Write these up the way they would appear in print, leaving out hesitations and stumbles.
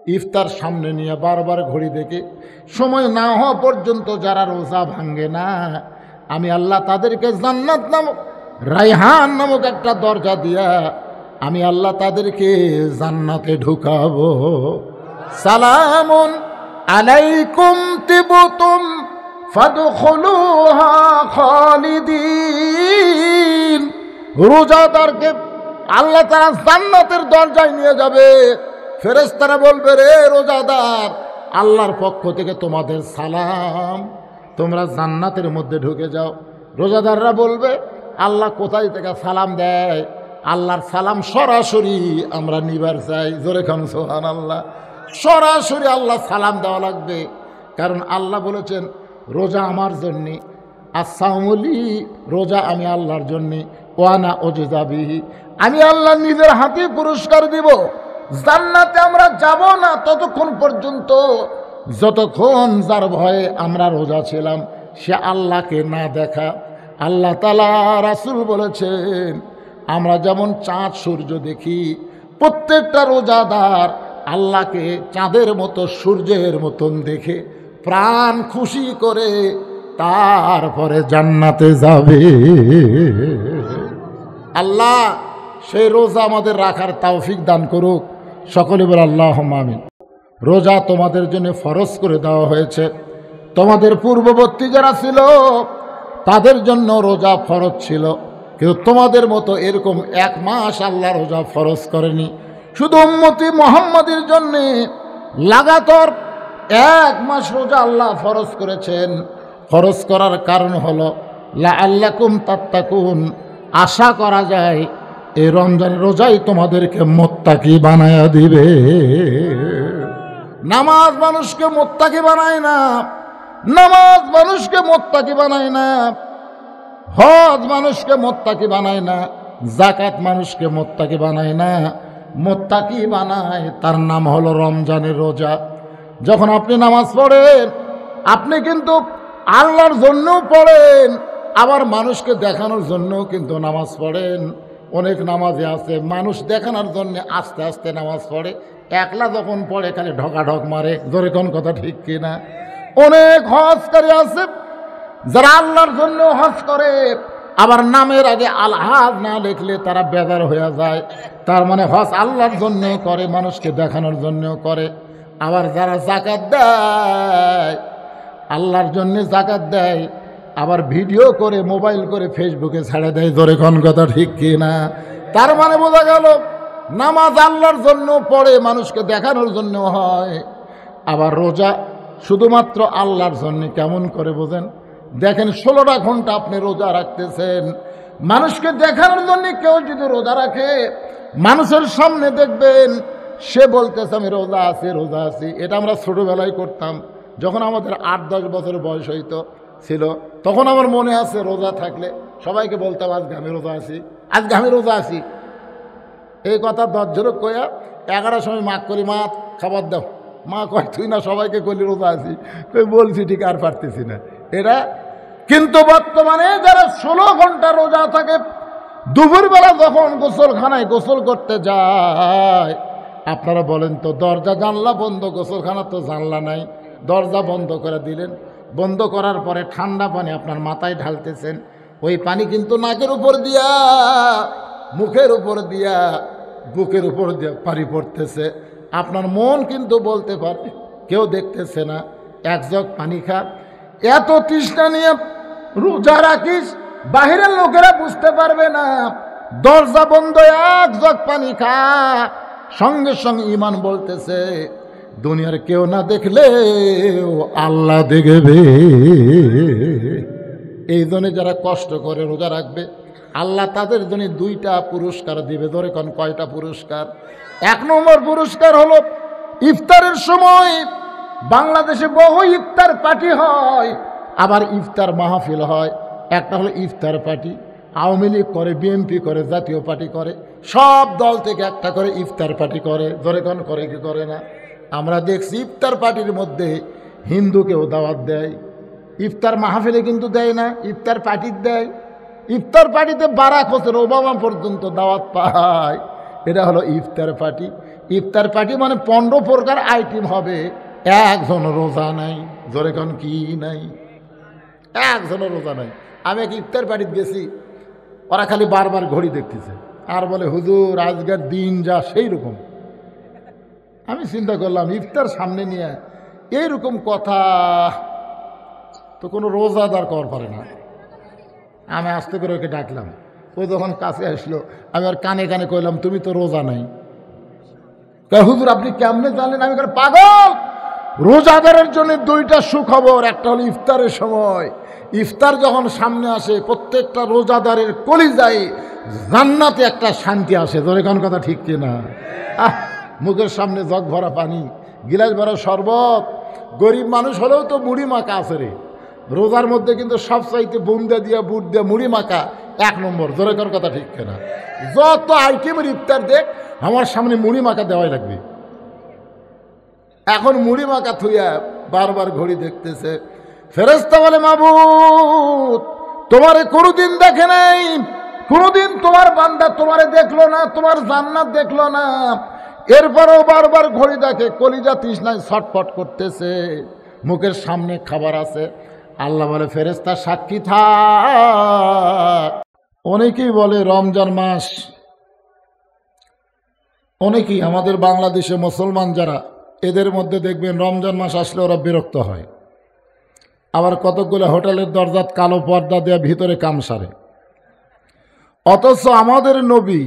ইফতার সামনে নিয়ে বারবার ঘড়ি দেখে সময় না হওয়া পর্যন্ত যারা রোজা ভাঙ্গে না, আমি আল্লাহ তাদেরকে জান্নাত নামক রায়হান নামক একটা দরজা দিয়া আমি আল্লাহ তাদেরকে জান্নাতে ঢুকাবো। সালামুন আলাইকুম তিবতুম ফাদখুলুহা খালিদিন। রোজাদারকে আল্লাহ তাআলা জান্নাতের দরজায় নিয়ে যাবে। ফেরেশতারা বলবে, রে রোজাদার, আল্লাহর পক্ষ থেকে তোমাদের সালাম, তোমরা জান্নাতের মধ্যে ঢুকে যাও। রোজাদাররা বলবে, আল্লাহ কোথায় থেকে সালাম দেয়? আল্লাহর সালাম সরাসরি আমরা নিবার চাই। জোরে খান সুবহানাল্লাহ। সরাসরি আল্লাহ সালাম দেওয়া লাগবে, কারণ আল্লাহ বলেছেন রোজা আমার জন্যে, আসাউমুলি, রোজা আমি আল্লাহর জন্যে, ওয়ানা ওজজাবিহি, আমি আল্লাহ নিজের হাতে পুরস্কার দিব। জান্নাতে আমরা যাব না ততক্ষণ পর্যন্ত যতক্ষণ যার ভয়ে আমরা রোজা ছিলাম সে আল্লাহকে না দেখা। আল্লাহ তাআলা রাসূল বলেছেন, আমরা যেমন চাঁদ সূর্য দেখি, প্রত্যেকটা রোজাদার আল্লাহকে চাঁদের মতো সূর্যের মতন দেখে প্রাণ খুশি করে তারপরে জান্নাতে যাবে। আল্লাহ সেই রোজা আমাদের রাখার তৌফিক দান করুক। সকলে বলে আল্লাহুম্মা আমিন। রোজা তোমাদের জন্য ফরজ করে দেওয়া হয়েছে। তোমাদের পূর্ববর্তী যারা ছিল তাদের জন্য রোজা ফরজ ছিল, কিন্তু তোমাদের মতো এরকম 1 মাস আল্লাহ রোজা ফরজ করেনি। শুধু উম্মতি মুহাম্মাদের জন্য লাগাতার 1 মাস রোজা আল্লাহ ফরজ করেছেন। ফরজ করার কারণ হলো লাআল্লাকুম তাত্তাকুন, আশা করা যায় এই রমজানের রোজাই তোমাদেরকে মুত্তাকি বানায়া দিবে। নামাজ মানুষকে মুত্তাকি বানায় না, নামাজ মানুষকে মুত্তাকি বানায় না, হজ মানুষকে মুত্তাকি বানায় না, যাকাত মানুষকে মুত্তাকি বানায় না। মুত্তাকি বানায় তার নাম হলো রমজানের রোজা। যখন আপনি নামাজ পড়েন, আপনি কিন্তু আল্লাহর জন্যও পড়েন, আবার মানুষকে দেখানোর জন্যও কিন্তু নামাজ পড়েন। অনেক নামাজে আছে মানুষ দেখানোর জন্য আস্তে আস্তে নামাজ পড়ে, একলা যখন পড়ে খালি ঢকাঢক মারে। জোরে কোন কথা ঠিক কিনা? অনেক হজকারী আছে যারা আল্লাহর জন্য হজ করে, আবার নামের আগে আল-হাজ না লিখলে তারা বেজার হয়ে যায়। তার মানে হজ আল্লাহর জন্য করে, মানুষকে দেখানোর জন্য করে। আবার যারা যাকাত দেয়, আল্লাহর জন্য যাকাত দেয়, আবার ভিডিও করে মোবাইল করে ফেসবুকে ছেড়ে দেয়। জোরে কোন কথা ঠিক কিনা? তার মানে বোঝা গেল নামাজ আল্লাহর জন্য পড়ে, মানুষকে দেখানোর জন্য হয়। আবার রোজা শুধুমাত্র আল্লাহর জন্য। কেমন করে বোঝেন? দেখেন 16টা ঘন্টা আপনি রোজা রাখতেছেন, মানুষকে দেখানোর জন্য কেউ যদি রোজা রাখে, মানুষের সামনে দেখবেন সে বলতেছে আমি রোজা আছি, রোজা আছি। এটা আমরা ছোটোবেলায় করতাম। যখন আমাদের 8-10 বছর বয়স ছিল, তখন আমার মনে আছে রোজা থাকলে সবাইকে বলতাম আজকে আমি রোজা আছি, আজকে আমি রোজা আছি। এই কথা 10 ঝরক কয়া 11টার সময় মাক করি, মা খাবার দাও। মা কয় তুই না সবাইকে কলি রোজা আছি, তুই বলছি ঠিক আর পারতেছি না এরা। কিন্তু বর্তমানে যারা 16 ঘন্টা রোজা থাকে, দুপুরবেলা যখন গোসলখানায় গোসল করতে যায়, আপনারা বলেন তো দরজা জানলা বন্ধ, গোসলখানা তো জানলা নাই, দরজা বন্ধ করে দিলেন। বন্ধ করার পরে ঠান্ডা পানি আপনার মাথায় ঢালতেছেন, ওই পানি কিন্তু নাকের উপর দিয়া, মুখের উপর দিয়া, বুকের উপর দিয়া পানি পড়তেছে। আপনার মন কিন্তু বলতে পারে কেউ দেখতেছে না, 1 জগ পানি খা। এত তৃষ্ণা নিয়ে রোজা রাখিস, বাহিরের লোকেরা বুঝতে পারবে না। দরজা বন্ধ, 1 জগ পানি খা। সঙ্গে সঙ্গে ইমান বলতেছে দুনিয়ার কেউ না দেখলে আল্লাহ দেখবে। এই জন্য যারা কষ্ট করে রোজা রাখবে, আল্লাহ তাদের জন্য 2টা পুরস্কার দিবে। ধরে কোন কয়টা পুরস্কার? 1 নম্বর পুরস্কার হলো ইফতারের সময় বাংলাদেশে বহু ইফতার পার্টি হয়, আবার ইফতার মাহফিল হয়। একটা হলো ইফতার পার্টি, আওয়ামী লীগ করে, বিএনপি করে, জাতীয় পার্টি করে, সব দল থেকে একটা করে ইফতার পার্টি করে। ধরে কোন করে কি করে না? আমরা দেখছি ইফতার পার্টির মধ্যে হিন্দুকেও দাওয়াত দেয়, ইফতার মাহফিলে কিন্তু দেয় না, ইফতার পার্টির দেয়। ইফতার পার্টিতে বারাক হোসেন ওবামা পর্যন্ত দাওয়াত পায়। এটা হলো ইফতার পার্টি। ইফতার পার্টি মানে 15 প্রকার আইটেম হবে, একজন রোজা নাই। জোরে কোন কি নাই? একজনের রোজা নাই। আমি এক ইফতার পার্টিতে গেছি, ওরা খালি বারবার ঘড়ি দেখতেছে আর বলে হুজুর আজকের দিন যা সেই রকম। আমি চিন্তা করলাম ইফতার সামনে নিয়ে এইরকম কথা তো কোনো রোজাদার কর পারে না। আমি আস্তে করে ওকে ডাকলাম, ও যখন কাছে আসলো আমি আর কানে কানে কইলাম তুমি তো রোজা নাই। হুজুর আপনি কেমনে জানলেন? আমি পাগল, রোজাদারের জন্য দুইটা সুখবর। একটা হলো ইফতারের সময়, ইফতার যখন সামনে আসে প্রত্যেকটা রোজাদারের কলিজায় জান্নাতে একটা শান্তি আসে। ধরে কোন কথা ঠিক কিনা? মুখের সামনে জগ ভরা পানি, গিলাস ভরা শরবত। গরিব মানুষ হলেও তো মুড়ি মাখা আছে রে। রোজার মধ্যে কিন্তু সব চাইতে বুন্দা দিয়া বুট দিয়া মুড়ি মাখা 1 নম্বর। ধরে কোন কথা ঠিক কিনা? যত আইটেমের ইফতার দেখ আমার সামনে মুড়ি মাখা দেওয়াই লাগবে। এখন মুড়ি মাখা থুইয়া বারবার ঘড়ি দেখতেছে। ফেরেশতা বলে মাবুদ তোমারে কোনোদিন দেখে নাই, কোনোদিন তোমার বান্দা তোমারে দেখলো না, তোমার জান্নাত দেখলো না, এরপরেও বারবার ঘড়ি দেখে, কলিজা তৃষ্ণায় ছটফট করতেছে, মুখের সামনে খাবার আছে। আল্লাহ বলে ফেরেশতা সাক্ষী থাক। অনেকেই বলে রমজান মাস, অনেকেই আমাদের বাংলাদেশে মুসলমান যারা, এদের মধ্যে দেখবেন রমজান মাস আসলে ওরা বিরক্ত হয়। আবার কতকগুলো হোটেলের দরজাত কালো পর্দা দেওয়া ভিতরে কাম সারে। অথচ আমাদের নবী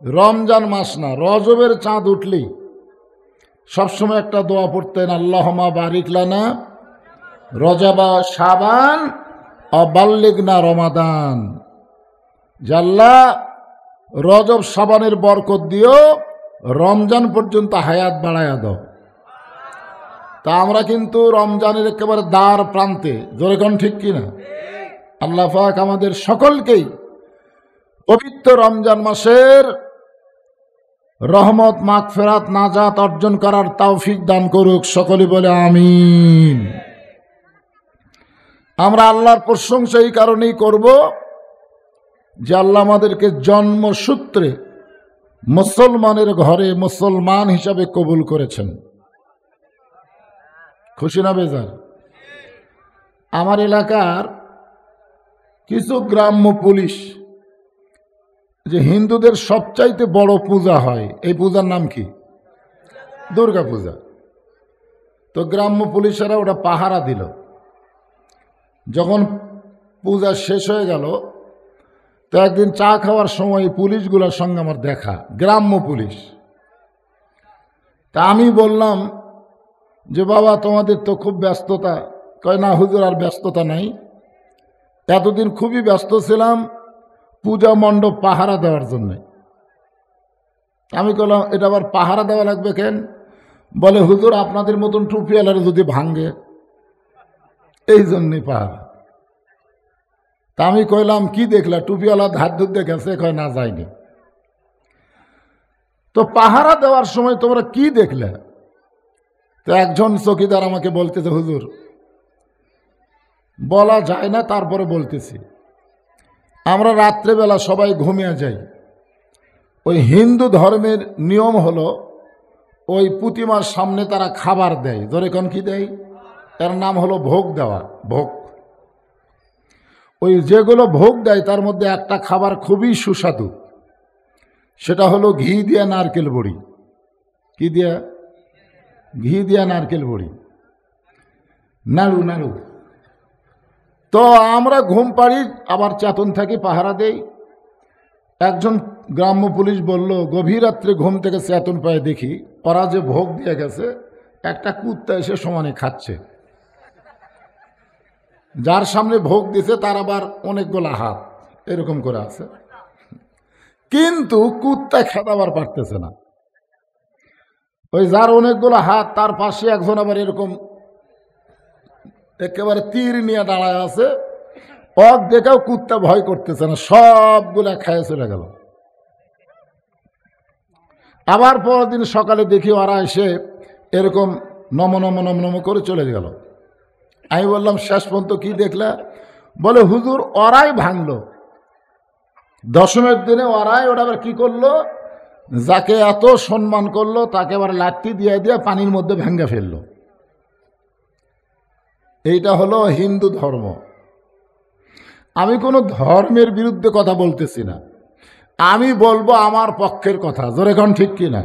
রমজান মাস না, রজবের চাঁদ উঠলেই সবসময় একটা দোয়া পড়তেন, আল্লাহুম্মা বারিক লানা রজবা শাবান অবাল্লিগনা রমাদান। জাল্লা রজব শাবানের বরকত দিও, রমজান পর্যন্ত হায়াত বাড়ায়া দাও। তা আমরা কিন্তু রমজানের একেবারে দ্বার প্রান্তে। জোরে কোন ঠিক কিনা? আল্লাহ পাক আমাদের সকলকেই পবিত্র রমজান মাসের রহমত মাগফিরাত নাজাত অর্জন করার তৌফিক দান করুক। সকলে বলে আমিন। আমরা আল্লাহর প্রশংসা এই কারণেই করব যে আল্লাহ আমাদেরকে জন্মসূত্রে মুসলমানের ঘরে মুসলমান হিসাবে কবুল করেছেন। খুশি না বেজার? আমার এলাকার কিছু গ্রাম্য পুলিশ, যে হিন্দুদের সবচাইতে বড় পূজা হয়, এই পূজার নাম কি? দুর্গা পূজা। তো গ্রাম্য পুলিশেরা ওটা পাহারা দিল। যখন পূজা শেষ হয়ে গেল তো একদিন চা খাওয়ার সময় পুলিশগুলোর সঙ্গে আমার দেখা, গ্রাম্য পুলিশ। তা আমি বললাম যে বাবা তোমাদের তো খুব ব্যস্ততা। কয় না হুজুর আর ব্যস্ততা নাই, এতদিন খুবই ব্যস্ত ছিলাম পূজা মণ্ডপ পাহারা দেওয়ার জন্য। আমি বললাম এটা আবার পাহারা দেওয়া লাগবে কেন? বলে হুজুর আপনাদের মতন টুপিওয়ালারা যদি ভাঙ্গে এই জন্যই পাহারা। তা আমি কইলাম কি দেখলা, টুপিওয়ালা ধার ধুতে গেছে? কয় না যায়নি। তো পাহারা দেওয়ার সময় তোমরা কি দেখলে? তো একজন চৌকিদার আমাকে বলতেছে হুজুর বলা যায় না, তারপরে বলতেছি, আমরা রাত্রেবেলা সবাই ঘুমিয়ে যাই। ওই হিন্দু ধর্মের নিয়ম হলো ওই প্রতিমার সামনে তারা খাবার দেয়। ধরে কোন কি দেয়? এর নাম হলো ভোগ দেওয়া। ভোগ, ওই যেগুলো ভোগ দেয় তার মধ্যে একটা খাবার খুবই সুস্বাদু, সেটা হলো ঘি দিয়া নারকেল বড়ি। কি দিয়া? ঘি দিয়া নারকেল বড়ি, নাড়ু নাড়ু। তো আমরা ঘুম পাড়ি আবার চেতন থাকি, পাহারা দেই। একজন গ্রাম্য পুলিশ বলল গভীর রাত্রে ঘুম থেকে চেতন পায়ে দেখি ওরা যে ভোগ দিয়ে গেছে একটা কুত্তা এসে সমানে খাচ্ছে। যার সামনে ভোগ দিছে তার আবার অনেকগুলো হাত এরকম করে আছে, কিন্তু কুত্তা খেদাবার পারতেছে না। ওই যার অনেকগুলো হাত তার পাশে একজন আবার এরকম একেবারে তীর নিয়ে দাঁড়ায় আছে, অক দেখেও কুত্তা ভয় করতেছে না, সবগুলা খায় চলে গেল। আবার পরের দিন সকালে দেখি ওরা এসে এরকম নম নম নম নম করে চলে গেল। আমি বললাম শেষ পর্যন্ত কি দেখলা? বলে হুজুর ওরাই ভাঙলো, দশমের দিনে ওরাই ওটা আবার কি করলো যাকে এত সম্মান করলো তাকে আবার লাঠি দিয়ে দিয়ে পানির মধ্যে ভেঙে ফেললো। এইটা হলো হিন্দু ধর্ম। আমি কোনো ধর্মের বিরুদ্ধে কথা বলতেছি না, আমি বলবো আমার পক্ষের কথা। জোরে কোন ঠিক কিনা?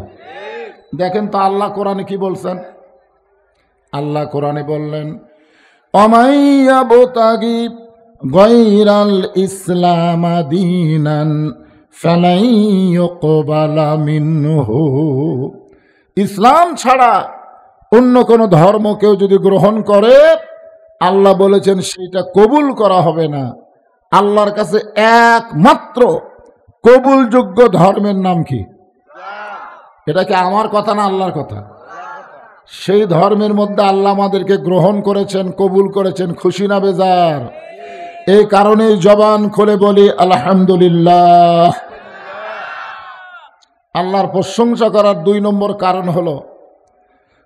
দেখেন তো আল্লাহ কোরআনে কি বলছেন। আল্লাহ কোরআনে বললেন, অমাইয়াবতাগি গায়রাল ইসলাম দীনান ফালাই ইউকবালা মিনহু। ইসলাম ছাড়া অন্য কোন ধর্ম কেউ যদি গ্রহণ করে, আল্লাহ বলেছেন সেটা কবুল করা হবে না। আল্লাহর কাছে একমাত্র কবুলযোগ্য ধর্মের নাম কি? এটা কি আমার কথা না আল্লাহর কথা? সেই ধর্মের মধ্যে আল্লাহ আমাদেরকে গ্রহণ করেছেন, কবুল করেছেন। খুশি না বেজার? এই কারণেই জবান খুলে বলি আলহামদুলিল্লাহ। আল্লাহর প্রশংসা করার 2 নম্বর কারণ হলো,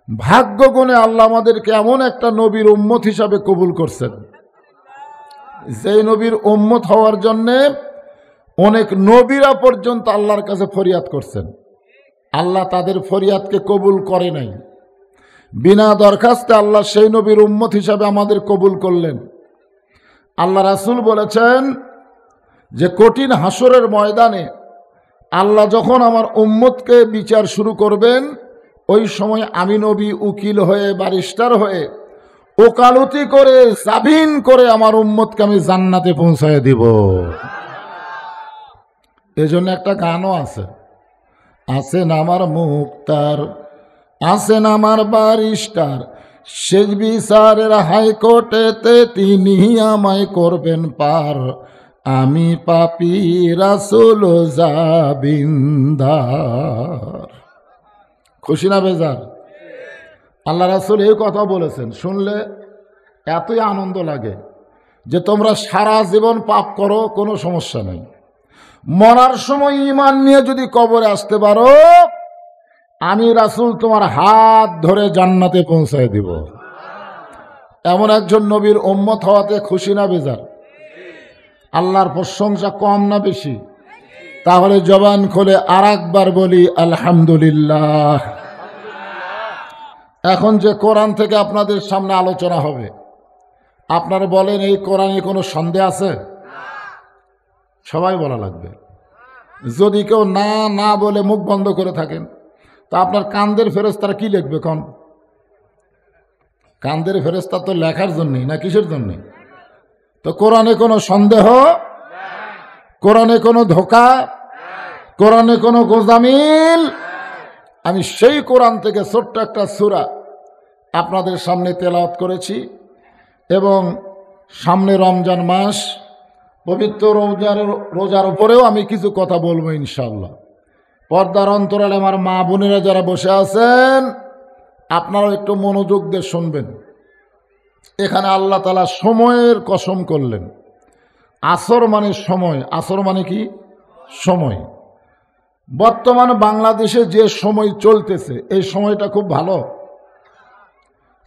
ভাগ্যগুণে আল্লাহ আমাদেরকে এমন একটা নবীর উম্মত হিসাবে কবুল করছেন, যেই নবীর উম্মত হওয়ার জন্যে অনেক নবীরা পর্যন্ত আল্লাহর কাছে ফরিয়াদ করছেন। আল্লাহ তাদের ফরিয়াদকে কবুল করে নাই। বিনা দরখাস্তে আল্লাহ সেই নবীর উম্মত হিসাবে আমাদের কবুল করলেন। আল্লাহ রাসূল বলেছেন যে কঠিন হাসরের ময়দানে আল্লাহ যখন আমার উম্মতকে বিচার শুরু করবেন, ওই সময় আমি নবী উকিল হয়ে, ব্যারিস্টার হয়ে, ওকালতি করে, জামিন করে আমার উম্মতকে আমি জান্নাতে পৌঁছায় দিব। এজন্য একটা গানও আছে, আছেন আমার মুক্তার, আছেন আমার ব্যারিস্টার, শেষ বিচারের হাইকোর্টেতে তিনি আমায় করবেন পার, আমি পাপী রাসূল জাবিন্দার। খুশি না বেজার? আল্লাহ রাসূল এই কথা বলেছেন, শুনলে এতই আনন্দ লাগে যে তোমরা সারা জীবন পাপ করো, কোনো সমস্যা নেই, মরার সময় ঈমান নিয়ে যদি কবরে আসতে পারো, আমি রাসূল তোমার হাত ধরে জান্নাতে পৌঁছায় দিব। এমন একজন নবীর উম্মত হওয়াতে খুশি না বেজার? আল্লাহর প্রশংসা কম না বেশি? তাহলে জবান খুলে আরেকবার বলি আলহামদুলিল্লাহ। এখন যে কোরআন থেকে আপনাদের সামনে আলোচনা হবে, আপনারা বলেন এই কোরআনে কোনো সন্দেহ আছে? সবাই বলা লাগবে। যদি কেউ না না বলে মুখ বন্ধ করে থাকেন, তা আপনার কান্দের ফেরেশতারা কি লিখবে? কোন কান্দের ফেরেশতা তো লেখার জন্যই না, কিসের জন্যে? তো কোরআনে কোনো সন্দেহ, কোরআনে কোনো ধোঁকা, কোরআনে কোনো গোজামিল? আমি সেই কোরআন থেকে ছোট্ট একটা সূরা আপনাদের সামনে তেলাওয়াত করেছি, এবং সামনে রমজান মাস, পবিত্র রোজার উপরেও আমি কিছু কথা বলবো ইনশাআল্লাহ। পর্দার অন্তরালে আমার মা বোনেরা যারা বসে আছেন, আপনারাও একটু মনোযোগ দিয়ে শুনবেন। এখানে আল্লাহ তাআলা সময়ের কসম করলেন। আসর মানে সময়। আসর মানে কি? সময়। বর্তমান বাংলাদেশে যে সময় চলতেছে, এই সময়টা খুব ভালো।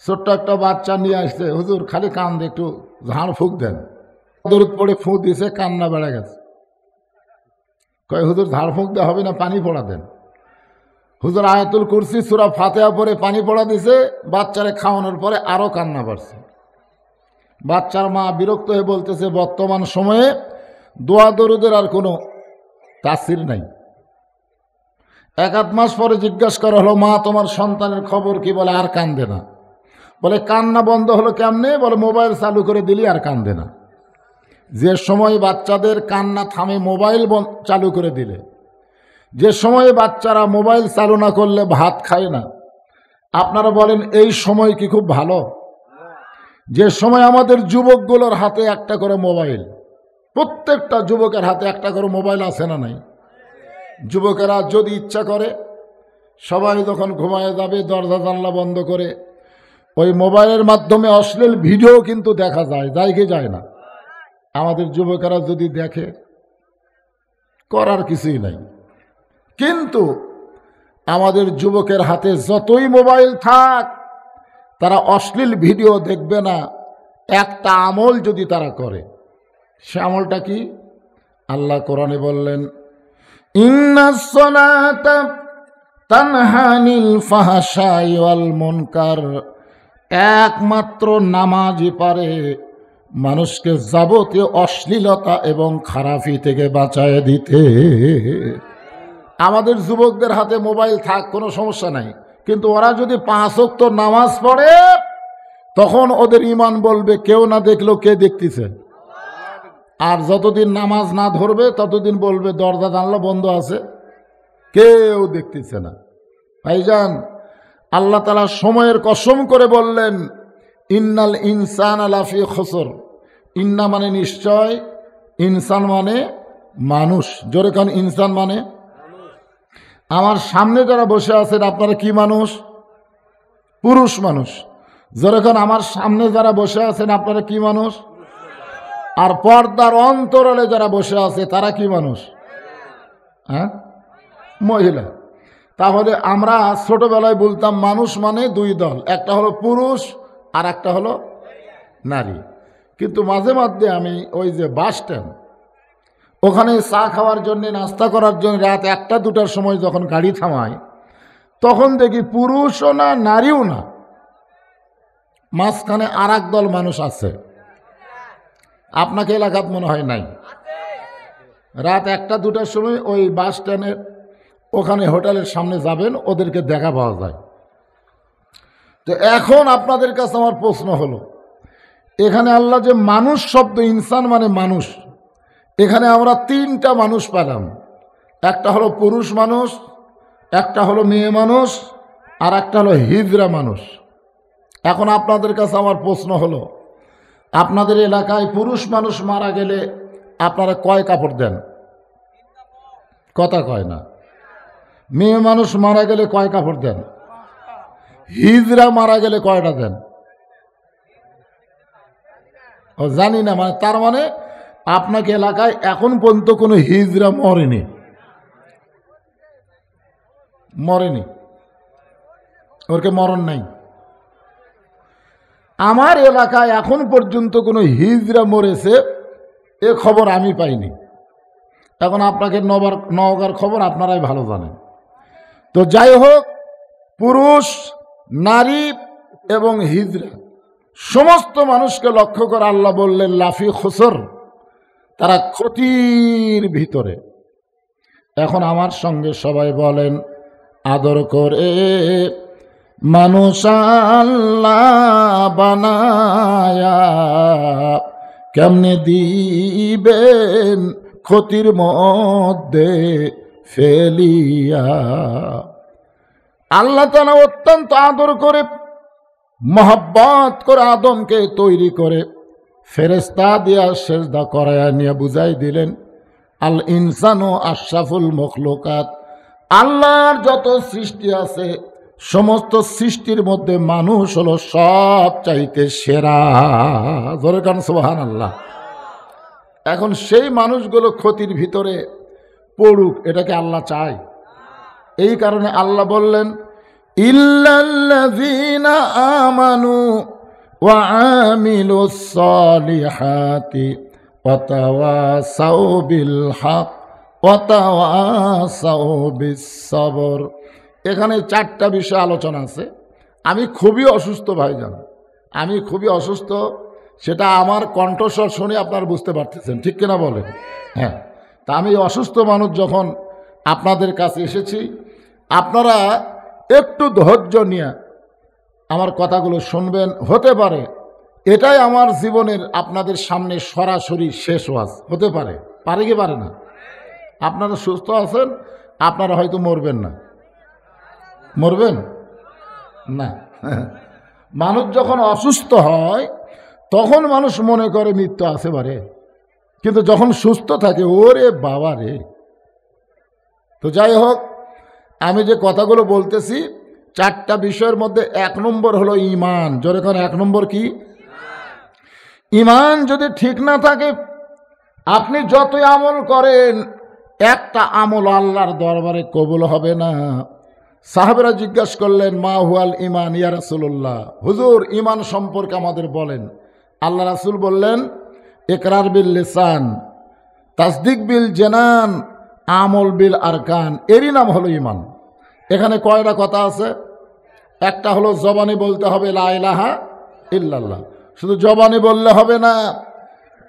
ছোট্ট একটা বাচ্চা নিয়ে আসছে, হুজুর খালি কান্দে, একটু ঝাড় ফুঁক দেন। দরুদ পড়ে ফুঁ দিয়েছে, কান্না বেড়ে গেছে। কয় হুজুর ঝাড় ফুঁক দেওয়া হবে না, পানি পড়া দেন। হুজুর আয়াতুল কুরসি সূরা ফাতিহা পড়ে পানি পড়া দিছে, বাচ্চারে খাওয়ানোর পরে আরো কান্না বাড়ছে। বাচ্চার মা বিরক্ত হয়ে বলতেছে, বর্তমান সময়ে দোয়া দরুদের আর কোনো তাসির নাই। 1-8 মাস পরে জিজ্ঞাসা করা হলো, মা তোমার সন্তানের খবর কি? বলে আর কান্দে না। বলে কান্না বন্ধ হলো কেমনে? বলে মোবাইল চালু করে দিলি আর কান্দে না। যে সময় বাচ্চাদের কান্না থামে মোবাইল চালু করে দিলে, যে সময়ে বাচ্চারা মোবাইল চালু না করলে ভাত খায় না, আপনারা বলেন এই সময় কি খুব ভালো? যে সময় আমাদের যুবকগুলোর হাতে একটা করে মোবাইল, প্রত্যেকটা যুবকের হাতে একটা করে মোবাইল আছে না নাই? যুবকেরা যদি ইচ্ছা করে, সবাই যখন ঘুমায় যাবে দরজা জানলা বন্ধ করে ওই মোবাইলের মাধ্যমে অশ্লীল ভিডিও কিন্তু দেখা যায়, যায় কি যায় না? আমাদের যুবকেরা যদি দেখে, করার কিছুই নাই। কিন্তু আমাদের যুবকের হাতে যতই মোবাইল থাক, তারা অশ্লীল ভিডিও দেখবে না। একটা আমল যদি তারা করে, সে আমলটা কি? আল্লাহ কোরআনে বললেন, ইন্নাস সালাতা তানহা আনিল ফাহশাই ওয়াল মুনকার, একমাত্র নামাজই পারে মানুষকে যাবতীয় অশ্লীলতা এবং খারাপি থেকে বাঁচায় দিতে। আমাদের যুবকদের হাতে মোবাইল থাক, কোনো সমস্যা নাই, কিন্তু ওরা যদি 5 ওয়াক্ত নামাজ পড়ে তখন ওদের ঈমান বলবে কেউ না দেখলেও কে দেখতেছে। আর যতদিন নামাজ না ধরবে ততদিন বলবে দরজা জানলা বন্ধ আছে, কেউ দেখতেছে না। ভাইজান, আল্লাহ তাআলা সময়ের কসম করে বললেন ইন্নাল ইনসানা লাফি খুসর। ইন্না মানে নিশ্চয়, ইনসান মানে মানুষ। জোরে কান, ইনসান মানে আমার সামনে যারা বসে আছেন আপনারা কি মানুষ? পুরুষ মানুষ। জোরে কান, আমার সামনে যারা বসে আছেন আপনারা কি মানুষ? আর পর্দার অন্তরালে যারা বসে আছে তারা কি মানুষ? হ্যাঁ, মহিলা। তাহলে আমরা ছোটবেলায় বলতাম মানুষ মানে 2 দল, একটা হলো পুরুষ আর একটা হলো নারী। কিন্তু মাঝে মাঝে আমি ওই যে বাস স্ট্যান্ড, ওখানে চা খাওয়ার জন্য, নাস্তা করার জন্য রাত 1টা-2টার সময় যখন গাড়ি থামায় তখন দেখি পুরুষও না নারীও না, মাঝখানে আর এক দল মানুষ আছে। আপনাকে এলাকাত মনে হয় নাই? রাত 1টা-2টার সময় ওই বাস স্ট্যান্ডের ওখানে হোটেলের সামনে যাবেন, ওদেরকে দেখা পাওয়া যায়। তো এখন আপনাদের কাছে আমার প্রশ্ন হলো, এখানে আল্লাহ যে মানুষ শব্দ, ইনসান মানে মানুষ, এখানে আমরা 3টা মানুষ পেলাম। একটা হলো পুরুষ মানুষ, একটা হলো মেয়ে মানুষ, আর একটা হলো হিজড়া মানুষ। এখন আপনাদের কাছে আমার প্রশ্ন হলো, আপনাদের এলাকায় পুরুষ মানুষ মারা গেলে আপনারা কয় কাপড় দেন? কথা কয় না। মেয়ে মানুষ মারা গেলে কয় কাপড় দেন? হিজড়া মারা গেলে কয়টা দেন? ও জানি না, মানে তার মানে আপনাকে এলাকায় এখন পর্যন্ত কোনো হিজড়া মরেনি? মরেনি, ওরকে মরণ নাই। আমার এলাকায় এখন পর্যন্ত কোনো হিজড়া মরেছে এ খবর আমি পাইনি। এখন আপনাকে নওগাঁর খবর আপনারাই ভালো জানেন। তো যাই হোক, পুরুষ, নারী এবং হিজড়া সমস্ত মানুষকে লক্ষ্য করে আল্লাহ বললেন লাফি খুসর, তারা ক্ষতির ভিতরে। এখন আমার সঙ্গে সবাই বলেন আদর করে, মানুষ আল্লাহ বানায়া কেমনে দিবেন ক্ষতির মধ্যে ফেলিয়া। আল্লাহ তাআলা অত্যন্ত আদর করে, মহব্বত করে আদমকে তৈরি করে ফেরেশতা দিয়া সেজদা করায়া নিয়ে বুঝাই দিলেন আল ইনসানু আশরাফুল মখলুকাত। আল্লাহর যত সৃষ্টি আছে সমস্ত সৃষ্টির মধ্যে মানুষ হলো সব চাইতে সেরা। জোরে কান সুবহানাল্লাহ। এখন সেই মানুষগুলো ক্ষতির ভিতরে পড়ুক, এটাকে আল্লাহ চায়। এই কারণে আল্লাহ বললেন ইল্লাল্লাযীনা আমানু ওয়া আমিলুস সালিহাতি ওয়া তাওয়াসাউ বিল হক ওয়া তাওয়াসাউ বিস সবর। এখানে 4টা বিষয় আলোচনা আছে। আমি খুবই অসুস্থ ভাইজান, আমি খুবই অসুস্থ, সেটা আমার কণ্ঠস্বর শুনে আপনারা বুঝতে পারতেছেন, ঠিক কিনা বলেন? হ্যাঁ, তা আমি অসুস্থ মানুষ যখন আপনাদের কাছে এসেছি, আপনারা একটু ধৈর্য নিয়ে আমার কথাগুলো শুনবেন। হতে পারে এটাই আমার জীবনের আপনাদের সামনে সরাসরি শেষ ওয়াজ হতে পারে, পারে কি পারে না? আপনারা সুস্থ আছেন, আপনারা হয়তো মরবেন না। মরবেন না? মানুষ যখন অসুস্থ হয় তখন মানুষ মনে করে মৃত্যু আছে বারে, কিন্তু যখন সুস্থ থাকে ওরে বাবা রে। তো যাই হোক, আমি যে কথাগুলো বলতেছি 4টা বিষয়ের মধ্যে 1 নম্বর হলো ঈমান। জোরে করে 1 নম্বর কি? ঈমান যদি ঠিক না থাকে আপনি যতই আমল করেন একটা আমল আল্লাহর দরবারে কবুল হবে না। সাহাবেরা জিজ্ঞাসা করলেন মা হুয়াল ঈমান ইয়া রাসূলুল্লাহ, হুজুর ঈমান সম্পর্কে আমাদের বলেন। আল্লাহ রাসূল বললেন ইকরার বিল লিসান, তাসদিক বিল জানান, আমল বিল আরকান, এরই নাম হলো ইমান। এখানে কয়টা কথা আছে? একটা হলো জবানে বলতে হবে লা ইলাহা ইল্লাল্লাহ, শুধু জবানে বললে হবে না,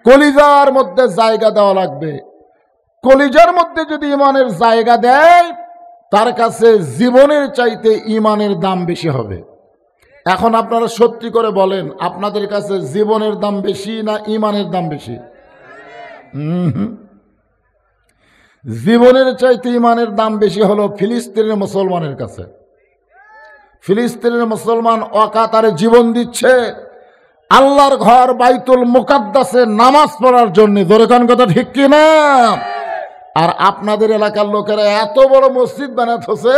কলিজার মধ্যে জায়গা দেওয়া লাগবে। কলিজার মধ্যে যদি ইমানের জায়গা দেয়, তার কাছে জীবনের চাইতে ইমানের দাম বেশি হবে। এখন আপনারা সত্যি করে বলেন, আপনাদের কাছে জীবনের দাম বেশি না ইমানের দাম বেশি? জীবনের চাইতে ইমানের দাম বেশি হলো ফিলিস্তিনের মুসলমানের কাছে। ফিলিস্তিনের মুসলমান অকাতারে জীবন দিচ্ছে আল্লাহর ঘর বাইতুল মুকাদ্দাসে নামাজ পড়ার জন্য। জোরে কোন কথা ঠিক কি না? আর আপনাদের এলাকার লোকেরা এত বড় মসজিদ বানাতেছে,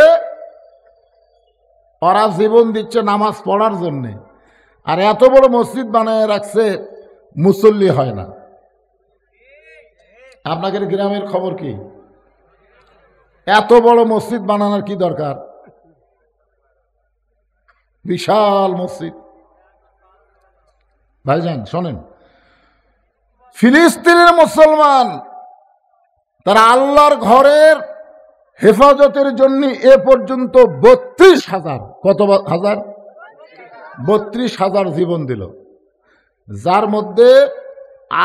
ওরা জীবন দিচ্ছে নামাজ পড়ার জন্য, আর এত বড় মসজিদ বানায় রাখছে, মুসল্লি হয় না। আপনাদের গ্রামের খবর কি? এত বড় মসজিদ বানানোর কি দরকার? বিশাল মসজিদ। ভাইজান শোনেন, ফিলিস্তিনের মুসলমান তারা আল্লাহর ঘরের হেফাজতের জন্য এ পর্যন্ত 32,000, কত হাজার? 32,000 জীবন দিল, যার মধ্যে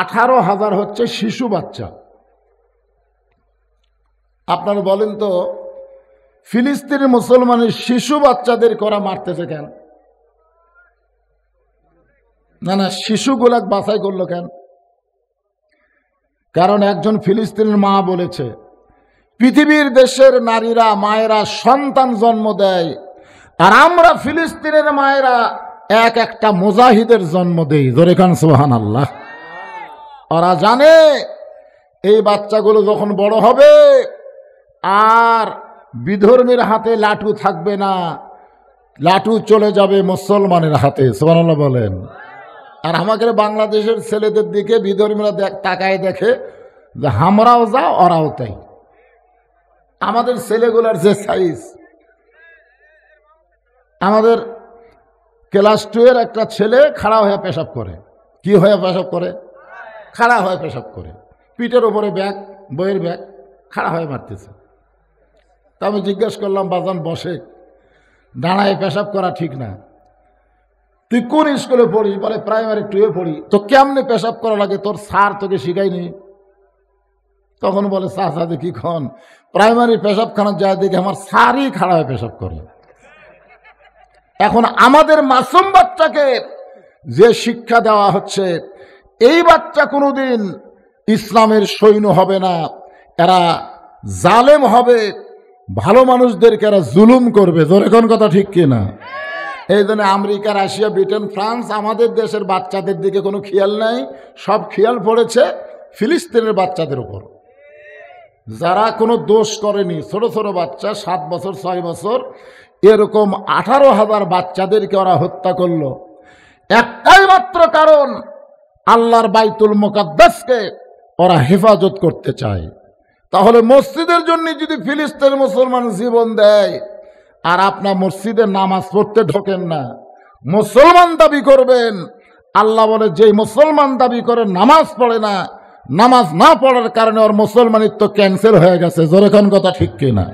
18,000 হচ্ছে শিশু বাচ্চা। আপনারা বলেন তো, ফিলিস্তিনের মুসলমানের শিশু বাচ্চাদের করা মারতেছে কেন? না, শিশুগুলাক বাছাই করলো কেন? কারণ একজন ফিলিস্তিনের মা বলেছে, পৃথিবীর দেশের নারীরা মায়েরা সন্তান জন্ম দেয়, আর আমরা ফিলিস্তিনের মায়েরা এক একটা মুজাহিদের জন্ম দেই। জোরে কান সুবহানাল্লাহ। ওরা জানে এই বাচ্চাগুলো যখন বড় হবে আর বিধর্মীর হাতে লাঠু থাকবে না, লাঠু চলে যাবে মুসলমানের হাতে। সুবহানাল্লাহ বলেন। আর আমাদের বাংলাদেশের ছেলেদের দিকে বিধর্মীরা তাকায় দেখে যে আমরাও যা ওরাও তাই। আমাদের ছেলেগুলার যে সাইজ, আমাদের ক্লাস 2 এর একটা ছেলে খাড়া হয়ে পেশাব করে। কি হয়ে পেশাব করে? খাড়া হয়ে পেশাব করে। পিঠের উপরে ব্যাগ, বইয়ের ব্যাগ, খাড়া হয়ে মারতেছে। তা আমি জিজ্ঞাসা করলাম, বাজান বসে, দাঁড়ায় পেশাব করা ঠিক না। তুই কোন স্কুলে পড়িস? বলে প্রাইমারি 2 পড়ি। তো কেমনে পেশাব করা লাগে তোর স্যার তোকে শিখায়নি? তখন বলে, চাচা দেখি খন প্রাইমারি পেশাবখানা যায় দেখি আমার স্যারই খাড়া হয়ে পেশাব করে। এখন আমাদের মাসুম বাচ্চাকে যে শিক্ষা দেওয়া হচ্ছে, এই বাচ্চা কোনোদিন ইসলামের সৈন্য হবে না, এরা জালেম হবে, ভালো মানুষদেরকে এরা জুলুম করবে। জোরে কোন কথা ঠিক কিনা? এই জন্য আমেরিকা, রাশিয়া, ব্রিটেন, ফ্রান্স আমাদের দেশের বাচ্চাদের দিকে কোনো খেয়াল নাই, সব খেয়াল পড়েছে ফিলিস্তিনের বাচ্চাদের উপর, যারা কোনো দোষ করেনি। ছোট ছোট বাচ্চা, 7 বছর 6 বছর, এরকম 18,000 বাচ্চাদেরকে ওরা হত্যা করলো। একটাই মাত্র কারণ, আল্লাহর বাইতুল মুকাদ্দাসকে ওরা হেফাজত করতে চায়। তাহলে মসজিদের জন্য যদি ফিলিস্তিনের মুসলমান জীবন দেয়, আর আপনার মসজিদে নামাজ পড়তে ঢোকেন না, মুসলমান দাবি করবেন, আল্লাহ বলে যেই মুসলমান দাবি করে নামাজ পড়ে না, নামাজ না পড়ার কারণে ওর মুসলমানিত্ব ক্যান্সেল হয়ে গেছে। জোরে কোন কথা ঠিক কিনা?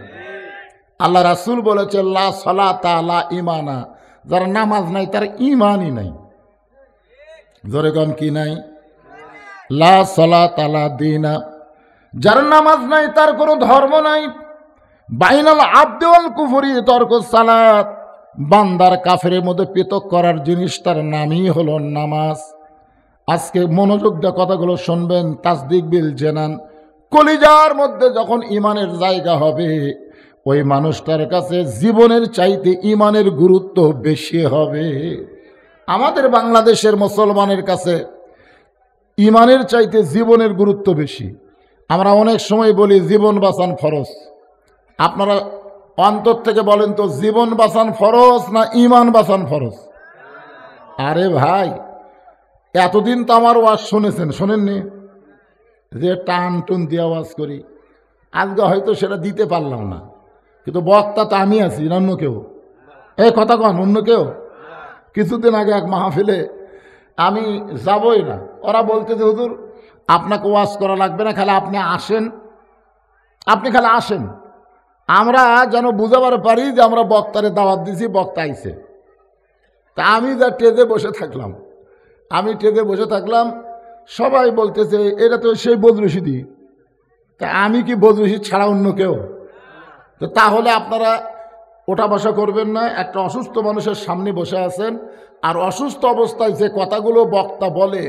আল্লাহ রাসূল বলেছে, লা সালাতা লা ঈমানা, যার নামাজ নাই তার ঈমানই নাই। জোরে কোন কি নাই? লা সালাতা লা দীনা, যার নামাজ নাই তার কোনো ধর্ম নাই। বাইনাল আবদি ওয়াল কুফরি তরকুস সালাত, বান্দার কাফেরের মধ্যে পৃথক করার জিনিস তার নামই হলো নামাজ। আজকে মনোযোগ দিয়ে কথাগুলো শুনবেন, তাসদিক বিল জেনান। কলিজার মধ্যে যখন ইমানের জায়গা হবে, ওই মানুষটার কাছে জীবনের চাইতে ইমানের গুরুত্ব বেশি হবে। আমাদের বাংলাদেশের মুসলমানের কাছে ইমানের চাইতে জীবনের গুরুত্ব বেশি। আমরা অনেক সময় বলি জীবন বাঁচান ফরজ। আপনারা অন্তর থেকে বলেন তো, জীবন বাঁচান ফরজ না ইমান বাঁচান ফরজ? আরে ভাই, এতদিন তো আমার ওয়াজ শুনেছেন, শোনেননি? যে টান টুন দিয়ে ওয়াজ করি, আজকে হয়তো সেটা দিতে পারলাম না, কিন্তু বক্তা তো আমি আছি না অন্য কেউ? এই কথা কন, অন্য কেউ? কিছুদিন আগে এক মাহফিলে আমি যাবই না, ওরা বলতেছে হুজুর আপনাকে ওয়াজ করা লাগবে না, খালি আপনি আসেন, আপনি খালি আসেন, আমরা যেন বুঝাবার পারি যে আমরা বক্তারে দাওয়াত দিছি, বক্তা আইছে। তা আমি যা টেজে বসে থাকলাম, সবাই বলতেছে এটা তো সেই বদরশিদি। তা আমি কি বদরশিদ ছাড়া অন্য কেউ? তো তাহলে আপনারা ওঠা বসা করবেন না। একটা অসুস্থ মানুষের সামনে বসে আছেন, আর অসুস্থ অবস্থায় যে কথাগুলো বক্তা বলে,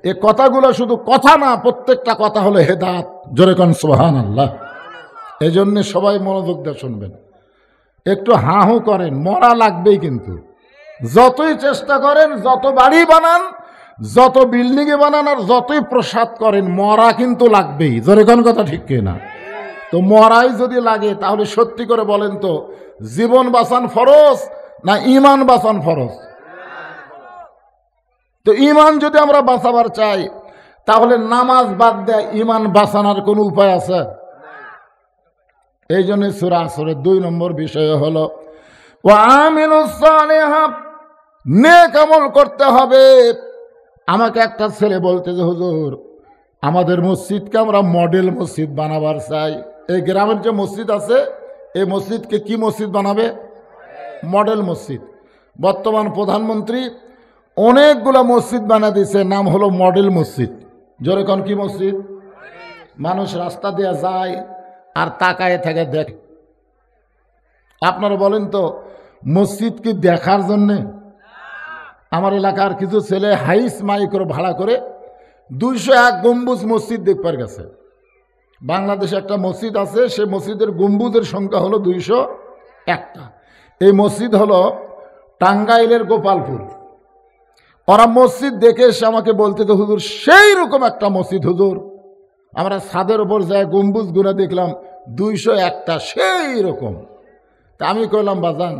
এ কথাগুলো শুধু কথা না, প্রত্যেকটা কথা হলো হেদায়েত। জোরে কোন সুবহানাল্লাহ। এই জন্য সবাই মনোযোগ দিয়ে শুনবেন। একটু হাহু করেন, মরা লাগবেই। কিন্তু যতই চেষ্টা করেন, যত বাড়ি বানান, যত বিল্ডিংয়ে বানান, আর যতই প্রসাদ করেন, মরা কিন্তু লাগবেই। জোরে কোন কথা ঠিক কিনা? তো মরাই যদি লাগে, তাহলে সত্যি করে বলেন তো, জীবন বাঁচান ফরজ না ঈমান বাঁচান ফরজ? তো ঈমান যদি আমরা বাঁচাবার চাই, তাহলে নামাজ বাদ দেয় ঈমান বাঁচানোর কোনো উপায় আছে? এই জন্য সূরা আসরের 2 নম্বর বিষয় হলো ওয়া আমিলুস সালিহাত, নেক আমল করতে হবে। আমাকে একটা ছেলে বলতে যে হুজুর, আমাদের মসজিদকে আমরা মডেল মসজিদ বানাবার চাই। এই গ্রামের যে মসজিদ আছে, এই মসজিদকে কি মসজিদ বানাবে? মডেল মসজিদ। বর্তমান প্রধানমন্ত্রী অনেকগুলো মসজিদ বানিয়ে দিয়েছে, নাম হলো মডেল মসজিদ। জোরে কোন কি মসজিদ? মানুষ রাস্তা দিয়ে যায় আর তাকায় থাকে দেখে। আপনারা বলেন তো, মসজিদ কি দেখার জন্যে? আমার এলাকার কিছু ছেলে হাইস মাইক্রো ভাড়া করে 201 গম্বুজ মসজিদ দেখবার গেছে। বাংলাদেশে একটা মসজিদ আছে, সে মসজিদের গম্বুজের সংখ্যা হলো 201টা। এই মসজিদ হলো টাঙ্গাইলের গোপালপুর। ওরা মসজিদ দেখে এসে আমাকে বলতে তো হুজুর সেই রকম একটা মসজিদ হুজুর, আমরা ছাদের ওপর যায় গম্বুজ গুনা দেখলাম 201টা, সেই রকম। তা আমি কইলাম বাজান,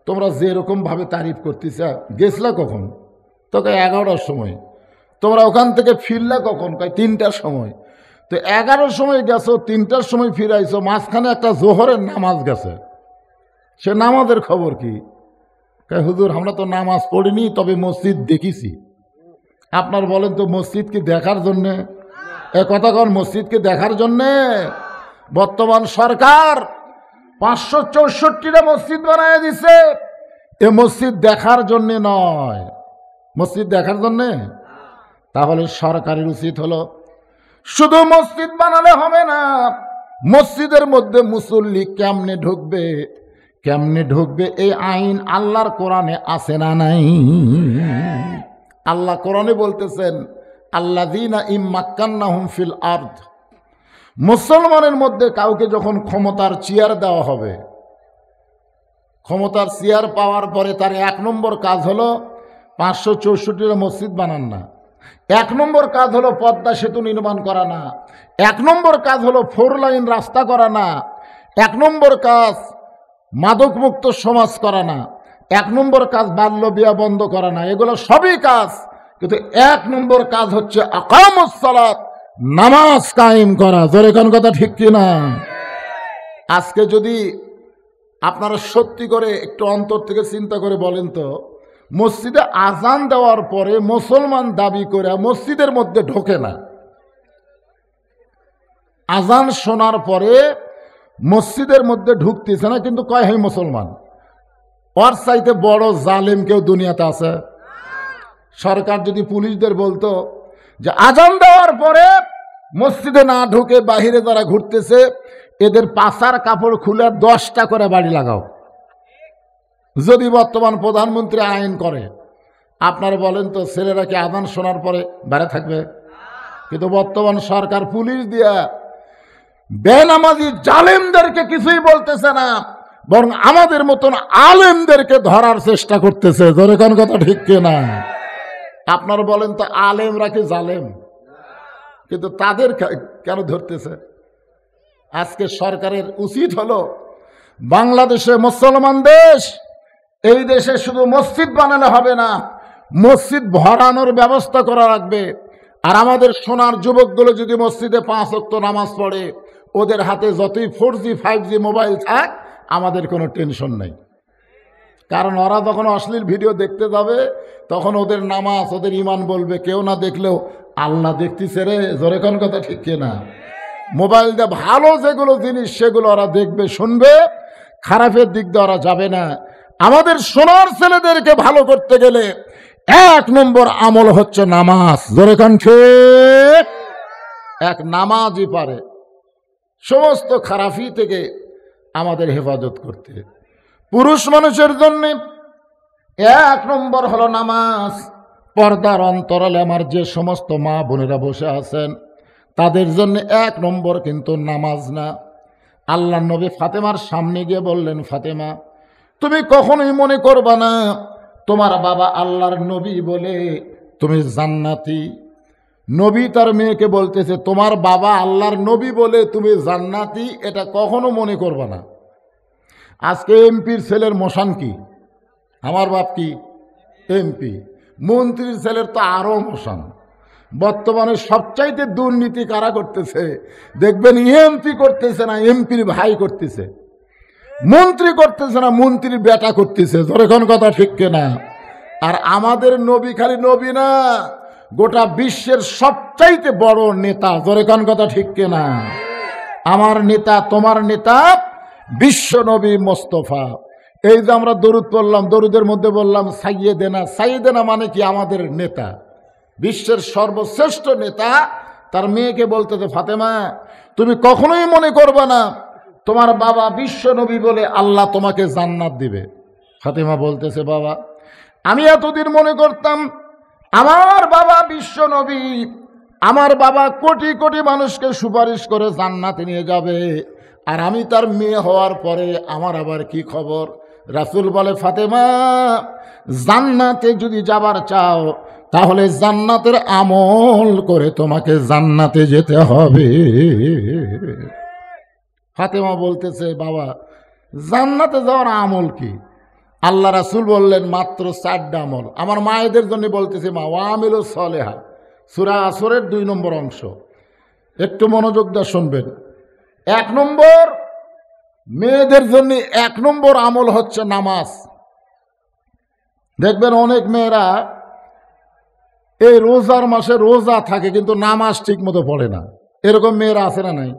তোমরা যেরকম ভাবে তারিফ করতেছ, গেছলা কখন? তোকে 11টার সময়। তোমরা ওখান থেকে ফিরলা কখন? কয় 3টার সময়। তো 11টার সময় গেছো, 3টার সময় ফিরাইছো, মাঝখানে একটা জোহরের নামাজ গেছে, সে নামাজের খবর কি? কয় হুজুর আমরা তো নামাজ পড়িনি, তবে মসজিদ দেখিছি। আপনার বলেন তো, মসজিদ কি দেখার জন্যে? এ কথা কন, মসজিদকে দেখার জন্যে? বর্তমান সরকার 564টা মসজিদ বানায় দিছে। এ মসজিদ দেখার জন্যে নয়। মসজিদ দেখার জন্যে? তাহলে সরকারের উচিত হলো শুধু মসজিদ বানালে হবে না, মসজিদের মধ্যে মুসল্লি কেমনে ঢুকবে এই আইন আল্লাহর কোরআনে আছে না নাই? আল্লাহ কোরআনে বলতেছেন আল্লাযীনা ইম্মাক্কান্নাহুম ফিল আরদ, মুসলমানের মধ্যে কাউকে যখন ক্ষমতার চেয়ার দেওয়া হবে, ক্ষমতার চেয়ার পাওয়ার পরে তার 1 নম্বর কাজ হলো 564টা মসজিদ বানান না। 1 নম্বর কাজ হলো পদ্মা সেতু নির্মাণ করা না। 1 নম্বর কাজ হলো 4 লাইন রাস্তা করা না। 1 নম্বর কাজ মাদকমুক্ত সমাজ করা না। 1 নম্বর কাজ বাল্য বিবাহ বন্ধ করা না। এগুলো সবই কাজ, কিন্তু 1 নম্বর কাজ হচ্ছে আকামুস সালাত, নামাজ কায়েম করা। জোরে কোন কথা ঠিক কিনা? আজকে যদি আপনারা সত্যি করে একটু অন্তর থেকে চিন্তা করে বলেন তো, মসজিদে আজান দেওয়ার পরে মুসলমান দাবি করে মসজিদের মধ্যে ঢোকে না, আজান শোনার পরে মসজিদের মধ্যে ঢুকতেছে না, কিন্তু কয় হে মুসলমান। ওর চাইতে বড় জালেম কেউ দুনিয়াতে আছে? সরকার যদি পুলিশদের বলতো যে আজান দেওয়ার পরে মসজিদে না ঢুকে বাহিরে যারা ঘুরতেছে এদের পাছার কাপড় খুলে 10টা করে বাড়ি লাগাও, যদি বর্তমান প্রধানমন্ত্রী আইন করে, আপনারা বলেন তো ছেলেরা কি আজান শোনার পরে বাইরে থাকবে? কিন্তু বর্তমান সরকার পুলিশ দিয়া বেনামাজি জালেমদেরকে কিছুই বলতেছে না, বরং আমাদের মতন আলেমদেরকে ধরার চেষ্টা করতেছে। জোরে কোন কথা ঠিক কিনা? আপনারা বলেন তো আলেমরা কি জালেম? কিন্তু তাদের কেন ধরতেছে? আজকে সরকারের উচিত হলো বাংলাদেশে মুসলমান দেশ, এই দেশে শুধু মসজিদ বানালে হবে না, মসজিদ ভরানোর ব্যবস্থা করা লাগবে। আর আমাদের সোনার যুবকগুলো যদি মসজিদে 5 ওয়াক্ত নামাজ পড়ে, ওদের হাতে যতই 4G 5G মোবাইল থাক, আমাদের কোনো টেনশন নেই। কারণ ওরা যখন অশ্লীল ভিডিও দেখতে যাবে, তখন ওদের নামাজ, ওদের ইমান বলবে কেউ না দেখলেও আল্লাহ দেখতেছে রে। জোরে কোন কথা ঠিক কিনা? মোবাইল দিয়ে ভালো যেগুলো জিনিস সেগুলো ওরা দেখবে, শুনবে, খারাপের দিক দিয়ে ওরা যাবে না। আমাদের সোনার ছেলেদেরকে ভালো করতে গেলে 1 নম্বর আমল হচ্ছে নামাজ। জোরে কণ্ঠে এক নামাজই পারে সমস্ত খারাপি থেকে আমাদের হেফাজত করতে। পুরুষ মানুষের জন্য 1 নম্বর হলো নামাজ। পর্দার অন্তরালে আমার যে সমস্ত মা বোনেরা বসে আছেন তাদের জন্য 1 নম্বর কিন্তু নামাজ না। আল্লাহর নবী ফাতেমার সামনে গিয়ে বললেন, ফাতেমা তুমি কখনোই মনে করবা না তোমার বাবা আল্লাহর নবী বলে তুমি জান্নাতি। নবী তার মেয়েকে বলতেছে তোমার বাবা আল্লাহর নবী বলে তুমি জান্নাতি, এটা কখনো মনে করবা না। আজকে এমপির ছেলের মোশান কি? আমার বাপ কি এমপি, মন্ত্রীর ছেলের তো আরো মোশান। বর্তমানে সবচাইতে দুর্নীতি কারা করতেছে দেখবেন, এমপি করতেছে না এমপির ভাই করতেছে, মন্ত্রী করতেছে না মন্ত্রীর বেটা করতেছে। যখন কথা ঠিক না। আর আমাদের নবী খালি নবী না, গোটা বিশ্বের সবচাইতে বড় নেতা। যখন কথা ঠিক না। আমার নেতা, তোমার নেতা বিশ্ব নবী মোস্তফা। এই যে আমরা দরুদ পড়লাম, দরুদের মধ্যে বললাম সাইয়েদেনা। সাইয়েদেনা মানে কি? আমাদের নেতা, বিশ্বের সর্বশ্রেষ্ঠ নেতা। তার মেয়েকে বলতেছে ফাতেমা তুমি কখনোই মনে করবে না তোমার বাবা বিশ্ব নবী বলে আল্লাহ তোমাকে জান্নাত দিবে। ফাতেমা বলতেছে বাবা আমি এতদিন মনে করতাম আমার বাবা বিশ্ব নবী, আমার বাবা কোটি কোটি মানুষকে সুপারিশ করে জান্নাতে নিয়ে যাবে, আর আমি তার মেয়ে হওয়ার পরে আমার আবার কি খবর? রাসূল বলে ফাতেমা জান্নাতে যদি যাবার চাও তাহলে জান্নাতের আমল করে তোমাকে জান্নাতে যেতে হবে। ফাতেমা বলতেছে বাবা জান্নাতে যাওয়ার আমল কি? আল্লাহ রাসূল বললেন মাত্র 4টা আমল। আমার মায়েদের জন্য বলতেছে মা ওয়ামিলুস সলেহা, সূরা আসরের 2 নম্বর অংশ, একটু মনোযোগ দিয়ে শুনবেন। 1 নম্বর মেয়েদের জন্য 1 নম্বর আমল হচ্ছে নামাজ। দেখবেন অনেক মেয়েরা এই রোজার মাসে রোজা থাকে কিন্তু নামাজ ঠিক মতো পড়ে না, এরকম মেয়েরা আছে না নাই?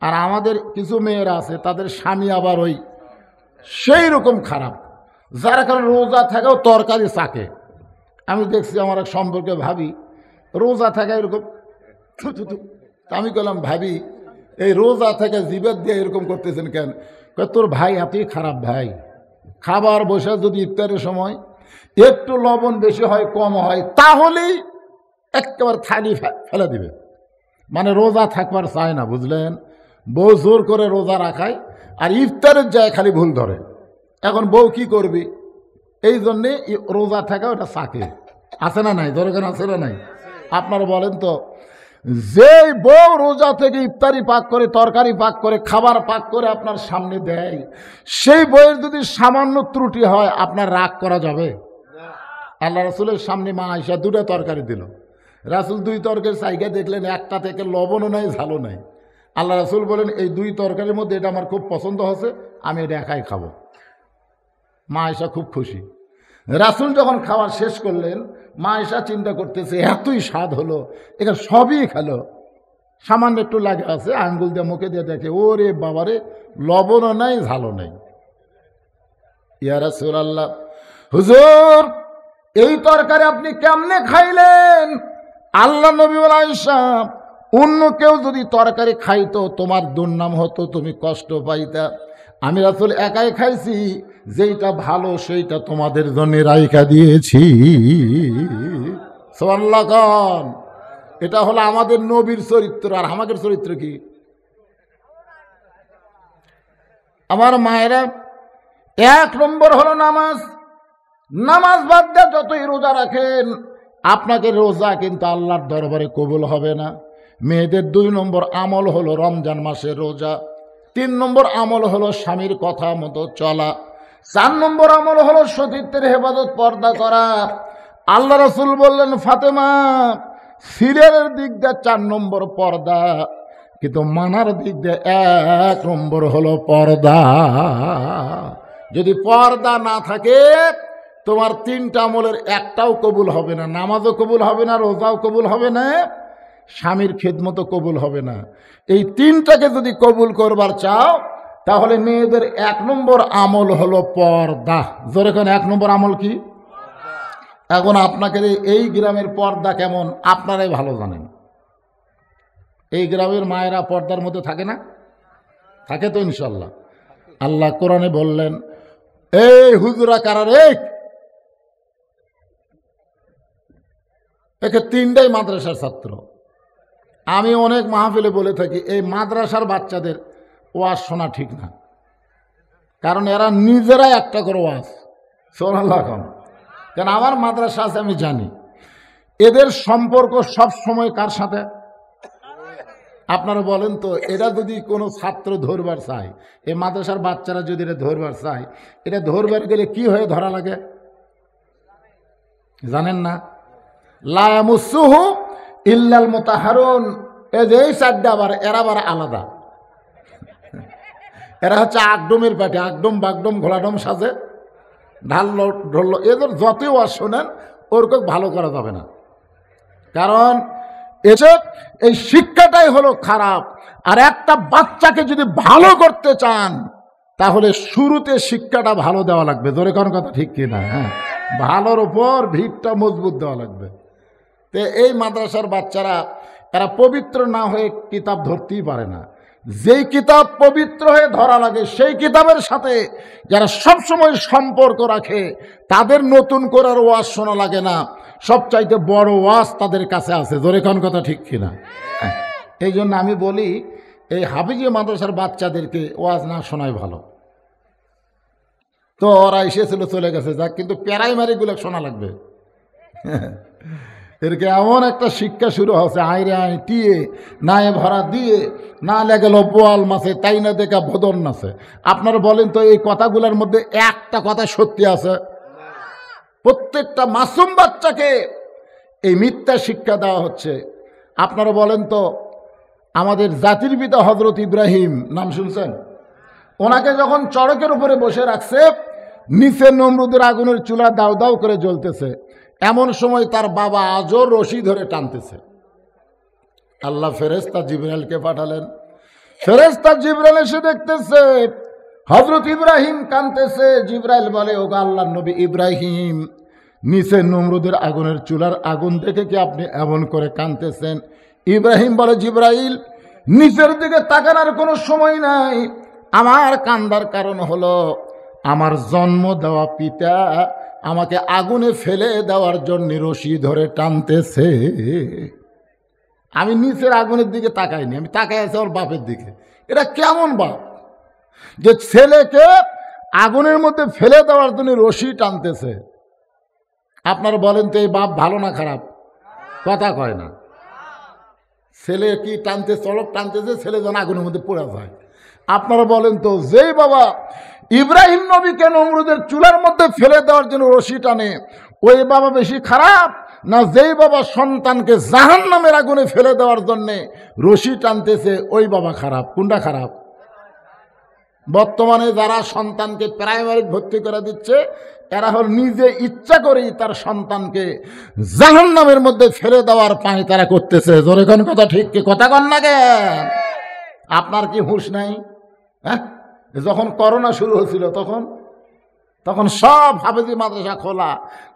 আর আমাদের কিছু মেয়েরা আছে তাদের স্বামী আবার ওই সেই রকম খারাপ, যার কারণে রোজা থাকেও তরকারি চাকে। আমি দেখছি আমার এক সম্পর্কে ভাবি রোজা থাকে এরকম, আমি বললাম ভাবি এই রোজা থেকে জিবের দিয়ে এরকম করতেছেন কেন? তোর ভাই এতই খারাপ ভাই, খাবার বসে যদি ইফতারের সময় একটু লবণ বেশি হয় কম হয় তাহলেই একেবারে থালি ফেলে দিবে, মানে রোজা থাকবার চায় না, বুঝলেন? বউ জোর করে রোজা রাখায় আর ইফতারের যায় খালি ভুল ধরে। এখন বউ কি করবি? এই জন্যে রোজা থাকা ওটা চাকে, আছে না নাই? দরকার আছে না নাই? আপনারা বলেন তো, যে বউ রোজা থেকে ইফতারি পাক করে, তরকারি পাক করে, খাবার পাক করে আপনার সামনে দেয়, সেই বইয়ের যদি সামান্য ত্রুটি হয় আপনার রাগ করা যাবে? আল্লাহ রাসূলের সামনে মা আয়েশা 2টা তরকারি দিল, রাসূল 2 তরকারি চাইগা দেখলেন একটা থেকে লবণও নাই ঝালও নাই। আল্লাহ রাসূল বলেন এই 2 তরকারির মধ্যে এটা আমার খুব পছন্দ হয়েছে, আমি এটা একাই খাবো। মা আয়েশা খুব খুশি। রাসূল যখন খাওয়া শেষ করলেন মা আয়েশা চিন্তা করতেছে এতই স্বাদ হলো, এখানে সবই খেলো, সামান্য একটু লাগে আছে, আঙ্গুল দিয়ে মুখে দিয়ে দেখে ওরে বাবারে লবণও নাই ঝালও নাই। ইয়া রাসূলুল্লাহ, হুজুর এই তরকারি আপনি কেমনে খাইলেন? আল্লাহ নবী বলে আয়েশা অন্য কেউ যদি তরকারি খাইতো তোমার দুর্নাম হতো, তুমি কষ্ট পাইতা। আমি রাসূল একাই খাইছি, যেইটা ভালো সেইটা তোমাদের জন্য রাইখা দিয়েছি। সুবহানাল্লাহ খান। এটা হলো আমাদের নবীর চরিত্র। আর আমাদের চরিত্র কি? আমার মায়েরা 1 নম্বর হলো নামাজ। নামাজ বাদ দিয়ে যতই রোজা রাখেন আপনাকে রোজা কিন্তু আল্লাহর দরবারে কবুল হবে না। মেয়েদের 2 নম্বর আমল হলো রমজান মাসে রোজা। 3 নম্বর আমল হলো স্বামীর কথা মতো চলা। 4 নম্বর আমল হলো সতীত্বের হেফাজত, পর্দা করা। আল্লাহ রাসূল বললেন ফাতেমা সিরিয়ালের দিক দিয়ে 4 নম্বর পর্দা, কিন্তু মানার দিক দিয়ে 1 নম্বর হলো পর্দা। যদি পর্দা না থাকে তোমার 3টা আমলের একটাও কবুল হবে না, নামাজও কবুল হবে না, রোজাও কবুল হবে না, স্বামীর খেদমতো কবুল হবে না। এই তিনটাকে যদি কবুল করবার চাও তাহলে মেয়েদের 1 নম্বর আমল হলো পর্দা। জোরে কোন 1 নম্বর আমল কি? এখন আপনাকে এই গ্রামের পর্দা কেমন আপনারাই ভালো জানেন। এই গ্রামের মায়েরা পর্দার মধ্যে থাকে না? থাকে তো ইনশাল্লাহ। আল্লাহ কোরআনে বললেন, এই হুজুরা কারার একে 3টাই মাদ্রাসার ছাত্র। আমি অনেক মাহফিলে বলে থাকি এই মাদ্রাসার বাচ্চাদের ওয়াজ শোনা ঠিক না, কারণ এরা নিজেরাই একটা করে ওয়াজ শোনাল্লাহ। কারণ আমার মাদ্রাসা আছে, আমি জানি এদের সম্পর্ক সব সময় কার সাথে। আপনারা বলেন তো, এরা যদি কোনো ছাত্র ধরবার চায়, এই মাদ্রাসার বাচ্চারা যদি এটা ধরবার চায়, এটা ধরবার গেলে কি হয়ে ধরা লাগে জানেন না? লা ইয়ামুসুহু ইল্লাল মুতাহহারুন। এই যে 4টা আবার এরা আবার আলাদা। এরা হচ্ছে আকডমের পাটে, আকডম বাগডম ঘোলাডম সাজে ঢাললো ঢললো। এদের যতই ওয়াজ শোনেন ওরকম ভালো করা যাবে না, কারণ এসব এই শিক্ষাটাই হলো খারাপ। আর একটা বাচ্চাকে যদি ভালো করতে চান তাহলে শুরুতে শিক্ষাটা ভালো দেওয়া লাগবে। জোরে কোন কথা ঠিক কিনা? হ্যাঁ, ভালোর উপর ভিতটা মজবুত দেওয়া লাগবে। তো এই মাদ্রাসার বাচ্চারা এরা পবিত্র না হয়ে কিতাব ধরতেই পারে না। যেই কিতাব পবিত্র হয়ে ধরা লাগে সেই কিতাবের সাথে যারা সবসময় সম্পর্ক রাখে তাদের নতুন করার ওয়াজ শোনা লাগে না। সবচাইতে বড় ওয়াজ তাদের কাছে আছে। জোরে কোন কথা ঠিক কিনা? এই জন্য আমি বলি এই হাফিজি মাদ্রাসার বাচ্চাদেরকে ওয়াজ না শোনাই ভালো। তো ওরা এসেছিল চলে গেছে যাক, কিন্তু প্রাইমারিগুলো শোনা লাগবে। এরকে এমন একটা শিক্ষা শুরু হচ্ছে, আইরে আই টিয়ে নায়ে ভরা দিয়ে না লেগেল বোয়াল মাছে তাই না দেখা ভদর নাছে। আপনারা বলেন তো এই কথাগুলোর মধ্যে একটা কথা সত্যি আছে? প্রত্যেকটা মাসুম বাচ্চাকে এই মিথ্যা শিক্ষা দেওয়া হচ্ছে। আপনারা বলেন তো, আমাদের জাতির পিতা হযরত ইব্রাহিম নাম শুনছেন? ওনাকে যখন চড়কের উপরে বসে রাখছে, নিচে নমরুদের আগুনের চুলা দাউ দাউ করে জ্বলতেছে, এমন সময় তার বাবা আজও রশি ধরে টানতেছে। আল্লাহ ফেরেশতা জিবরাইলকে পাঠালেন। ফেরেশতা জিবরাইল এসে দেখতেছে হযরত ইব্রাহিম কাঁদতেছে। জিবরাইল বলে, ওগো আল্লাহর নবী ইব্রাহিম, নিচে নমরুদের আগুনের চুলার আগুন দেখে কি আপনি এমন করে কাঁদতেছেন? ইব্রাহিম বলে, জিবরাইল, নিচের দিকে তাকানোর কোনো সময় নাই। আমার কান্দার কারণ হলো আমার জন্ম দেওয়া পিতা আমাকে আগুনে ফেলে দেওয়ার জন্য রশি ধরে টানতেছে। আমি নিচের আগুনের দিকে তাকাইনি, আমি তাকাই আছি ওর বাপের দিকে। এটা কেমন বাপ যে ছেলেকে আগুনের মধ্যে ফেলে দেওয়ার জন্য রশি টানতেছে? আপনারা বলেন তো এই বাপ ভালো না খারাপ? কথা কয় না। ছেলে কি টানতে, চলক টানতেছে, ছেলে যেন আগুনের মধ্যে পড়ে যায়। আপনারা বলেন তো, যেই বাবা ইব্রাহিম নবীকে নমরুদের চুলার মধ্যে ফেলে দেওয়ার জন্য রশি টানে, ওই বাবা বেশি খারাপ না যেই বাবা সন্তানকে জাহান্নামের আগুনে ফেলে দেওয়ার জন্যে রশি টানতেছে ওই বাবা খারাপ? কোনটা খারাপ? বর্তমানে যারা সন্তানকে প্রাইমারি ভর্তি করে দিচ্ছে এরা হল নিজে ইচ্ছা করেই তার সন্তানকে জাহান্নামের মধ্যে ফেলে দেওয়ার পায় তারা করতেছে। জোরে কোন কথা ঠিক কি? কথা কন না কেন? আপনার কি হুঁশ নাই? হ্যাঁ, যখন করোনা শুরু হয়েছিল তখন সব হাফেজি মাদ্রাসা খোলা,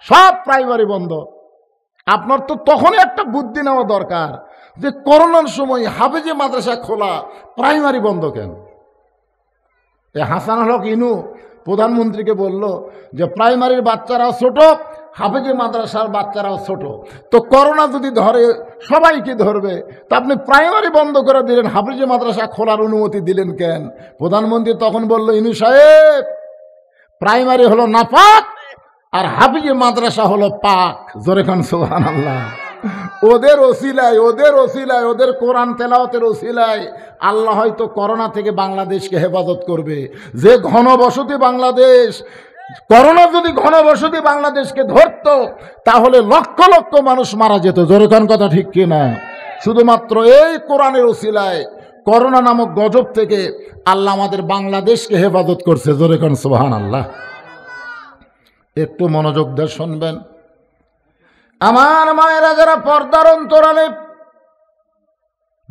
সব প্রাইমারি বন্ধ। আপনার তো তখনই একটা বুদ্ধি নেওয়া দরকার যে করোনার সময় হাফেজি মাদ্রাসা খোলা, প্রাইমারি বন্ধ কেন? হাসান হক ইনু প্রধানমন্ত্রীকে বলল যে প্রাইমারির বাচ্চারাও ছোট, হাফেজি মাদ্রাসার বাচ্চারাও ছোট, তো করোনা যদি ধরে সবাইকে ধরবে, তো আপনি প্রাইমারি বন্ধ করে দিলেন, হাফেজি মাদ্রাসা খোলার অনুমতি দিলেন কেন? প্রধানমন্ত্রী তখন বলল, ইনু সাহেব, প্রাইমারি হলো নাপাক আর হাফেজি মাদ্রাসা হলো পাক। জোরে খান সুবহানাল্লাহ। ওদের ওসিলায় ওদের কোরআন তেলাওয়াতের ওসিলায় আল্লাহ হয়তো করোনা থেকে বাংলাদেশকে হেফাজত করবে। যে ঘনবসতি বাংলাদেশ, করোনা যদি ঘনবসতি বাংলাদেশকে ধরতো তাহলে লক্ষ লক্ষ মানুষ মারা যেত। জোরে কোন কথা ঠিক কিনা? শুধুমাত্র এই কোরআনের ওসিলায় করোনা নামক গজব থেকে আল্লাহ আমাদের বাংলাদেশকে হেফাজত করছে। জোরে কোন সুবহানাল্লাহ। একটু মনোযোগ দিয়ে শুনবেন। আমার মায়েরা যারা পর্দার অন্তরালে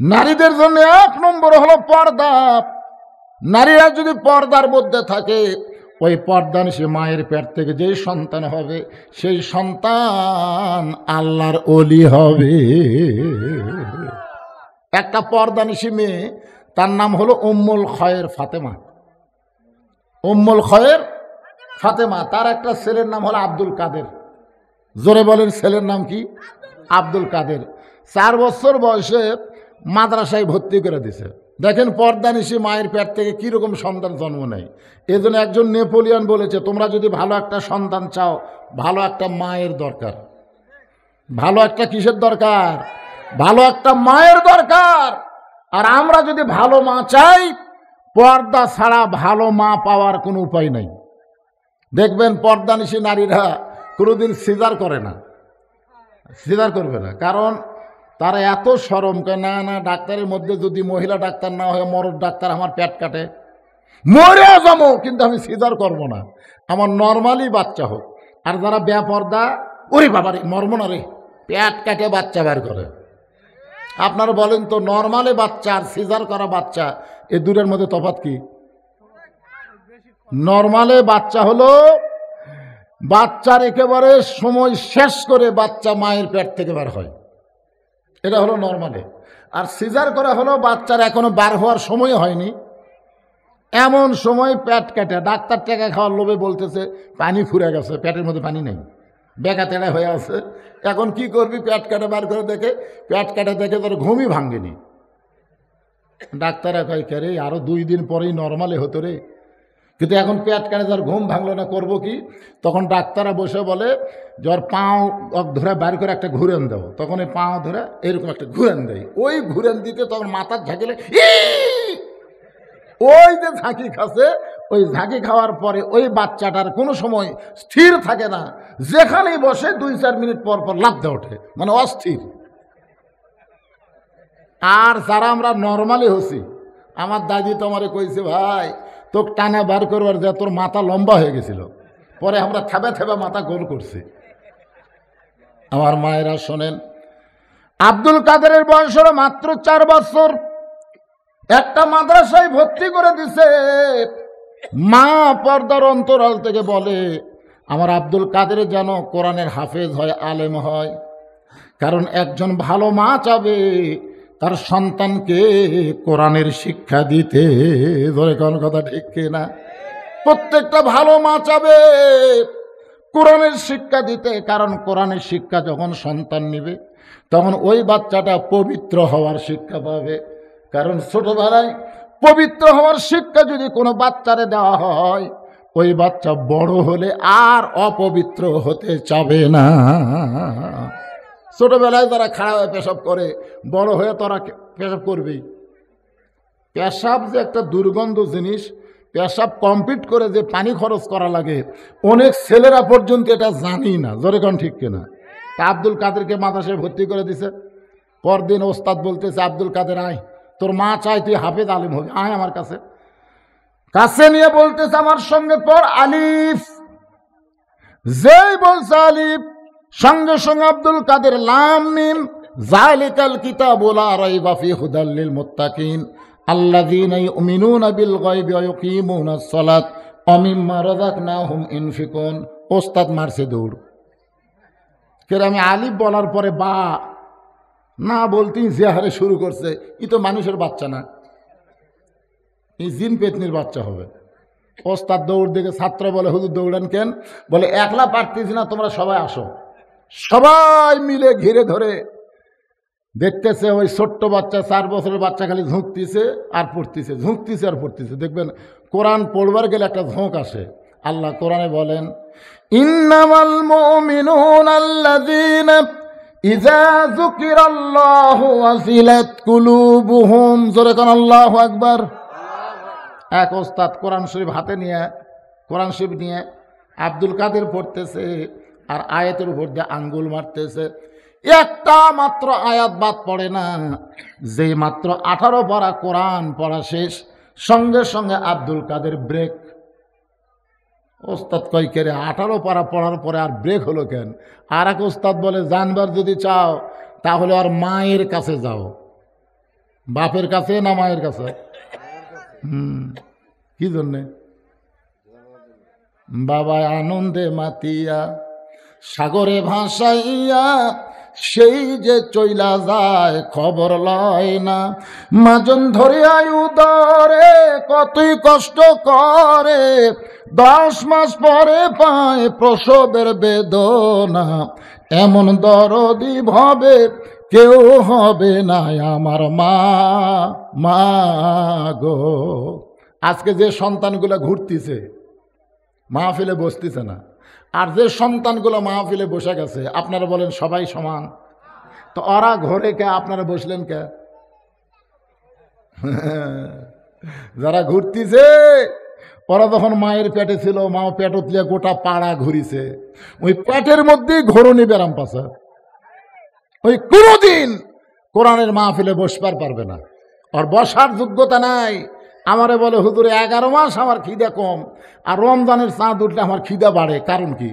নারীদের জন্য 1 নম্বর হলো পর্দা। নারীরা যদি পর্দার মধ্যে থাকে, ওই পর্দানিশী মায়ের পেট থেকে যেই সন্তান হবে, সেই সন্তান আল্লাহর ওলি হবে। একটা পর্দানিশী মেয়ে, তার নাম হলো উম্মুল খয়ের ফাতেমা। উম্মুল খয়ের ফাতেমা, তার একটা ছেলের নাম হলো আব্দুল কাদের। জোরে বলেন, ছেলের নাম কি? আব্দুল কাদের। 4 বছর বয়সে মাদ্রাসায় ভর্তি করে দিছে। দেখেন পর্দানিশী মায়ের পেট থেকে কীরকম সন্তান জন্ম নেয়। এজন্য একজন নেপোলিয়ন বলেছে, তোমরা যদি ভালো একটা সন্তান চাও, ভালো একটা মায়ের দরকার। ভালো একটা কিসের দরকার? ভালো একটা মায়ের দরকার। আর আমরা যদি ভালো মা চাই, পর্দা ছাড়া ভালো মা পাওয়ার কোনো উপায় নাই। দেখবেন পর্দানিশী নারীরা কোনোদিন সিজার করে না, সিজার করবে না, কারণ তারা এত শরম করে, না না ডাক্তারের মধ্যে যদি মহিলা ডাক্তার না হয়, মরদ ডাক্তার আমার পেট কাটে, মরে যাবো, কিন্তু আমি সিজার করব না, আমার নর্মালি বাচ্চা হোক। আর যারা বেপর্দা, ওরে বাবারে মর্ম না রে, পেট কাটে বাচ্চা বের করে। আপনারা বলেন তো, নর্মালি বাচ্চা আর সিজার করা বাচ্চা, এই দুটোর মধ্যে তফাৎ কি? নর্মালে বাচ্চা হলো বাচ্চার একেবারে সময় শেষ করে বাচ্চা মায়ের পেট থেকে বের হয়, এটা হলো নর্মালে। আর সিজার করা হলো বাচ্চার এখনো বার হওয়ার সময় হয়নি, এমন সময় পেট কাটে। ডাক্তার টাকা খাওয়ার লোভে বলতেছে পানি ফুরে গেছে, পেটের মধ্যে পানি নেই, বেকা তেড়া হয়ে আছে। এখন কি করবি? পেট কাটে বার করে দেখে, পেট কাটে দেখে তোর ঘুমই ভাঙ্গেনি। ডাক্তাররা কয়, কে রে, আরো 2 দিন পরেই নর্মালে হতো রে, কিন্তু এখন পেট কাটে যার ঘুম ভাঙলো না, করবো কি? তখন ডাক্তাররা বসে বলে, জ্বর পাও ধরে বার করে একটা ঘুরেন দাও। তখন এই পাও ধরে এরকম একটা ঘুরেন দেয়। ওই ঘুরেন দিতে তখন মাথার ঝাঁকিলে, ওই যে ঝাঁকি খাচ্ছে, ওই ঝাঁকি খাওয়ার পরে ওই বাচ্চাটার কোনো সময় স্থির থাকে না, যেখানেই বসে 2-4 মিনিট পর পর লাফতে ওঠে, মানে অস্থির। আর যারা আমরা নর্মালি হচ্ছি, আমার দাদি তো আমারে কইছে, ভাই তোকে টানা বার করবার যা তোর মাথা লম্বা হয়ে গেছিল, পরে আমরা থেবা থেবা মাথা গোল করছি। আমার মায়েরা শোনেন, আব্দুল কাদেরের বয়স হলো মাত্র 4 বছর। একটা মাদ্রাসায় ভর্তি করে দিছে। মা পর্দার অন্তরাল থেকে বলে, আমার আব্দুল কাদের যেন কোরআনের হাফেজ হয়, আলেম হয়। কারণ একজন ভালো মা চাবে তার সন্তানকে কোরআনের শিক্ষা দিতে। ধরে কোন কথা ঠিক কিনা? প্রত্যেকটা ভালো মা চাবে কোরআনের শিক্ষা দিতে, কারণ কোরআনের শিক্ষা যখন সন্তান নিবে, তখন ওই বাচ্চাটা পবিত্র হওয়ার শিক্ষা পাবে। কারণ ছোটবেলায় পবিত্র হওয়ার শিক্ষা যদি কোনো বাচ্চারে দেওয়া হয়, ওই বাচ্চা বড় হলে আর অপবিত্র হতে চাবে না। ছোটবেলায় যারা খাড়া হয়ে পেশাব করে, বড় হয়ে তারা পেশাব করবেই। পেশাব যে একটা দুর্গন্ধ জিনিস, পেশাব কমপ্লিট করে যে পানি খরচ করা লাগে, অনেক ছেলেরা পর্যন্ত এটা জানি না। জোরে কোন ঠিক কিনা? তা আব্দুল কাদেরকে মাদ্রাসায় ভর্তি করে দিছে। পরদিন ওস্তাদ বলতেছে, আব্দুল কাদের আয়, তোর মা চায় তুই হাফেজ আলিম হবে, আয় আমার কাছে। কাছে নিয়ে বলতেছে, আমার সঙ্গে পড় আলিফ। যেই বলছে আলিফ, সঙ্গে সঙ্গে আব্দুল কাদের লাম মিম যালিকাল কিতাবু লা রাইবা ফীহি হুদাল লিল মুত্তাকিন আল্লাযীনা ইউমিনুনা বিল গায়বি ওয়া ইউকিমুনাস সালাত ওয়া মিম্মা রাযাকনাহুম ইনফিকুন। ওস্তাদ মারছে দৌড়। কেন আমি আলিফ বলার পরে বা না বলতেই যে হারে শুরু করছে, ই তো মানুষের বাচ্চা না, এই জিন পেতনির বাচ্চা হবে। ওস্তাদ দৌড় দেখে ছাত্র বলে, হুজুর দৌড়ান কেন? বলে, একলা পারতেছি না, তোমরা সবাই আসো। সবাই মিলে ঘিরে ধরে দেখতেছে ওই ছোট্ট বাচ্চা, 4 বছরের বাচ্চা খালি ঝুঁকতেছে আর পড়তেছে, ঝুঁকতেছে আর পড়তেছে। দেখবেন কোরআন পড়বার গেলে একটা ঝোঁক আসে। আল্লাহ কোরআনে বলেন, ইন্নামাল মুমিনুনা আল্লাযীনা ইযা যুকিরাল্লাহু ওয়াজিলাত কুলুবুহুম। জোরে কোন আল্লাহু আকবার। এক ওস্তাদ কোরআন শরীফ হাতে নিয়ে, কোরআন শরীফ নিয়ে আব্দুল কাদের পড়তেছে আর আয়াতের উপর দিয়ে আঙ্গুল মারতেছে। একটা মাত্র আয়াত বাদ পড়ে না। যেই মাত্র 18 পারা কোরআন পড়া শেষ, সঙ্গে সঙ্গে আব্দুল কাদের ব্রেক। ওস্তাদ কয়, কে রে, 18 পারা পড়ার পরে আর ব্রেক হলো কেন? আর এক ওস্তাদ বলে, জানবার যদি চাও তাহলে আর মায়ের কাছে যাও। বাপের কাছে না মায়ের কাছে? কি জন্যে? বাবা আনন্দে মাতিয়া সাগরে ভাসাইয়া সেই যে চইলা যায় খবর লয় না। মাজন ধরে উদরে কতই কষ্ট করে, 10 মাস পরে পায় প্রসবের বেদনা। এমন দরদি ভাবে কেউ হবে না আমার মা, মা গো। আজকে যে সন্তানগুলো ঘুরতেছে মাহফিলে বসতেছে না, আর যে সন্তানগুলো মাহফিলে বসে গেছে, আপনারা বলেন সবাই সমান? তো ওরা ঘরে কে, আপনারা বসলেন কে? যারা ঘুরতেছে ওরা যখন মায়ের পেটে ছিল, মা পেট উতলিয়া গোটা পাড়া ঘুরিছে, ওই পেটের মধ্যেই ঘোরনি ব্যারাম পাশা। ওই কোনোদিন কোরআনের মাহফিলে বসবার পারবে না, আর বসার যোগ্যতা নাই। আমারে বলে হুজুর 11 মাস আমার খিদা কম, আর রমজানের চাঁদ উঠলে আমার খিদা বাড়ে, কারণ কি?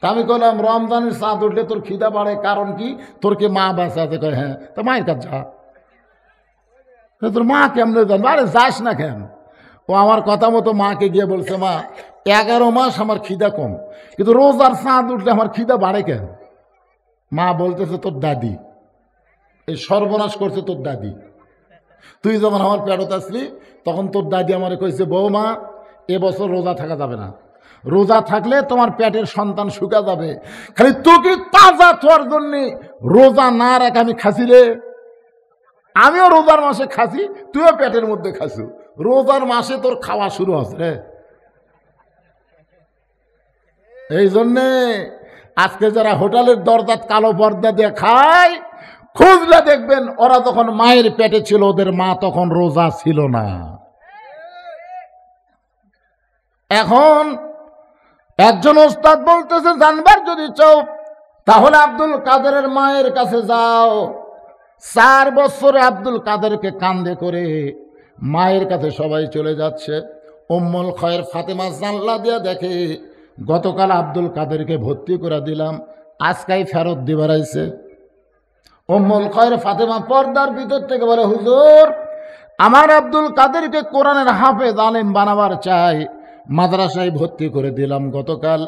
আমি বললাম রমজানের চাঁদ উঠলে তোর খিদা বাড়ে কারণ কি? তোর কি মা বাঁচা আছে? কয় হ্যাঁ। তো মায়ের কাছে যা। তোর মা কেমনে জানবো? আরে যাস না কেন? ও আমার কথা মতো মাকে গিয়ে বলছে, মা 11 মাস আমার খিদা কম, কিন্তু রোজার চাঁদ উঠলে আমার খিদা বাড়ে কেন? মা বলতেছে তোর দাদি এই সর্বনাশ করছে, তোর দাদি। তুই যখন আমার পেটত আসলি তখন তোর দাদি আমারে কইছে, বৌমা এবছর রোজা থাকা যাবে না, রোজা থাকলে তোমার পেটের সন্তান শুকা যাবে। খালি তোকে তাজা থাকার জন্য রোজা না রাখ আমি খাসি রে। আমিও রোজার মাসে খাসি, তুইও পেটের মধ্যে খাসু। রোজার মাসে তোর খাওয়া শুরু হচ্ছে রে। এই জন্যে আজকে যারা হোটেলের দরজাত কালো পর্দা দিয়ে খায়, খুঁজলে দেখবেন ওরা যখন মায়ের পেটে ছিল ওদের মা তখন রোজা ছিল না। এখন একজন ওস্তাদ বলতেছে, জানবার যদি চাও তাহলে আব্দুল কাদেরের মায়ের কাছে যাও। 4 বছরে আব্দুল কাদেরকে কান্দে করে মায়ের কাছে সবাই চলে যাচ্ছে। উম্মুল খয়ের ফাতেমা জানলা দিয়া দেখে গতকাল আব্দুল কাদেরকে ভর্তি করে দিলাম, আজকাই ফেরত দিবার আইছে। উম্মুল খয়ের ফাতেমা পর্দার ভিতর থেকে বলে, হুজুর আমার আব্দুল কাদেরকে কোরআনের হাফেজ আলেম বানাবার চাই, মাদ্রাসায় ভর্তি করে দিলাম গতকাল,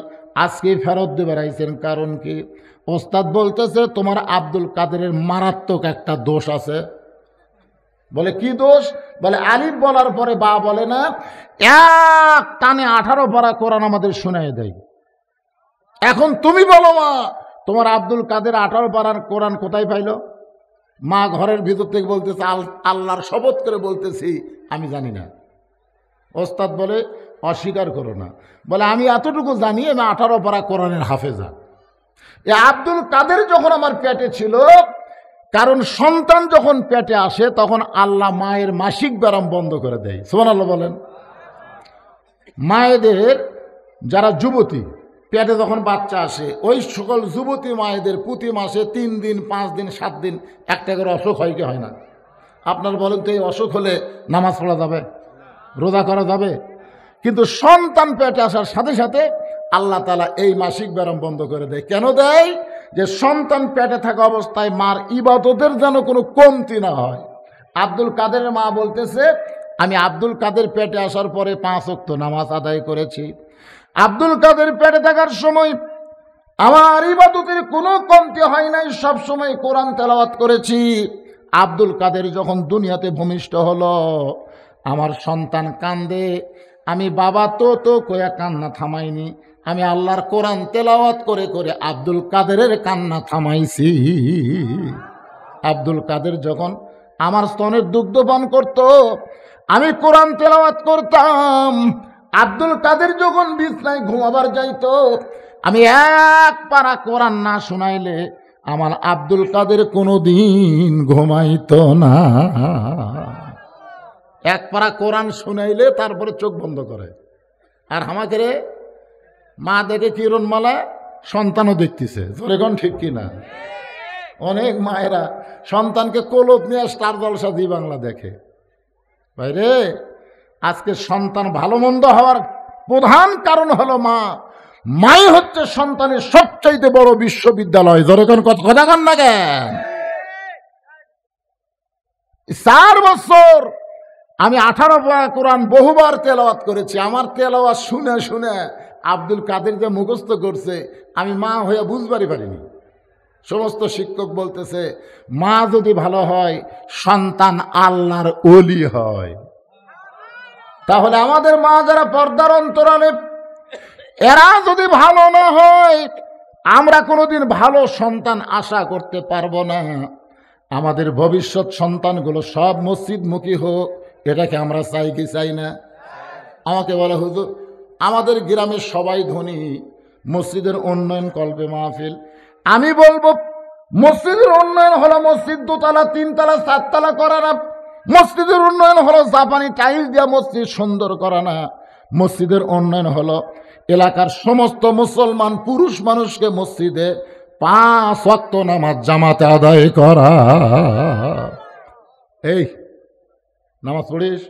আজকে ফেরত দিবার আইছেন, কারণ কি? ওস্তাদ বলতেছে তোমার আব্দুল কাদেরের মারাত্মক একটা দোষ আছে। বলে কি দোষ? বলে আলিফ বলার পরে বা বলে না, এক টানে 18 পারা কোরআন আমাদের শুনাই দেয়। এখন তুমি বলো মা, তোমার আব্দুল কাদের 18 পারার কোরআন কোথায় পাইল? মা ঘরের ভিতর থেকে বলতেছে, আল্লাহর শপথ করে বলতেছি আমি জানি না। ওস্তাদ বলে অস্বীকার করো না। বলে আমি এতটুকু জানি আমি 18 পারা কোরআনের হাফেজা। এ আব্দুল কাদের যখন আমার পেটে ছিল, কারণ সন্তান যখন পেটে আসে তখন আল্লাহ মায়ের মাসিক ব্যারাম বন্ধ করে দেয়। সুবহানাল্লাহ বলেন। মায়েদের যারা যুবতী পেটে যখন বাচ্চা আসে, ওই সকল যুবতী মায়েদের প্রতি মাসে 3 দিন 5 দিন 7 দিন একটা করে অসুখ হয় কি হয় না? আপনার বলেন তো এই অসুখ হলে নামাজ পড়া যাবে, রোজা করা যাবে? কিন্তু সন্তান পেটে আসার সাথে সাথে আল্লাহ তাআলা এই মাসিক ব্যারাম বন্ধ করে দেয়। কেন দেয়? যে সন্তান পেটে থাকা অবস্থায় মার ইবাদতের যেন কোনো কমতি না হয়। আব্দুল কাদেরের মা বলতেছে, আমি আব্দুল কাদের পেটে আসার পরে 5 ওয়াক্ত নামাজ আদায় করেছি। আব্দুল কাদের পেটে থাকার সময় আমার ইবাদতের কোনো কমতি হয় নাই, সব সময় কোরআন তেলাওয়াত করেছি। আব্দুল কাদের যখন দুনিয়াতে ভূমিষ্ঠ হলো, আমার সন্তান কান্দে, আমি বাবা তো কয়া কান্না থামাইনি, আমি আল্লাহর কোরআন তেলাওয়াত করে করে আব্দুল কাদেরের কান্না থামাইছি। আব্দুল কাদের যখন আমার স্তনের দুগ্ধ পান করত, আমি কোরআন তেলাওয়াত করতাম। আব্দুল কাদের যখন বিছনায় ঘুমাবার যাইতো, আমি 1 পারা কোরআন না শুনাইলে আমার আব্দুল কাদের কোনোদিন ঘুমাইতো না। 1 পারা কোরআন শুনাইলে তারপরে চোখ বন্ধ করে। আর আমাকে রে মা দেখে কিরণমালা, সন্তানও দেখতেছে। জোরেগণ ঠিক কিনা? অনেক মায়েরা সন্তানকে কোলত নিয়ে স্টার জলসা জি বাংলা দেখে। ভাই রে, আজকে সন্তান ভালো মন্দ হওয়ার প্রধান কারণ হলো মা। মাই হচ্ছে সন্তানের সবচাইতে বড় বিশ্ববিদ্যালয়। জোরেগণ কথা কন না কেন? 4 বছর আমি 18 পারা কোরআন বহুবার তেলাওয়াত করেছি। আমার তেলাওয়াত শুনে শুনে আব্দুল কাদের যে মুখস্থ করছে আমি মা হয়ে বুঝবারই পারিনি। সমস্ত শিক্ষক বলতেছে মা যদি ভালো হয় সন্তান আল্লাহর ওলি হয়। তাহলে আমাদের মা যারা পর্দার অন্তরালে এরা যদি ভালো না হয় আমরা কোনোদিন ভালো সন্তান আশা করতে পারবো না। আমাদের ভবিষ্যৎ সন্তানগুলো সব মসজিদমুখী হোক, এটাকে আমরা চাই কি চাই না? আমাকে বলে হুজুর আমাদের গ্রামের সবাই ধনী, মসজিদের উন্নয়ন কল্পে মাহফিল। আমি বলবো মসজিদের উন্নয়ন হলো মসজিদ 2 তলা 3 তলা 4 তলা করা না। মসজিদের উন্নয়ন হলো জাপানি টাইলস দিয়ে মসজিদ সুন্দর করা না। মসজিদের উন্নয়ন হলো এলাকার সমস্ত মুসলমান পুরুষ মানুষকে মসজিদে 5 ওয়াক্ত নামাজ জামাতে আদায় করা। এই নামাজ পড়িস?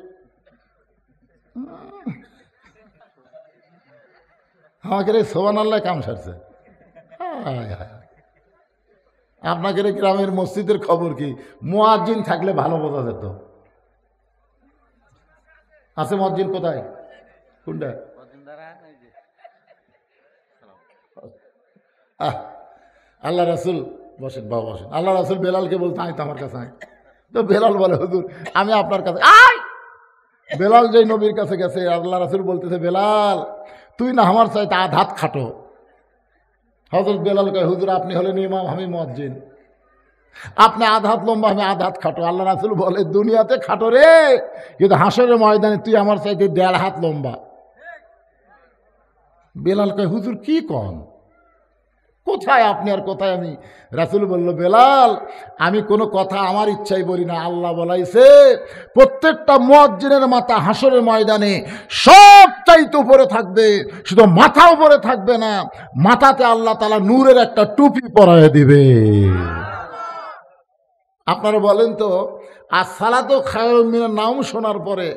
আমাকে রে সুবহানাল্লাহ কাম সারছে। আপনাকে গ্রামের মসজিদের খবর কি? মুয়াজ্জিন থাকলে ভালো বোঝা যেত। আছে মুয়াজ্জিন কোথায়? কোনটা? আল্লাহ রাসূল বসেন, বাবা বসেন। আল্লাহ রাসূল বেলালকে বলতে আয় তো আমার কাছে আয়। তো বেলাল বলে হুজুর আমি আপনার কাছে আয়। বেলাল যেই নবীর কাছে গেছে আল্লাহ রাসূল বলতেছে বেলাল তুই না আমার চাইতে আধ হাত খাটো। হযরত বেলাল কয় হুজুর আপনি হলেন ইমাম, আমি মুয়াজ্জিন। আপনি আধ হাত লম্বা, আমি আধ হাত খাটো। আল্লাহ রাসূল বলে দুনিয়াতে খাটো রে, কিন্তু হাসরের ময়দানে তুই আমার চাইতে 1.5 হাত লম্বা। বেলাল কয় হুজুর কি কন, কোথায় আপনি আর কোথায় আমি? রাসূল বলল বেলাল আমি কোনো কথা আমার ইচ্ছাই বলি না, আল্লাহ বলাইছে প্রত্যেকটা মুয়াজ্জিনের মাথা হাসরের ময়দানে সব চাইতে উপরে থাকবে, শুধু মাথা উপরে থাকবে না, মাথাতে আল্লাহ তাআলা নূরের একটা টুপি পরায় দিবে। আপনারা বলেন তো আসসালাতু খায়রুম মিনান নাওম শোনার পরে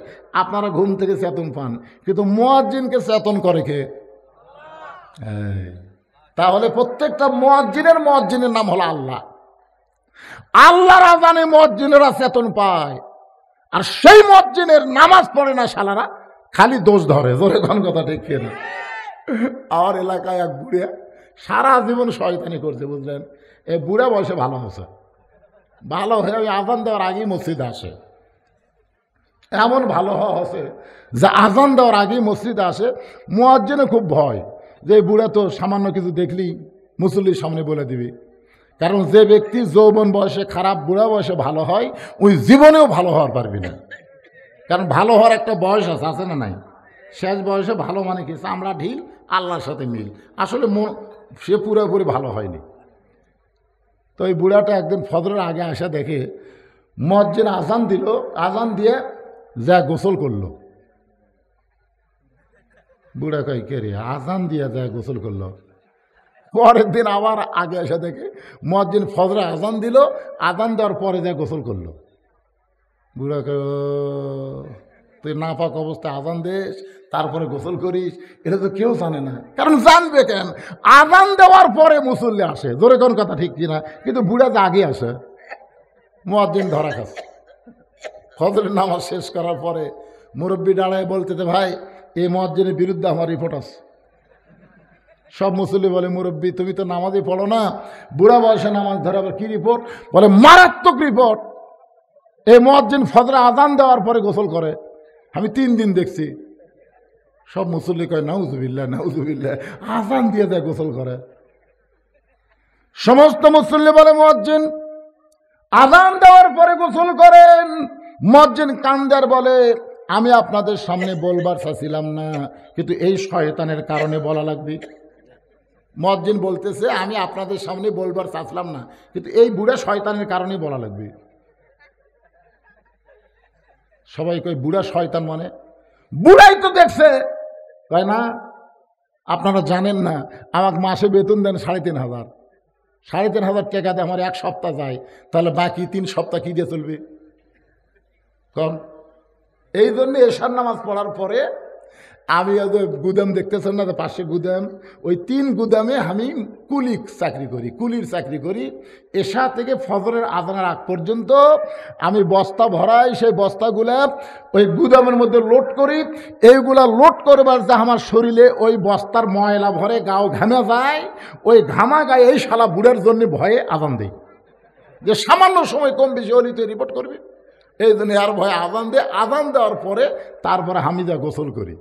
আপনারা ঘুম থেকে চেতন পান, কিন্তু মুয়াজ্জিনকে চেতন করে কে? তাহলে প্রত্যেকটা মুয়াজ্জিনের নাম হলো আল্লাহ। আল্লাহর আযানে মুয়াজ্জিনেরা চেতন পায়, আর সেই মুয়াজ্জিনের নামাজ পড়ে না শালারা, খালি দোষ ধরে। জোরে কোন কথা ঠিক কিনা? আমার এলাকায় এক বুড়া সারা জীবন শয়তানি করছে, বুঝলেন? এই বুড়া বয়সে ভালো আছে, ভালো হয়ে ওই আজান দেওয়ার আগেই মসজিদে আসে। এমন ভালো হওয়া আছে যে আজান দেওয়ার আগেই মসজিদে আসে। মুয়াজ্জিনে খুব ভয় যে বুড়া তো সামান্য কিছু দেখলেই মুসল্লির সামনে বলে দিবি। কারণ যে ব্যক্তি যৌবন বয়সে খারাপ, বুড়া বয়সে ভালো হয়, ওই জীবনেও ভালো হওয়ার পারবি না। কারণ ভালো হওয়ার একটা বয়স আছে না নাই? শেষ বয়সে ভালো মানে কি? আমরা ঢিল, আল্লাহর সাথে মিল। আসলে সে পুরোপুরি ভালো হয়নি। তো ওই বুড়াটা একদিন ফজরের আগে আসা দেখে মুয়াজ্জিন আজান দিল, আজান দিয়ে যা গোসল করলো। বুড়া কয় কে রে, আজান দিয়ে যায় গোসল করলো? পরের দিন আবার আগে এসে দেখে মুয়াজ্জিন ফজরে আজান দিল, আজান দেওয়ার পরে যা গোসল করলো। বুড়া কয় তুই নাপাক অবস্থায় আজান দিস তারপরে গোসল করিস, এটা তো কেউ জানে না। কারণ জানবে কেন? আজান দেওয়ার পরে মুসল্লি আসে। জোরে কোন কথা ঠিক কিনা? কিন্তু বুড়া যে আগে আসে। মুয়াজ্জিন ধরা খাচ্ছে। ফজরের নামাজ শেষ করার পরে মুরব্বি দাঁড়ায় বলতেছে ভাই এই মুয়াজ্জিনের বিরুদ্ধে আমার রিপোর্ট আছে। সব মুসল্লি বলে মুরব্বি তুমি তো নামাজই পড়ো না, বুড়া বয়সে নামাজ ধরে আবার কি রিপোর্ট? বলে মারাত্মক রিপোর্ট। এই মুয়াজ্জিন ফজরে আজান দেওয়ার পরে গোসল করে, আমি 3 দিন দেখছি। সব মুসল্লি কয় নাউজুবিল্লাহ নাউজুবিল্লাহ, আজান দিয়ে দেয় গোসল করে। সমস্ত মুসল্লি বলে মুয়াজ্জিন আজান দেওয়ার পরে গোসল করেন। মুয়াজ্জিন কান্দার বলে আমি আপনাদের সামনে বলবার চাচ্ছিলাম না, কিন্তু এই শয়তানের কারণে বলা লাগবে। মুয়াজ্জিন বলতেছে আমি আপনাদের সামনে বলবার চাচ্ছিলাম না, কিন্তু এই বুড়া শয়তানের কারণে বলা লাগবে। সবাই কয় বুড়া শয়তান মানে? বুড়াই তো দেখছে। কয় না আপনারা জানেন না, আমাকে মাসে বেতন দেন 3,500। 3,500 টাকা দিয়ে আমার 1 সপ্তাহ যায়, তাহলে বাকি 3 সপ্তাহ কি দিয়ে চলবে? কম। এই জন্য এশার নামাজ পড়ার পরে আমি গুদাম দেখতেছেন না, পাশে গুদাম, ওই 3 গুদামে আমি কুলির চাকরি করি। এশা থেকে ফজরের আজানের আগ পর্যন্ত আমি বস্তা ভরাই, সেই বস্তাগুলা ওই গুদামের মধ্যে লোড করি। এইগুলা লোড করবার যা আমার শরীরে ওই বস্তার ময়লা ভরে গাও ঘামে যায়, ওই ঘামা গায়ে এই শালা বুড়ার জন্য ভয়ে আজান দেই, যে সামান্য সময় কম বেশি হলেই তো রিপোর্ট করবে, এই জন্য আর ভয়ে আজান দেয়। আজান দেওয়ার পরে তারপরে হামিদা গোসল করি।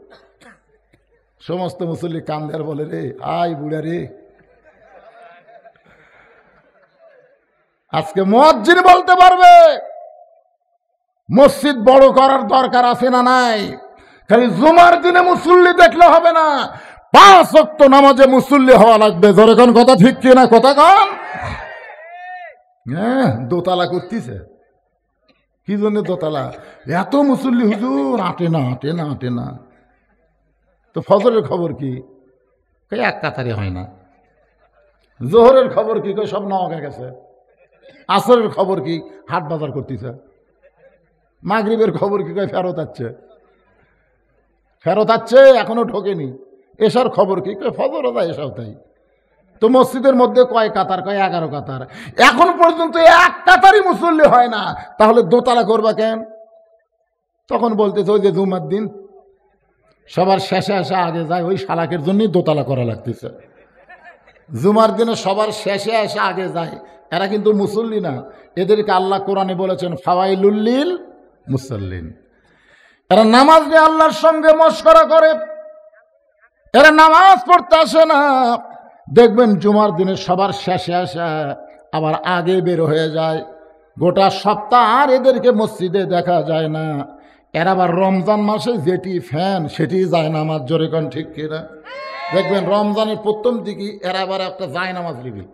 সমস্ত মুসল্লি কান্দে আর বলে, রে আই বুড়া রে। আজকে মুয়াজ্জিন বলতে পারবে মসজিদ বড় করার দরকার আছে না নাই? খালি জুমার দিনে মুসল্লি দেখলে হবে না, 5 ওয়াক্ত নামাজে মুসল্লি হওয়া লাগবে। জোরে কোন কথা ঠিক কিনা? কথা কন। হ্যাঁ, দোতলা করতেছে। কি জন্য দোতলা? এত মুসল্লি হুজুর, আটে না। তো ফজরের খবর কি? এক কাতারে হয় না। জোহরের খবর কি? সব নওয়াগে গেছে। আসরের খবর কি? হাট বাজার করতেছে। মাগরিবের খবর কি? ফেরত আসছে, এখনো ঢোকেনি। এশার খবর কি? ফজর ওদা এসাও তাই। তো মসজিদের মধ্যে কয় কাতার? 11 কাতার। এখন পর্যন্ত 1 কাতারই মুসল্লি হয় না, তাহলে দোতলা করবা কেন? তখন বলতেছে ওই যে জুমার দিন সবার শেষে আসে আগে যায়, ওই শালাকের জন্যই দোতলা করা লাগতেছে। জুমার দিনে সবার শেষে আসে আগে যায়, এরা কিন্তু মুসল্লি না। এদেরকে আল্লাহ কোরআনে বলেছেন ফাওয়াইলুল লিল মুসাল্লিন। এরা নামাজ নিয়ে আল্লাহর সঙ্গে মশকরা করে, এরা নামাজ পড়তে আসে না। দেখবেন জুমার দিনে সবার শেষে আসে, আবার আগে বের হয়ে যায়। গোটা সপ্তাহ আর এদেরকে মসজিদে দেখা যায় না। এরা আবার রমজান মাসে যেটি ফ্যান সেটি যায় নামাজ। জোরে কোন ঠিক কিনা? দেখবেন রমজানের প্রথম দিকে এরা আবার একটা যায় নামাজ নিবি,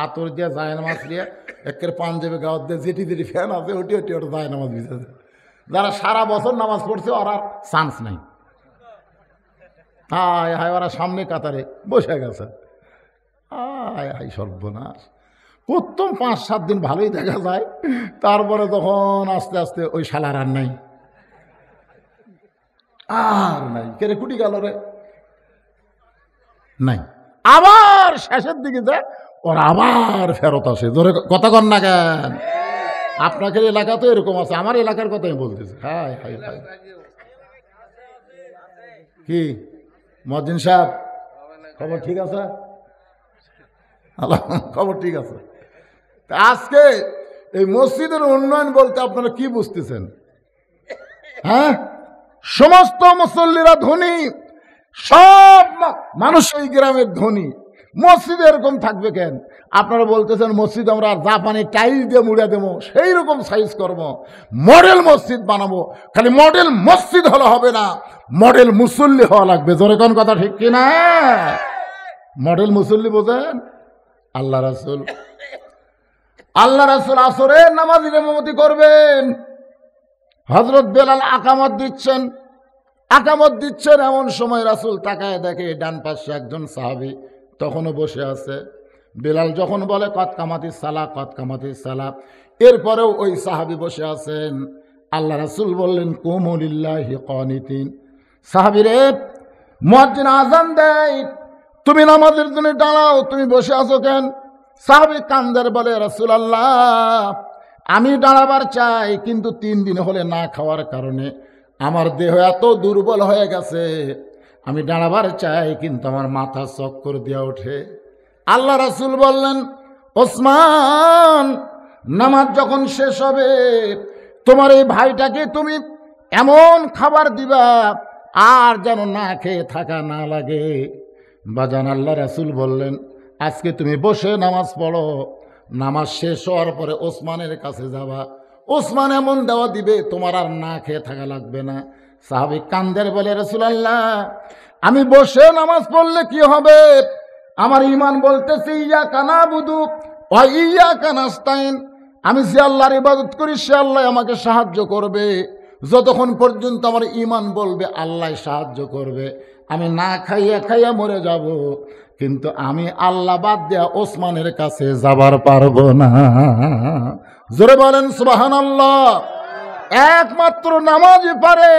আতর দিয়ে যায় নামাজ নিয়ে একের পাঞ্জাবে গাওয়ার দিয়ে যেটি ফ্যান আছে ওটি ওটা যায় নামাজ ভিজেছে। যারা সারা বছর নামাজ পড়ছে ওরা চান্স নাই। হায় ওরা সামনে কাতারে বসে গেছে। হায় সর্বনাশ। প্রথম 5-7 দিন ভালোই দেখা যায়, তারপরে তখন আস্তে আস্তে ওই শালার আর নাই, কেরে কুটি গেল রে নাই। আবার শেষের দিকে যায় ওরা আবার ফেরত আসে। ধরে কথা কন না কেন? আপনাদের এলাকা তো এরকম আছে, আমার এলাকার কথাই বলতেছে। হায় কি মুয়াজ্জিন সাহেব, খবর ঠিক আছে? খবর ঠিক আছে। আজকে এই মসজিদের উন্নয়ন বলতে আপনারা কি বুঝতেছেন? হ্যাঁ, সমস্ত মুসল্লিরা ধনী, সব মানুষ এই গ্রামের ধনী। মসজিদ এরকম থাকবে কেন? আপনারা বলতেছেন মসজিদ আমরা জাপানি টাইলস দিয়ে মুড়ে দেবো, সেই রকম সাইজ করবো, মডেল মসজিদ বানাবো। খালি মডেল মসজিদ হলে হবে না, মডেল মুসল্লি হওয়া লাগবে। জোরে কোন কথা ঠিক কিনা? মডেল মুসল্লি বোঝেন? আল্লাহ রাসূল আসরের নামাজের ইমামতি করবেন। হযরত বেলাল আকামত দিচ্ছেন। এমন সময় রাসূল তাকায় দেখে ডান পাশে একজন সাহাবী তখনও বসে আছে। বেলাল যখন বলে কদ কামাতিস সালাহ, এরপরেও ওই সাহাবী বসে আছেন। আল্লাহ রাসূল বললেন কুমু লিল্লাহি কানিতিন। সাহাবীরে, মুয়াজ্জিন আযান দেয়, তুমি নামাজের জন্য দাঁড়াও, তুমি বসে আছো কেন? সাহাবী কান্দার বলে রাসূলুল্লাহ, আমি দাঁড়াবার চাই, কিন্তু 3 দিন হলে না খাওয়ার কারণে আমার দেহ এত দুর্বল হয়ে গেছে, আমি দাঁড়াবার চাই কিন্তু আমার মাথা চক্কর দিয়ে ওঠে। আল্লাহ রাসূল বললেন ওসমান, নামাজ যখন শেষ হবে তোমার এই ভাইটাকে তুমি এমন খাবার দিবা আর যেন না খেয়ে থাকা না লাগে। বাজান, আল্লাহ রাসূল বললেন আজকে তুমি বসে নামাজ পড়ো, নামাজ শেষ হওয়ার পরে ওসমানের কাছে যাবা, ওসমান এমন দেওয়া দিবে তোমার আর না খেয়ে থাকা লাগবে না। সাহাবী কান্দের বলে রাসূলুল্লাহ, আমি বসে নামাজ পড়লে কি হবে? আমার ঈমান বলতেছে ইয়াকা নাবুদু ওয়া ইয়াকা নাস্তাইন, আমি যে আল্লাহর ইবাদত করি সে আল্লাহ আমাকে সাহায্য করবে। যতক্ষণ পর্যন্ত আমার ঈমান বলবে আল্লাহ সাহায্য করবে, আমি না খাইয়া মরে যাব, কিন্তু আমি আল্লাহ বাদ দেয়া ওসমানের কাছে যাবার পারবো না। জোরে বলেন সুবহানাল্লাহ। একমাত্র নামাজই পারে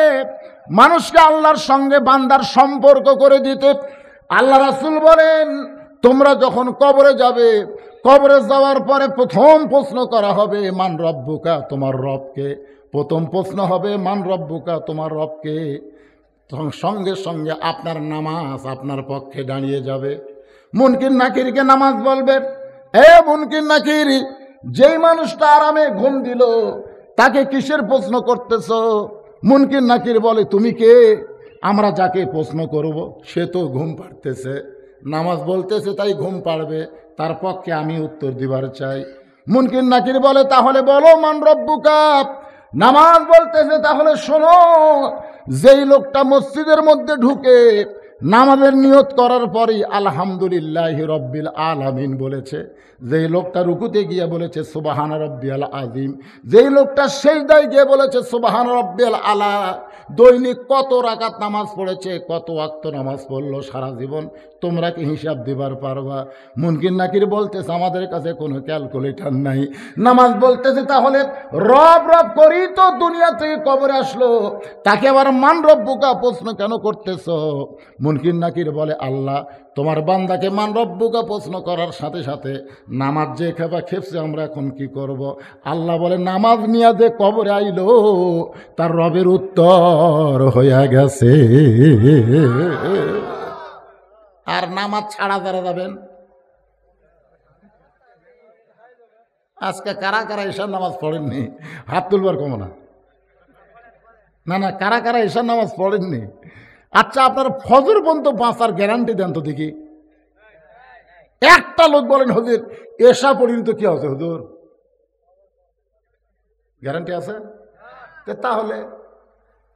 মানুষকে আল্লাহর সঙ্গে বান্দার সম্পর্ক করে দিতে। আল্লাহ রাসূল বলেন, তোমরা যখন কবরে যাবে, কবরে যাওয়ার পরে প্রথম প্রশ্ন করা হবে মান রব্বুকা, তোমার রবকে। প্রথম প্রশ্ন হবে মান রব্বুকা, তোমার রবকে। তখন সঙ্গে সঙ্গে আপনার নামাজ আপনার পক্ষে দাঁড়িয়ে যাবে। মুনকির নাকিরকে নামাজ বলবে, এ মুনকির নাকির, যেই মানুষটা আরামে ঘুম দিল তাকে কিসের প্রশ্ন করতেছ? মুনকির নাকির বলে, তুমি কে? আমরা যাকে প্রশ্ন করব সে তো ঘুম পাড়তেছে, নামাজ বলতেছে তাই ঘুম পাড়বে, তার পক্ষে আমি উত্তর দিবার চাই। মুনকির নাকির বলে, তাহলে বলো মান রব্বুকা। নামাজ বলতেছে, তাহলে শোনো, যেই লোকটা মসজিদের মধ্যে ঢুকে নামাজের নিয়ত করার পরেই আলহামদুলিল্লাহি রব্বিল আলামিন বলেছে, যেই লোকটা রুকুতে গিয়ে বলেছে সুবহান রব্বিয়াল আযীম, যেই লোকটা সিজদায় গিয়ে বলেছে সুবহান রব্বিয়াল আলা, দৈনিক কত রাকাত নামাজ পড়েছে, কত ওয়াক্ত নামাজ পড়লো সারা জীবন, তোমরা কি হিসাব দিবার পারবা? মুনকির নাকির বলতেছে, আমাদের কাছে কোনো ক্যালকুলেটর নাই। নামাজ বলতেছে, তাহলে রব রব করি তো দুনিয়া থেকে কবরে আসলো, তাকে আবার মান রব্বুকা প্রশ্ন কেন করতেছ? মুনকির নাকির বলে, আল্লাহ তোমার বান্দাকে মান রব্বুকা প্রশ্ন করার সাথে সাথে নামাজ যে খেপছে, আমরা এখন কি করব? আল্লাহ বলে, নামাজ নিয়ে যে কবরে আইলো তার রবের উত্তর হইয়া গেছে। আর নামাজ ছাড়া যারা যাবেন, আজকে কারা কারা ঈশার নামাজ পড়েননি? হাত তুলবার কম না, না না, কারা কারা ঈশার নামাজ পড়েননি? আচ্ছা, আপনার ফজর পর্যন্ত বাঁচার গ্যারান্টি দেন তো দেখি। একটা লোক বলেন, হুজুর এশা পড়িনি তো কি আছে হুজুর, গ্যারান্টি আছে? তাহলে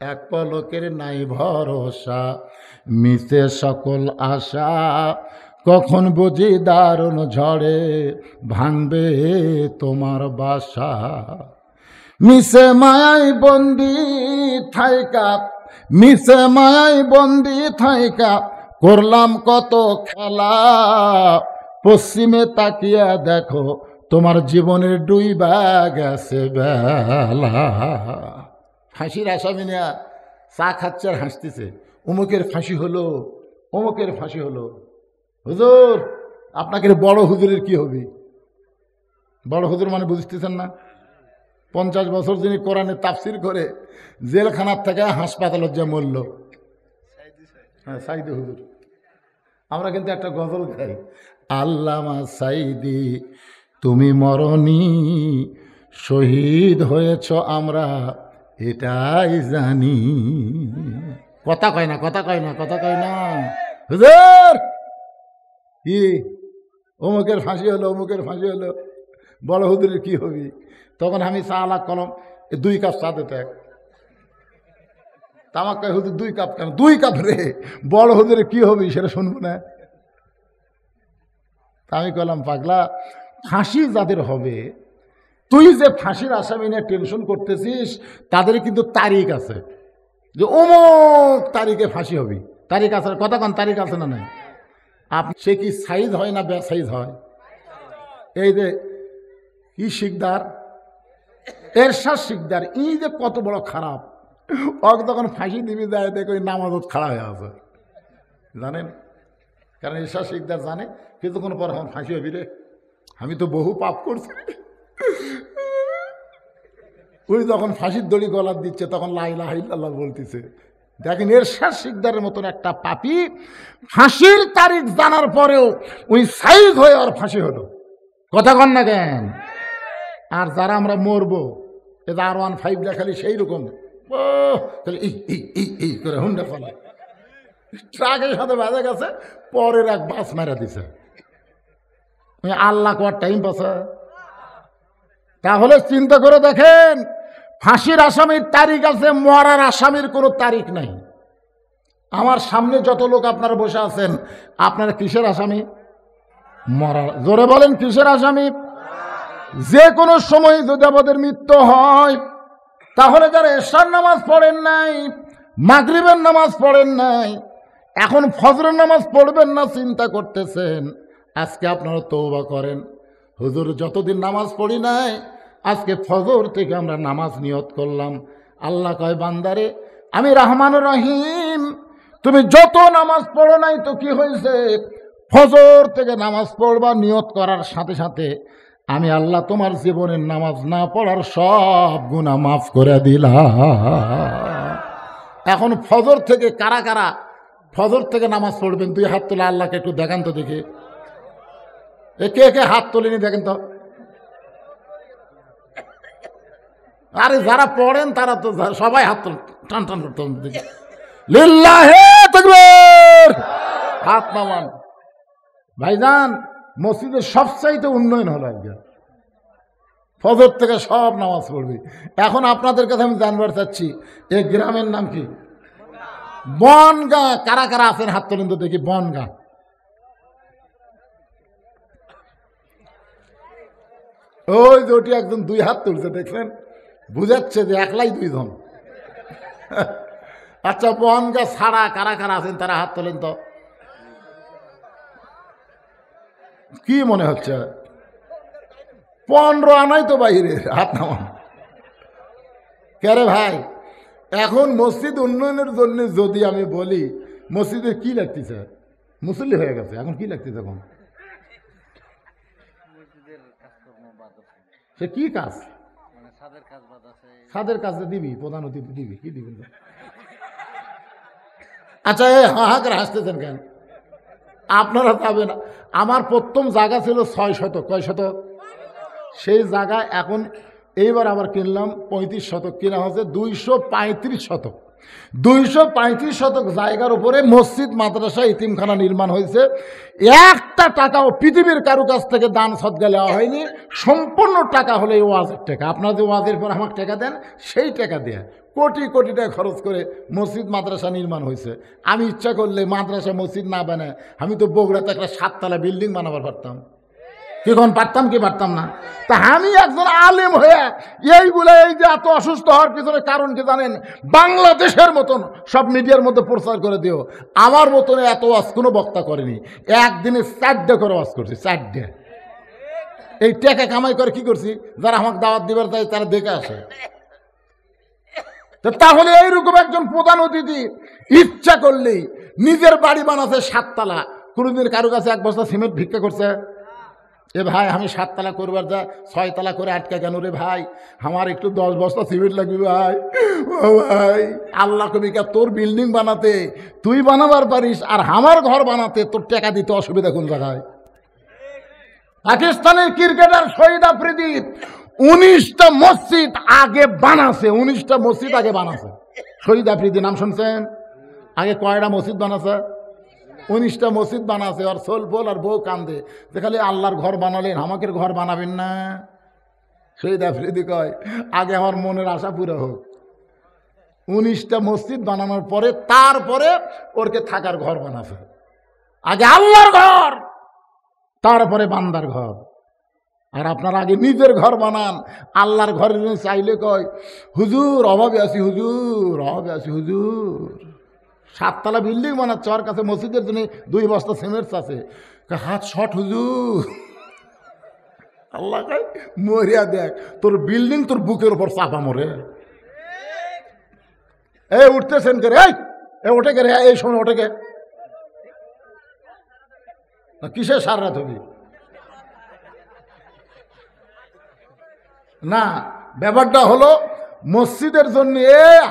এক পলকের নাই ভরসা, মিশে সকল আশা, কখন বুঝি দারুণ ঝড়ে ভাঙবে তোমার বাসা। মিশে মায়াই বন্দি থাইকা, মিশে মায়াই বন্দি থাইকা, করলাম কত খেলা, পশ্চিমে তাকিয়া দেখো তোমার জীবনের ডুইবা গেছে বেলা। ফাঁসির আসামি নেয়া চা খাচ্ছে আর হাসতেছে, অমুকের ফাঁসি হলো, অমুকের ফাঁসি হলো। হুজুর আপনাকে বড় হুজুরের কি হবে? বড় হুজুর মানে বুঝতেছেন না? 50 বছর যিনি কোরআনে তাফসির করে জেলখানার থেকে হাসপাতালত যে মরল, হ্যাঁ সাইদি হুজুর। আমরা কিন্তু একটা গজল গাই, আল্লামা সাইদি তুমি মরনি, শহীদ হয়েছ আমরা এটাই জানি। কথা কয় না, কথা কয় না, কথা কয় না। হুজুর কি অমুকের ফাঁসি হলো, অমুকের ফাঁসি হলো, বড় হুজুরের কি হবি? তখন আমি চা লাখ কলম 2 কাপ চা দিতে, তামাক কয় হুজুর 2 কাপ কেন? 2 কাপ রে, বড় হুজুরের কি হবি সেটা শুনবো না। তা আমি কলাম, পাগলা, ফাঁসি যাদের হবে, তুই যে ফাঁসির আসামি নিয়ে টেনশন করতেছিস, তাদের কিন্তু তারিখ আছে, যে অমুক তারিখে ফাঁসি হবি। তারিখ আছে, কথা কন, তারিখ আছে না নাই? সে কি সাইজ হয় না বেসাইজ হয়? এই যে কি শিকদার, এরশাদ শিকদার, ই যে কত বড় খারাপ, ওকে তখন ফাঁসি দিবি যায় দেখো নামাজত খাড়া হয়ে আছে, জানেন? কারণ এরশাদ শিকদার জানে কিছুক্ষণ পর এখন ফাঁসি হবি রে, আমি তো বহু পাপ করছি। ওই যখন ফাঁসির দড়ি গলার দিচ্ছে তখন লা ইলাহা ইল্লাল্লাহ বলতেছে। দেখেন এরশাদ শিকদারের মতন একটা পাপী ফাঁসির তারিখ জানার পরেও ওই সাইজ হয়ে আর ফাঁসি হলো, কথা কন না কেন? আর যারা আমরা মরবো, এ R15 দেখালি সেই রকম তাহলে এই করে হুন্ডা ফেলা, ট্রাকের সাথে বাজে গেছে, পরের এক বাস মেরা দিছে। আল্লাহ কোয়ার টাইম পাসা। তাহলে চিন্তা করে দেখেন, ফাঁসির আসামির তারিখ আছে, মরার আসামির কোনো তারিখ নাই। আমার সামনে যত লোক আপনারা বসে আছেন, আপনারা কিসের আসামি? মরার। জোরে বলেন, কিসের আসামি? যে কোনো সময় যদি আমাদের মৃত্যু হয়, তাহলে যারা এশার নামাজ পড়েন নাই, মাগরিবের নামাজ পড়েন নাই, এখন ফজরের নামাজ পড়বেন না চিন্তা করতেছেন, আজকে আপনারা তওবা করেন। হুজুর যতদিন নামাজ পড়ি নাই, আজকে ফজর থেকে আমরা নামাজ নিয়ত করলাম। আল্লাহ কয়, বান্দারে আমি রহমানুর রহিম। তুমি যত নামাজ পড়ো নাই তো কি হয়েছে, ফজর থেকে নামাজ পড়বা নিয়ত করার সাথে সাথে আমি আল্লাহ তোমার জীবনের নামাজ না পড়ার সব গুনাহ মাফ করে দিলাম। এখন ফজর থেকে কারা কারা ফজর থেকে নামাজ পড়বেন? দুই হাত তোলা আল্লাহকে একটু দেখান তো দেখে। কে কে হাত তোলেনি দেখেন তো। আরে যারা পড়েন তারা তো সবাই হাত তোলেন, টান টান করতে দেখি। লিল্লাহে তাকবীর, হাত নামান। ভাইজান মসজিদের সবচাইতে উন্নয়ন হলো একজন, ফজর থেকে সব নামাজ পড়বে। এখন আপনাদের কাছে আমি জানবার চাচ্ছি এই গ্রামের নাম কি? বনগাঁ। কারা কারা আছেন হাত তোলেন তো দেখি। বনগাঁ, ওই যে ওটি একজন দুই হাত তুলছে দেখলেন, বুঝাচ্ছে যে একলাই দুইজন। আচ্ছা বনগাঁ ছাড়া কারা কারা আছেন তারা হাত তোলেন তো। কি মনে হচ্ছে 15 আনাই তো বাইরে, হাত নামান। কে ভাই, এখন মসজিদ উন্নয়নের জন্য যদি আমি বলি মসজিদের কি লাগতেছে, মুসল্লি হয়ে গেছে, এখন কি লাগতেছে? এখন সে কি কাজ? ছাদের কাজ দিবি, প্রধান অতিথি দিবি, কি দিবি? আচ্ছা হাহাকার হাসতেছেন কেন? আপনারা পাবেন। আমার প্রথম জায়গা ছিল 6 শতক। কয় শতক? সেই জায়গা এখন এইবার আবার কিনলাম 35 শতক, কিনা হচ্ছে 235 শতক। 235 শতক জায়গার উপরে মসজিদ, মাদ্রাসা, ইতিমখানা নির্মাণ হয়েছে। একটা টাকাও পৃথিবীর কারো কাছ থেকে দান সদকা নেওয়া হয়নি। সম্পূর্ণ টাকা হলো এই ওয়াজের টাকা। আপনারা যে ওয়াজের পর আমাকে টাকা দেন, সেই টাকা দেয়া কোটি কোটি টাকা খরচ করে মসজিদ মাদ্রাসা নির্মাণ হয়েছে। আমি ইচ্ছা করলে মাদ্রাসা মসজিদ না বানায় আমি তো বগুড়াতে একটা 7 তলা বিল্ডিং বানাবার পারতাম। কিখন পারতাম কি পারতাম না? তা আমি একজন আলেম হয়ে এইগুলো, এই যে এত অসুস্থ হওয়ার পিছনে কারণ কি জানেন? বাংলাদেশের মতন সব মিডিয়ার মধ্যে প্রচার করে দিও আমার মতন এত ওয়াজ কোনো বক্তা করেনি। একদিনে 4টে করে ওয়াজ করছি, 4টে। এই টাকা কামাই করে কি করছি? যারা আমাকে দাওয়াত দিবার চাই তারা দেখে আসে। তাহলে এইরকম একজন প্রধান অতিথি ইচ্ছা করলেই নিজের বাড়ি বানাচ্ছে 7 তলা। কোনোদিন কারো কাছে 1 বস্তা সিমেন্ট ভিক্ষা করছে? এ ভাই আমি 7 তলা করবার যা 6 তলা করে আটকা কেন রে ভাই, আমার একটু 10 বস্তা সিমেন্ট লাগবে ভাই। ও ভাই, আল্লাহ কবিকা তোর বিল্ডিং বানাতে তুই বানাবার পারিস, আর আমার ঘর বানাতে তোর টাকা দিতে অসুবিধা কোন জায়গায়? পাকিস্তানের ক্রিকেটার শহীদ আফ্রিদি 19টা মসজিদ আগে বানাছে। 19টা মসজিদ আগে বানাছে শহীদ আফ্রিদি, নাম শুনছেন? আগে কয়টা মসজিদ বানাছে? 19টা মসজিদ বানাছে। আর সোল ফোল আর বউ কান্দে যে খালি আল্লাহর ঘর বানালেন, আমাকে ঘর বানাবেন না? শহীদ আফ্রিদি কয় আগে আমার মনের আশা পুরো হোক। 19টা মসজিদ বানানোর পরে তারপরে ওরকে থাকার ঘর বানাছে। আগে আল্লাহর ঘর, তারপরে বান্দার ঘর। আর আপনার আগে নিজের ঘর বানান। আল্লাহর ঘরের জন্য চাইলে কয় হুজুর অভাবে আছি, হুজুর অভাবে আছি, হুজুর। 7 তলা বিল্ডিং বানাচ্ছে, ওর কাছে মসজিদের জন্য 2 বস্তা সিমেন্ট আছে, হাত শর্ট হুজুর। আল্লাহ কয় মরিয়া দেখ, তোর বিল্ডিং তোর বুকের উপর চাপা মরে। এই উঠতেছেন কে রে? এই ওঠে কে রে? এই সময় ওঠে কে? কিসের সার রাত হবি? না, ব্যাপারটা হলো মসজিদের জন্য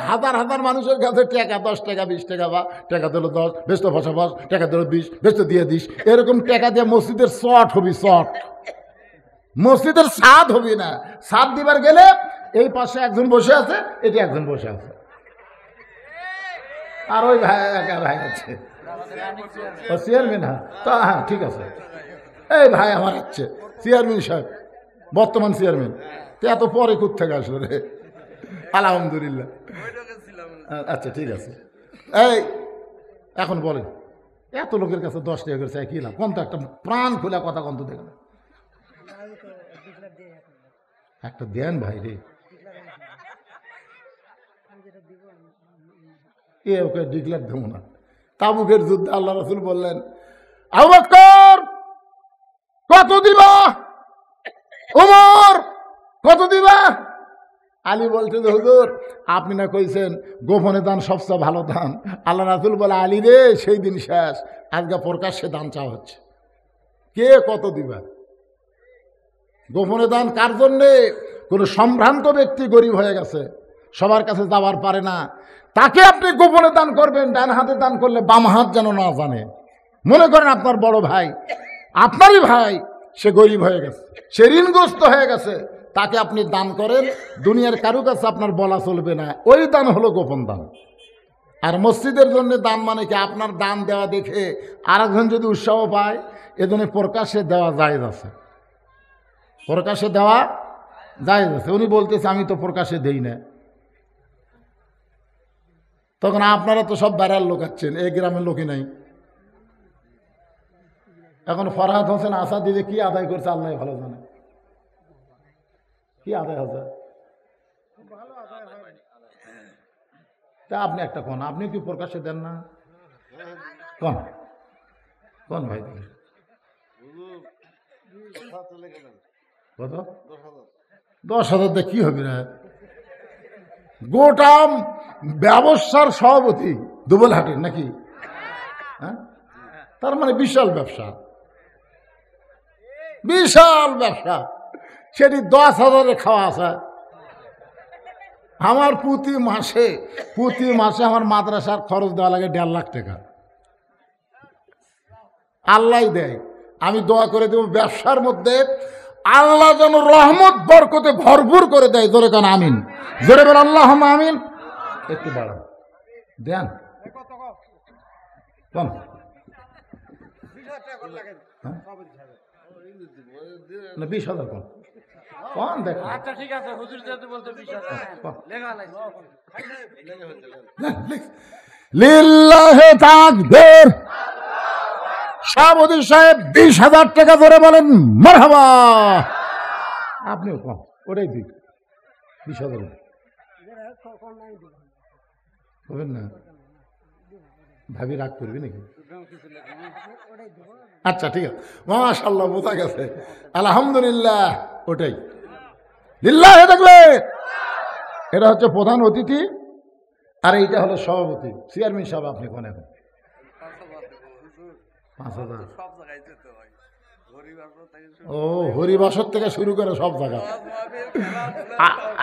হাজার হাজার মানুষের কাছে টাকা, 10 টাকা 20 টাকা, বা টাকা দিল 10, বেশ তো 10, টাকা দিল 20, বেশ তো দিয়ে দিস। এরকম টাকা দিয়ে মসজিদের চট হবি, চট। মসজিদের ছাদ হবি না। ছাদ দিবার গেলে এই পাশে একজন বসে আছে, এটি একজন বসে আছে, আর ওই ভাই একা ভাই আছে, ও চেয়ারম্যান। হ্যাঁ তা হ্যাঁ ঠিক আছে। এই ভাই আমার আছে চেয়ারম্যান সাহেব, বর্তমান চেয়ারম্যান। এত পরে কোত্থেকে আসলো রে? আলহামদুলিল্লাহ। আচ্ছা ঠিক আছে। এই এখন বলেন, এত লোকের কাছে 10 টাকা করে চাই কি লাভ? কোন তো একটা প্রাণ খোলা কথা কোন তো দেখেন, একটা দেন ভাই রে। এ ওকে ডিক্লেয়ার দেবো না। তাবুকের যুদ্ধে আল্লাহ রাসূল বললেন আবু বকর কত দিবা, ওমর কত দিবা? আলী বলছে যে হুজুর আপনি না কইছেন গোপনে দান সবচেয়ে ভালো দান। আল্লাহ রাসূল বলে আলী রে সেই দিন শেষ, আজকে প্রকাশ্যে দান চাওয়া হচ্ছে, কে কত দিবা। গোপনে দান কার জন্যে? কোনো সম্ভ্রান্ত ব্যক্তি গরিব হয়ে গেছে, সবার কাছে যাওয়ার পারে না, তাকে আপনি গোপনে দান করবেন। ডান হাতে দান করলে বাম হাত যেন না জানে। মনে করেন আপনার বড় ভাই, আপনারই ভাই, সে গরিব হয়ে গেছে, সে ঋণগ্রস্ত হয়ে গেছে, তাকে আপনি দান করেন, দুনিয়ার কারো কাছে আপনার বলা চলবে না, ওই দান হলো গোপন দান। আর মসজিদের জন্য দান মানে কি? আপনার দান দেওয়া দেখে আরেকজন যদি উৎসাহ পায়, এজন্য প্রকাশ্যে দেওয়া জায়েজ আছে, প্রকাশ্যে দেওয়া জায়েজ আছে। উনি বলতেছে আমি তো প্রকাশ্যে দেই না, তখন আপনারা তো সব বেড়ার লোক আছেন, এই গ্রামের লোকই নাই। এখন ফরহাদ হোসেন আসাদ দিদি কি আদায় করছে আল্লাহ ভালো জানে, কি আদায় হচ্ছে। তা আপনি একটা কোন, আপনি কি প্রকাশ্যে দেন না? কোন কোন ভাই কত? 10,000 দিয়ে কি হবে না? গোটা ব্যবসার সভাপতি দুবলহাটের নাকি? হ্যাঁ, তার মানে বিশাল ব্যবসা, বিশাল ব্যবসা, সেটি 10,000-এ খাওয়া আছে। আমার প্রতি মাসে আমার মাদ্রাসার খরচ দেওয়া লাগে 1.5 লাখ টাকা। আল্লাহ দেয়, আমি দোয়া করে দেব ব্যবসার মধ্যে আল্লাহ যেন রহমত বরকতে ভরপুর করে দেয়। জোরে কান আমিন, জোরে বল আল্লাহুম্মা আমিন। একটু বাড়ান দেন, কম 20,000 কম কম দেখো। আচ্ছা ঠিক আছে, হুজুর যেহেতু বলতে 20,000 লেখা লাগবে। লিল্লাহি তাকবীর। সভাপতি সাহেব 20,000 টাকা ধরে বলেন মারহাবা। আপনিও কম, ওটাই দিন 20,000 হবেন না, ভাবি রাগ করবি নাকি? আচ্ছা ঠিক আছে, মাশাআল্লাহ বোঝা গেছে, আলহামদুলিল্লাহ। ওটাই লিল্লাহি থাকলে এটা হচ্ছে প্রধান অতিথি, আর এইটা হলো সভাপতি চেয়ারম্যান সাহেব। আপনি কোন এখন 5,000? ও হরিবাসর থেকে শুরু করে সব জায়গা।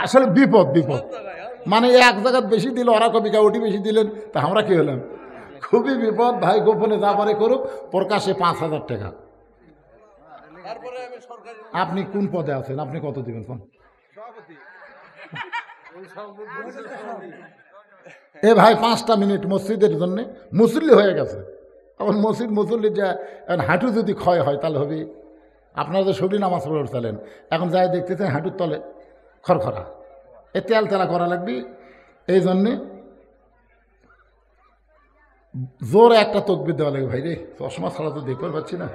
আসলে বিপদ মানে এক জায়গায় বেশি দিল, ওরা কবিকা ওটি বেশি দিলেন, তা আমরা কি হলাম? খুবই বিপদ ভাই। গোপনে যা পারে করুক, প্রকাশে 5,000 টাকা। আপনি কোন পদে আছেন? আপনি কত দিবেন কোন? এ ভাই 5টা মিনিট মসজিদের জন্য, মুসল্লি হয়ে গেছে এখন। মুসল্লির যা হাঁটু যদি ক্ষয় হয় তাহলে হবে। আপনারা যে সবরি নামাজ পড়ে উঠছিলেন, এখন যাই দেখতেছেন হাঁটুর তলে খড়খড়া, এ তেল তেলা করা লাগবে। এই জন্যে জোরে একটা তকবির দেওয়া লাগে ভাই রে, চশমা ছাড়া তো দেখতে পাচ্ছি না।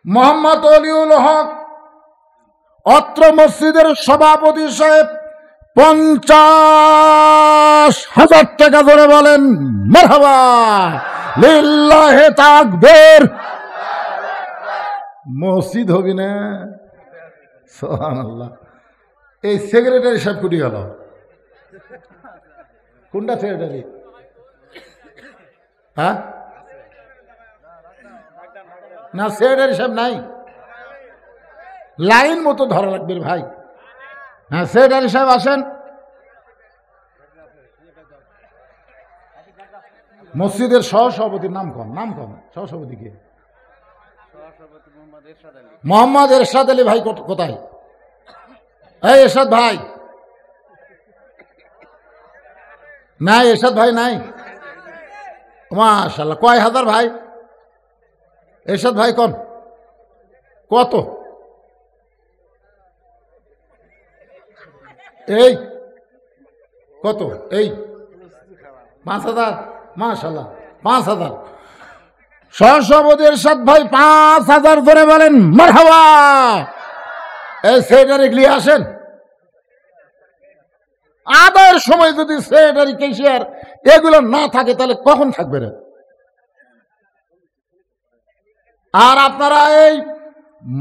মোহাম্মদ অলিউল হক অত্র মসজিদের সভাপতি সাহেব 50,000 টাকা ধরে বলেন মারহাবা। লিল্লাহি তাকবীর। মসজিদ হবি না, সুবহানাল্লাহ। এই সেক্রেটারি সাহেব কুটি গেল? কোনটা সেক্রেটারি? হ্যাঁ না, সেক্রেটারি সাহেব নাই, লাইন মতো ধরা লাগবে ভাই। হ্যাঁ সেক্রেটারি সাহেব আসেন। মসজিদের সহসভাপতির নাম কম, সহসভাপতি কে? মোহাম্মদ এরশাদ আলী ভাই কোথায়? এই এরশাদ ভাই নাই, এরশাদ ভাই নাই। মাশাআল্লাহ, কয় হাজার ভাই? এরশাদ ভাই কোন কত? এই কত? এই 5,000। মাশাআল্লাহ 5,000। সহসভাপতি এরশাদ ভাই 5,000 ধরে বলেন মারহাবা। এই সেক্রেটারি নিয়ে আসেন। আদায়ের সময় যদি সেক্রেটারি ক্যাশিয়ার এগুলো না থাকে তাহলে কখন থাকবে রে? আর আপনারা এই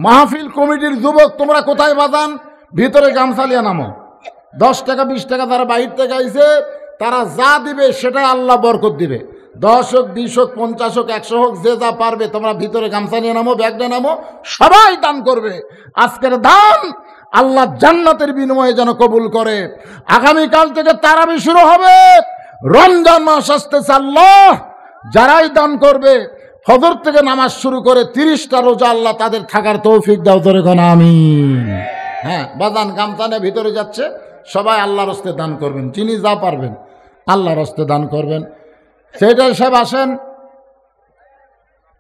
মাহফিল কমিটির যুবক তোমরা কোথায় বাজান? ভিতরে গামছা লিয়ে নামো। 10 টাকা 20 টাকা যারা বাহির থেকে আইছে তারা যা দিবে সেটা আল্লাহ বরকত দিবে। 10 হোক 20 হোক 50 হোক 100 হোক, যে যা পারবে তোমরা ভিতরে গামছা নিয়ে নামো, ব্যাগ নিয়ে নামো, সবাই দান করবে। আজকের দান আল্লাহ জান্নাতের বিনিময়ে যেন কবুল করে। আগামীকাল থেকে তারাবি শুরু হবে, রমজান মাস আসতেছে। আল্লাহ যারাই দান করবে ফজর থেকে নামাজ শুরু করে 30টা রোজা আল্লাহ তাদের থাকার তৌফিক দাও, ধরে কোন আমিন। হ্যাঁ বাজান গামছা নিয়ে ভিতরে যাচ্ছে, সবাই আল্লাহর হস্তে দান করবেন, যিনি যা পারবেন আল্লাহর হস্তে দান করবেন। সেটাই সব আসেন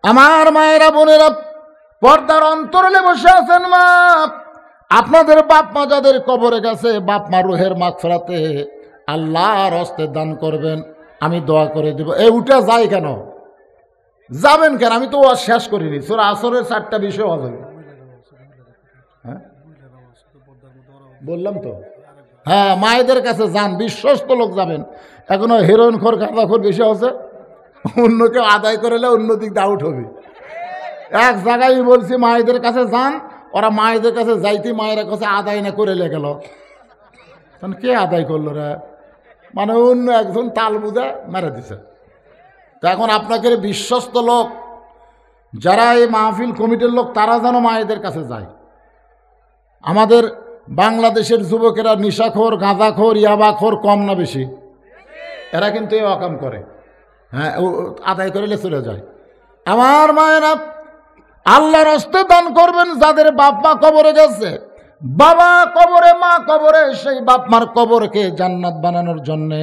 আমার মায়েরা বোনেরা, পর্দার অন্তরালে বসে আছেন মা, আপনাদের বাপ মা যাদের কবরে গেছে, বাপ মা রুহের মাগফিরাতে আল্লাহর হস্তে দান করবেন, আমি দোয়া করে দেব। এই উঠে যাই কেন, যাবেন কেন? আমি তো ওয়াজ শেষ করিনি, সূরা আসরের 4টা বিষয় হবে। হ্যাঁ বললাম তো, হ্যাঁ মায়েদের কাছে যান, বিশ্বস্ত লোক যাবেন। এখনো হিরোইন খোর গাঁজাখোর বেশি আছে, অন্য কেউ আদায় করলে অন্য দিক দিয়ে আউট হবে। এক জায়গায় বলছি মায়েদের কাছে যান, ওরা মায়েদের কাছে যাইতে মায়ের কাছে আদায় না করে গেল। তখন কে আদায় করলো রে, মানে অন্য একজন তাল বুঝে মেরে দিছে। তো এখন আপনাকে বিশ্বস্ত লোক যারা এই মাহফিল কমিটির লোক তারা যেন মায়েদের কাছে যায়। আমাদের বাংলাদেশের যুবকেরা নিশাখোর গাঁজাখোর ইয়াবাখোর কম না বেশি? এরা কিন্তু এই অকাম করে, হ্যাঁ আদায় করলে চলে যায়। আমার মায়েরা আল্লাহর হস্তে দান করবেন। যাদের বাপ মা কবরে গেছে, বাবা কবরে মা কবরে, সেই বাপ মার কবরকে জান্নাত বানানোর জন্যে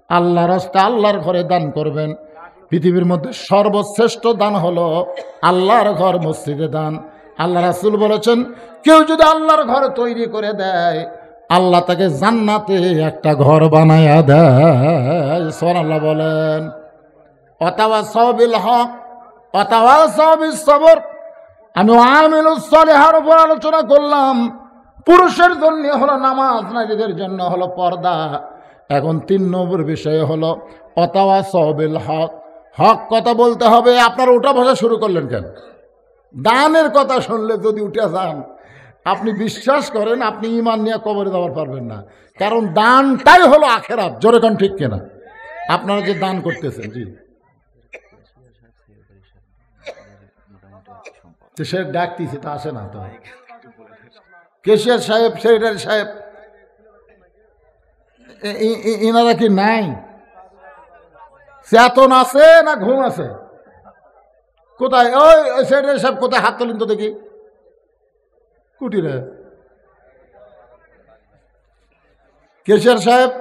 আল্লাহর হস্তে আল্লাহর ঘরে দান করবেন। পৃথিবীর মধ্যে সর্বশ্রেষ্ঠ দান হলো আল্লাহর ঘর, মসজিদে দান। আল্লাহ রাসূল বলেছেন, কেউ যদি আল্লাহর ঘর তৈরি করে দেয় আল্লাহ তাকে জান্নাতে একটা ঘর বানায়া দেয়। সুবহানাল্লাহ বলেন। ওয়াতাওয়াসাউ বিল হক ওয়াতাওয়াসাউ বিস সবর। আমি আমিলুস সালিহার উপর আলোচনা করলাম। পুরুষের জন্য হলো নামাজ, নারীদের জন্য হলো পর্দা। এখন 3 নম্বর বিষয় হলো ওয়াতাওয়াসাউ বিল হক। হক কথা বলতে হবে। আপনারা ওটা ভাষা শুরু করলেন কেন? দানের কথা শুনলে যদি উঠে যান, আপনি বিশ্বাস করেন আপনি ঈমান নিয়ে কবরে যাওয়ার পারবেন না। কারণ দানটাই হলো আখেরাত। জোরে কোন ঠিক কিনা? আপনারা যে দান করতেছেন, জি সে ডাকতেছে, তা আসে না তো। কেশিয়ার সাহেব, সেক্রেটারি সাহেব, এনারা কি নাই? চেতন আছে না ঘুম আছে? কোথায় ওই সেক্রেটারি সাহেব কোথায়? হাত তোলেন তো দেখি। কুটিরে কেশিয়ার সাহেব,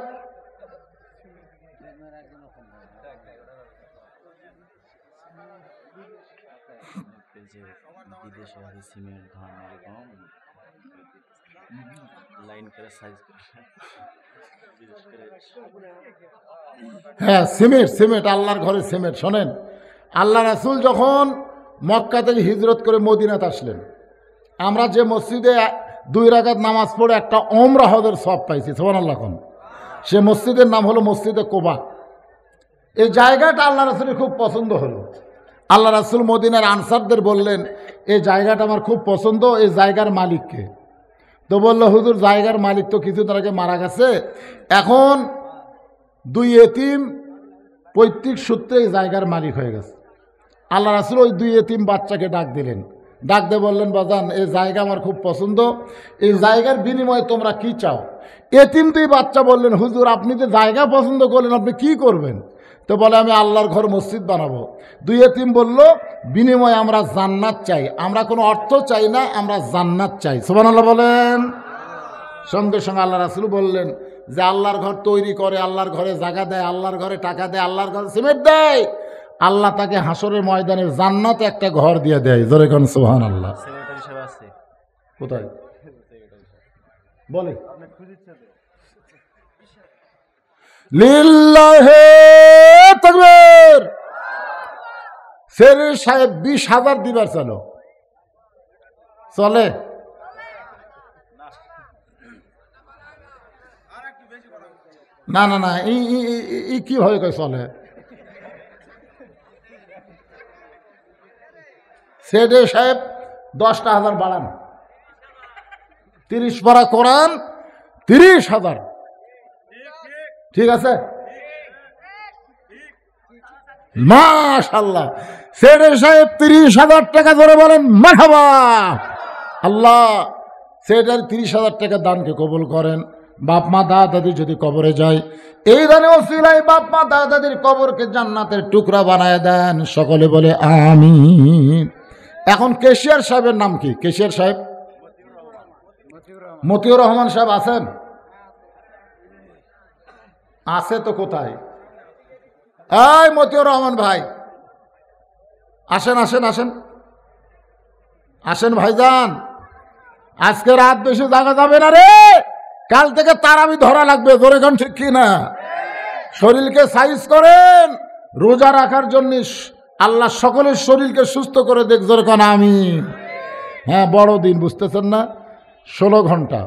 হ্যাঁ সিমেন্ট, সিমেন্ট আল্লাহর ঘরে সিমেন্ট। শোনেন, আল্লাহ রাসূল যখন মক্কা থেকে হিজরত করে মদিনাতে আসলেন, আমরা যে মসজিদে 2 রাকাত নামাজ পড়ে একটা ওমরা হজের সওয়াব পাইছি, সুবহানাল্লাহ। সে মসজিদের নাম হলো মসজিদে কোবা। এই জায়গাটা আল্লাহ রাসূলের খুব পছন্দ হলো। আল্লাহ রাসূল মদিনার আনসারদের বললেন, এই জায়গাটা আমার খুব পছন্দ, এই জায়গার মালিককে। তো বললো, হুজুর জায়গার মালিক তো কিছুদিন আগে মারা গেছে, এখন 2 এতিম পৈতৃক সূত্রে এই জায়গার মালিক হয়ে গেছে। আল্লাহ রাসূল ওই 2 এতিম বাচ্চাকে ডাক দিলেন। ডাক দিয়ে বললেন, বাজান এই জায়গা আমার খুব পছন্দ, এই জায়গার বিনিময়ে তোমরা কি চাও? এতিম 2 বাচ্চা বললেন, হুজুর আপনি তো জায়গা পছন্দ করলেন, আপনি কি করবেন? তো বলে, আমি আল্লাহর ঘর মসজিদ বানাবো। 2 এতিম বলল, বিনিময়ে আমরা জান্নাত চাই, আমরা কোনো অর্থ চাই না, আমরা জান্নাত চাই। সুবহানাল্লাহ বলেন। সঙ্গে সঙ্গে আল্লাহ রাসূল বললেন যে আল্লাহর ঘর তৈরি করে, আল্লাহর ঘরে জায়গা দেয়, আল্লাহর ঘরে টাকা দেয়, আল্লাহর ঘরে সিমেন্ট দেয়, আল্লাহ তাকে হাসরের ময়দানে জান্নাতে একটা ঘর দিয়ে দেয়। জোরে কোন সুবহানাল্লাহ। কোথায় বলে? লিল্লাহে তাকবীর। সেক্রেটারি সাহেব 20,000 দিবার চলো, চলে? না না না, ই কিভাবে কয় চলে? সেক্রেটারি সাহেব 10,000 বাড়ান, 30 পারা কোরআন 30,000, ঠিক আছে? মাশাআল্লাহ, সেক্রেটারি সাহেব 30,000 টাকা ধরে বলেন মারহাবা। আল্লাহ সেক্রেটারি 30,000 টাকা দানকে কবুল করেন। বাপ মা দাদা দাদি যদি কবরে যায়, এই দানে ওসিলাই বাপ মা দাদা দাদির কবরকে জান্নাতের টুকরা বানায় দেন। সকলে বলে আমিন। এখন কেশিয়ার সাহেবের নাম কি? কেশিয়ার সাহেব মতিউর রহমান সাহেব আছেন? আছে তো কোথায়? এই মতিউর রহমান ভাই, আসেন আসেন আসেন আসেন ভাইজান, আজকে রাত বেশি জাগা যাবে না রে, কাল থেকে তারাবি ধরা লাগবে। ধরে গান ঠিক কি না? শরীরকে সাইজ করেন, রোজা রাখার জন্য আল্লাহ সকলের শরীরকে সুস্থ করে দেখ। জোরে কান আমিন। হ্যাঁ, বড় দিন, বুঝতেছেন না? 16 ঘন্টা।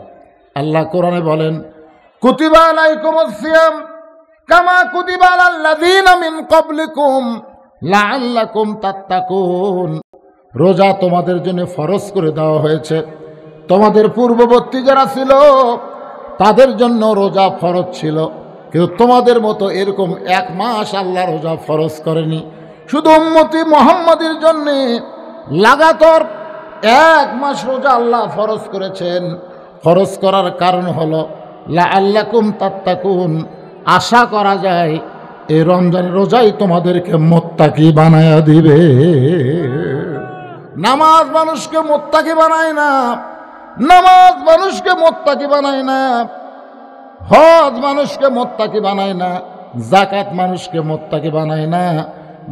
আল্লাহ কোরআনে বলেন কুতিবা আলাইকুমুস সিয়াম কামা কুতিবা আলাল্লাযীনা মিন ক্বাবলিকুম লাআল্লাকুম তাত্তাকুন। রোজা তোমাদের জন্য ফরজ করে দেওয়া হয়েছে, তোমাদের পূর্ববর্তী যারা ছিল তাদের জন্য রোজা ফরজ ছিল, কিন্তু তোমাদের মতো এরকম 1 মাস আল্লাহ রোজা ফরজ করেনি। শুধু উম্মতি মুহাম্মাদের জন্য লাগাতার 1 মাস রোজা আল্লাহ ফরজ করেছেন। ফরজ করার কারণ হলো লাআল্লাকুম তাত্তাকুন, আশা করা যায় এই রমজান রোজাই তোমাদেরকে মুত্তাকি বানায়া দিবে। নামাজ মানুষকে মুত্তাকি বানায় না, নামাজ মানুষকে মুত্তাকি বানায় না, হজ মানুষকে মুত্তাকি বানায় না, যাকাত মানুষকে মুত্তাকি বানায় না।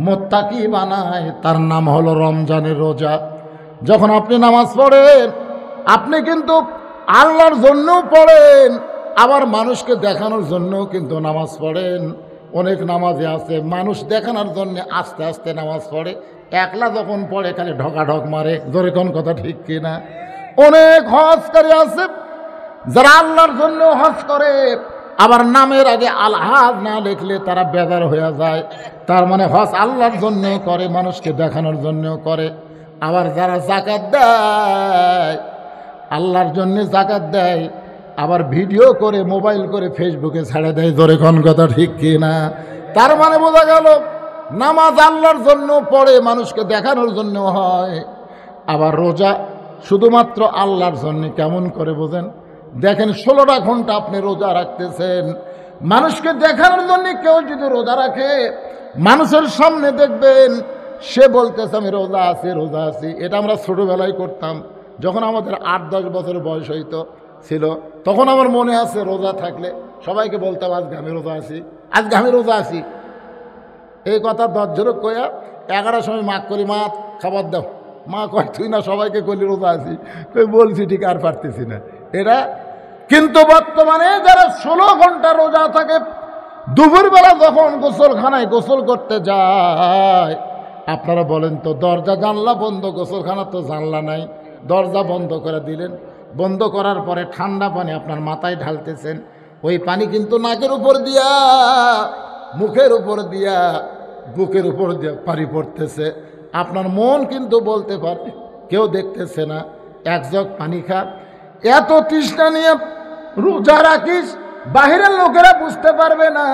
মুত্তাকি বানায় তার নাম হলো রমজানের রোজা। যখন আপনি নামাজ পড়েন, আপনি কিন্তু আল্লাহর জন্যও পড়েন, আবার মানুষকে দেখানোর জন্যও কিন্তু নামাজ পড়েন। অনেক নামাজে আছে মানুষ দেখানোর জন্য আস্তে আস্তে নামাজ পড়ে, একলা যখন পড়ে খালি ঢকাঢক মারে। জোরে কোন কথা ঠিক কিনা? অনেক হজকারী আছে যারা আল্লাহর জন্য হজ করে, আবার নামের আগে আলহাজ না লিখলে তারা বেজার হয়ে যায়। তার মানে হজ আল্লাহর জন্য করে, মানুষকে দেখানোর জন্য করে। আবার যারা যাকাত দেয়, আল্লাহর জন্য যাকাত দেয়, আবার ভিডিও করে মোবাইল করে ফেসবুকে ছেড়ে দেয়। জোরে কোন কথা ঠিক কিনা? তার মানে বোঝা গেল নামাজ আল্লাহর জন্য পড়ে, মানুষকে দেখানোর জন্য হয়। আবার রোজা শুধুমাত্র আল্লাহর জন্য। কেমন করে বোঝেন? দেখেন 16টা ঘন্টা আপনি রোজা রাখতেছেন, মানুষকে দেখানোর জন্য কেউ যদি রোজা রাখে, মানুষের সামনে দেখবেন সে বলতেছে আমি রোজা আছি রোজা আছি। এটা আমরা ছোটোবেলায় করতাম, যখন আমাদের 8-10 বছর বয়স হইতো ছিল, তখন আমার মনে আছে রোজা থাকলে সবাইকে বলতাম আজকে আমি রোজা আছি, আজকে আমি রোজা আছি। এই কথা 10 ঝরক কয়া 11টার সময় মা করি, মা খাবার দাও। মা কয় তুই না সবাইকে কলি রোজা আছি, তুই বলছি ঠিক আর পারতেছি না এরা। কিন্তু বর্তমানে যারা 16 ঘন্টা রোজা থাকে, দুপুরবেলা যখন গোসলখানায় গোসল করতে যায়, আপনারা বলেন তো দরজা জানলা বন্ধ, গোসলখানা তো জানলা নাই, দরজা বন্ধ করে দিলেন, বন্ধ করার পরে ঠান্ডা পানি আপনার মাথায় ঢালতেছেন, ওই পানি কিন্তু নাকের উপর দিয়া, মুখের উপর দিয়া, বুকের উপর দিয়া পানি পড়তেছে। আপনার মন কিন্তু বলতে পারে কেউ দেখতেছে না, 1 জগ পানি খা। এত তৃষ্ণা নিয়ে রোজা রাখিস, বাহিরের লোকেরা বুঝতে পারবে না,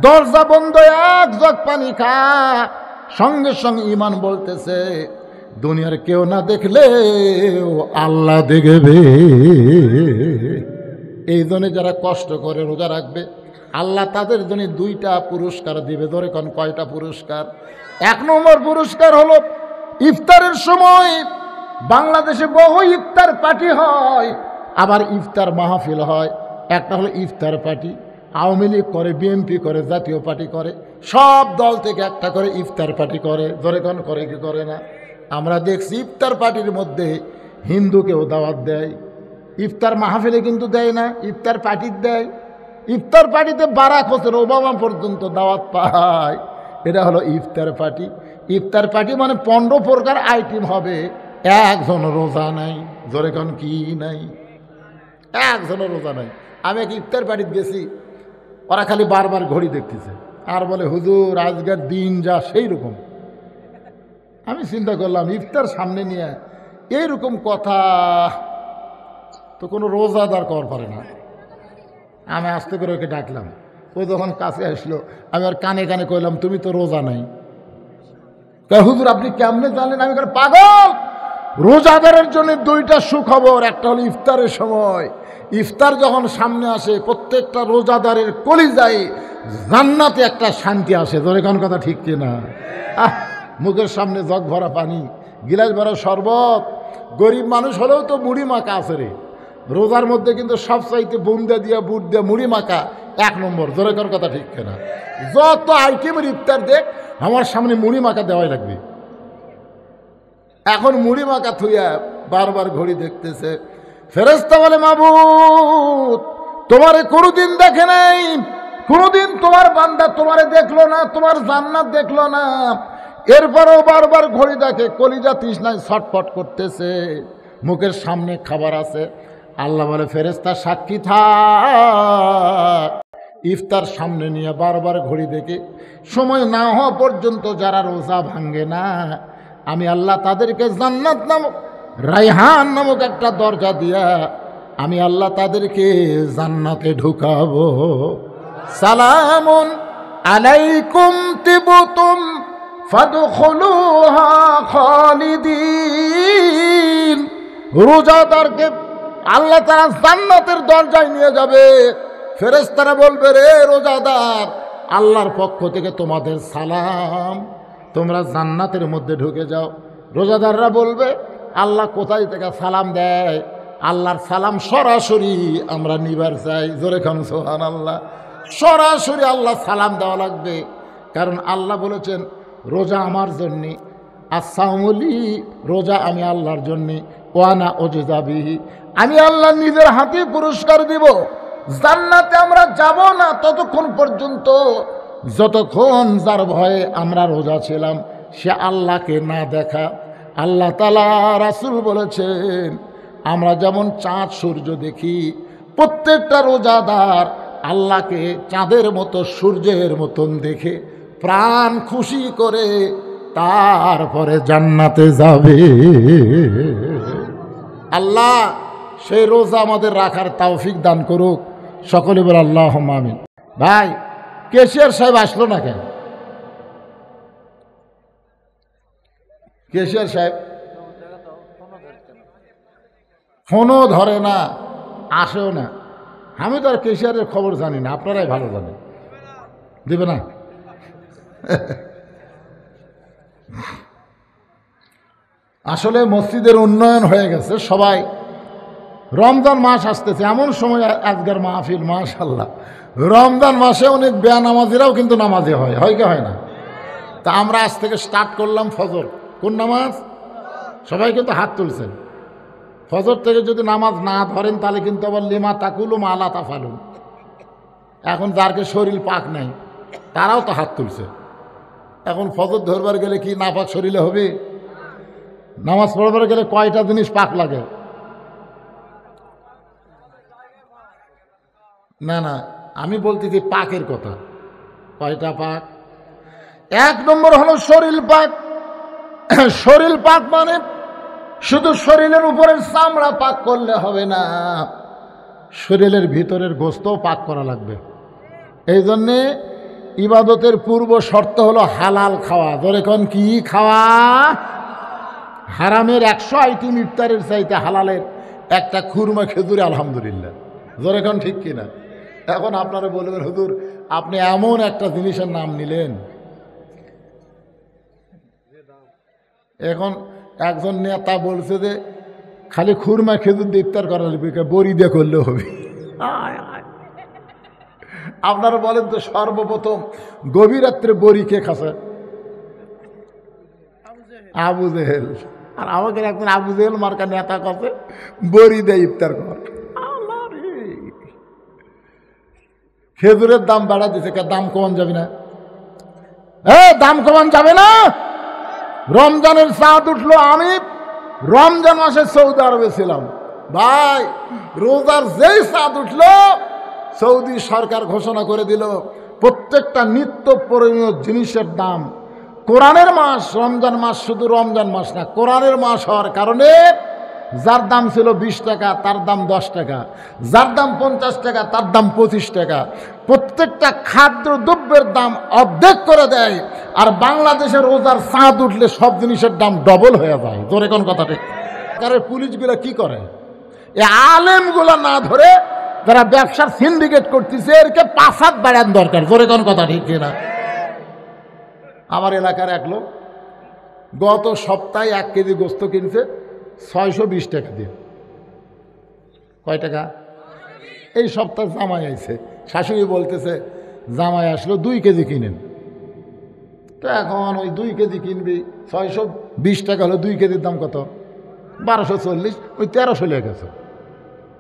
দরজা বন্ধ, 1 জগ পানি খা। সঙ্গে সঙ্গে ইমান বলতেছে দুনিয়ার কেউ না দেখলে আল্লাহ দেখবে। এই জন্য যারা কষ্ট করে রোজা রাখবে, আল্লাহ তাদের জন্য 2টা পুরস্কার দিবে। ধরে কোন কয়টা পুরস্কার? 1 নম্বর পুরস্কার হলো ইফতারের সময় বাংলাদেশে বহু ইফতার পার্টি হয়, আবার ইফতার মাহফিল হয়। একটা হলো ইফতার পার্টি, আওয়ামী লীগ করে, বিএনপি করে, জাতীয় পার্টি করে, সব দল থেকে একটা করে ইফতার পার্টি করে। ধরে কোন করে কি করে না? আমরা দেখছি ইফতার পার্টির মধ্যে হিন্দুকেও দাওয়াত দেয়, ইফতার মাহফিলে কিন্তু দেয় না, ইফতার পার্টির দেয়। ইফতার পার্টিতে বারাক হোসেন ওবামা পর্যন্ত দাওয়াত পায়। এটা হলো ইফতার পার্টি। ইফতার পার্টি মানে 15 প্রকার আইটেম হবে, একজন রোজা নাই। জোরে কোন কি নাই? একজনের রোজা নাই। আমি এক ইফতার পার্টিতে গেছি, ওরা খালি বারবার ঘড়ি দেখতেছে আর বলে হুজুর আজকের দিন যা সেই রকম। আমি চিন্তা করলাম ইফতার সামনে নিয়ে এইরকম কথা তো কোনো রোজাদার কর পারে না। আমি আস্তে করে ওকে ডাকলাম, ও যখন কাছে আসলো আমি আর কানে কানে কইলাম তুমি তো রোজা নাই। হুজুর আপনি কেমনে জানলেন? আমি পাগল, রোজাদারের জন্য দুইটা সুখবর। একটা হলো ইফতারের সময়, ইফতার যখন সামনে আসে প্রত্যেকটা রোজাদারের কলিজায় জান্নাতে একটা শান্তি আসে। ধরে কোন কথা ঠিক কিনা? মুখের সামনে জগ ভরা পানি, গিলাস ভরা শরবত। গরিব মানুষ হলেও তো মুড়ি মাখা আছে রে। রোজার মধ্যে কিন্তু সবচাইতে বুন্দা দিয়া বুট দিয়া মুড়ি মাখা এক নম্বর। ধরে কোন কথা ঠিক কিনা? যত আইটেমের ইফতার দেখ, আমার সামনে মুড়ি মাখা দেওয়াই লাগবে। এখন মুড়ি মাখা থুইয়া বারবার ঘড়ি দেখতেছে। ফেরেশতা বলে মাবুদ তোমারে কোনোদিন দেখে নাই, কোনোদিন তোমার বান্দা তোমারে দেখলো না, তোমার জান্নাত দেখলো না। এরপরেও বারবার ঘড়ি দেখে, কলিজা তৃষ্ণায় ছটফট করতেছে, মুখের সামনে খাবার আছে। আল্লাহ বলে ফেরেশতা সাক্ষী থাক। ইফতার সামনে নিয়ে বারবার ঘড়ি দেখে সময় না হওয়া পর্যন্ত যারা রোজা ভাঙ্গে না, আমি আল্লাহ তাদেরকে জান্নাত নামক রায়হান নামক একটা দরজা দিয়া আমি আল্লাহ তাদেরকে জান্নাতে ঢুকাবো। সালামুন আলাইকুম তিবতুম ফাদখুলুহা খালিদিন। রোজাদারকে আল্লাহ তাআলা জান্নাতের দরজায় নিয়ে যাবে। ফেরেশতারা বলবে রে রোজাদার, আল্লাহর পক্ষ থেকে তোমাদের সালাম, তোমরা জান্নাতের মধ্যে ঢুকে যাও। রোজাদাররা বলবে আল্লাহ কোথায় থেকে সালাম দেয়? আল্লাহর সালাম সরাসরি আমরা নিবার চাই। জোরে খান সুবহানাল্লাহ। সরাসরি আল্লাহ সালাম দেওয়া লাগবে, কারণ আল্লাহ বলেছেন রোজা আমার জন্যে, আসামলি রোজা আমি আল্লাহর জন্যে, ওয়ানা ওজজাবিহি আমি আল্লাহ নিজের হাতে পুরস্কার দিব। জান্নাতে আমরা যাব না ততক্ষণ পর্যন্ত যতক্ষণ যার ভয়ে আমরা রোজা ছিলাম সে আল্লাহকে না দেখা। আল্লাহ তাআলা রাসূল বলেছেন আমরা যেমন চাঁদ সূর্য দেখি, প্রত্যেকটা রোজাদার আল্লাহকে চাঁদের মতো সূর্যের মতন দেখে প্রাণ খুশি করে তারপরে জান্নাতে যাবে। আল্লাহ সেই রোজা আমাদের রাখার তৌফিক দান করুক। সকলে বলে আল্লাহুম্মা আমিন। ভাই ক্যাশিয়ার সাহেব আসলো না কেন? ক্যাশিয়ার সাহেব ফোনও ধরে না, আসেও না। আমি তো আর ক্যাশিয়ারের খবর জানি না, আপনারাই ভালো জানেন। দিবে না? আসলে মসজিদের উন্নয়ন হয়ে গেছে। সবাই রমজান মাস আসতেছে, এমন সময় আজকের মাহফিল মাশাআল্লাহ। রমজান মাসে অনেক বেনামাজিরাও কিন্তু নামাজে হয়, হয় কি হয় না? তা আমরা আজ থেকে স্টার্ট করলাম ফজর। কোন নামাজ? সবাই কিন্তু হাত তুলছেন। ফজর থেকে যদি নামাজ না ধরেন তাহলে কিন্তু আবার লিমা তাকুলু মা লা তাফালুন। এখন যারকে শরীর পাক নাই তারাও তো হাত তুলছে। এখন ফজর ধরবার গেলে কি নাপাক শরীরে হবে? নামাজ পড়বার গেলে কয়টা জিনিস পাক লাগে? না না, আমি বলতেছি পাকের কথা। কয়টা পাক? এক নম্বর হলো শরীর পাক। শরীর পাক মানে শুধু শরীরের উপরের চামড়া পাক করলে হবে না, শরীরের ভিতরের গোস্তও পাক করা লাগবে। এই জন্যে ইবাদতের পূর্ব শর্ত হলো হালাল খাওয়া। ধরে কোন কি খাওয়া? হারামের 100 আইটেম ইফতারের চাইতে হালালের একটা খুরমা খেজুরে আলহামদুলিল্লাহ। ধরে কোন ঠিক কিনা? এখন আপনারা বলবেন হুজুর আপনি এমন একটা জিনিসের নাম নিলেন। এখন একজন নেতা বলছে যে খালি খুরমা খেজুর দিয়ে ইফতার করা লাগবে, বড়ি দিয়ে করলে হবে। আপনারা বলেন তো সর্বপ্রথম গভীর রাত্রে বড়ি কে খাসে? আবু জেহেল। আর আমাকে একজন আবু জেহেল মার্কা নেতা কাছে বড়ি দিয়ে ইফতার কর। খেজুরের দাম বাড়া দিছে, দাম কমান যাবে না? দাম কমান যাবে না? রমজানের চাঁদ উঠলো। আমি রমজান মাসে সৌদি আরবে ছিলাম ভাই। রোজার যেই চাঁদ উঠলো সৌদি সরকার ঘোষণা করে দিল প্রত্যেকটা নিত্য প্রয়োজনীয় জিনিসের দাম কোরআনের মাস রমজান মাস, শুধু রমজান মাস না, কোরআনের মাস হওয়ার কারণে যার দাম ছিল 20 টাকা তার দাম 10 টাকা, যার দাম 50 টাকা তার দাম 25 টাকা, প্রত্যেকটা খাদ্য দ্রব্যের দাম অর্ধেক করে দেয়। আর বাংলাদেশের রোজার চাঁদ উঠলে সব জিনিসের দাম ডবল হয়ে যায়। জোরে কোন কথা ঠিক? কারণ পুলিশগুলো কি করে, এই আলেমগুলো না ধরে যারা ব্যবসার সিন্ডিকেট করতেছে এরকে 5 হাত বাড়ান দরকার। জোরে কোন কথা ঠিক কিনা? আমার এলাকার এক লোক গত সপ্তাহে 1 কেজি গোস্ত কিনছে 620 টাকা দিয়ে। কয় টাকা? এই সপ্তাহে জামাই আইছে, শাশুড়ি বলতেছে জামাই আসলো 2 কেজি কিনেন। তো এখন ওই 2 কেজি কিনবি, 620 টাকা হলো 2 কেজির দাম কত? 1240, ওই 1300 লেগে গেছে।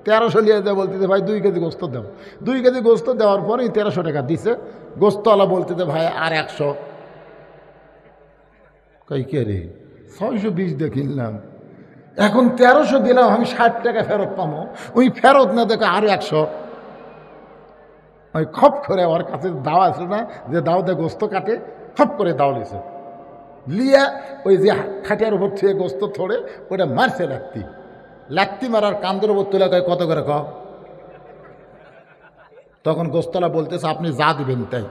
1300 লিয়ে দেয়, বলতেছে ভাই 2 কেজি গোস্ত দাও। 2 কেজি গোস্ত দেওয়ার পরেই 1300 টাকা দিছে। গোস্তওয়ালা বলতেছে ভাই আর 100। কই কে রে, 620 দিয়ে কিনলাম, এখন 1300 দিলাম, আমি 60 টাকা ফেরত পাবো। ওই ফেরত না দেখে আরো 100। ওই খপ করে ওর কাছে দাও আসলো না, যে দাও দে গোস্ত কাটে, খপ করে দাও লিছে লিয়া ওই যে খাটিয়ার উপর থেকে গোস্ত থোড়ে ওটা মারছে লাত্তি মারার কান্দের উপর তুলে কয় কত করে ক। তখন গোস্তলা বলতেছে আপনি যা দিবেন তাই,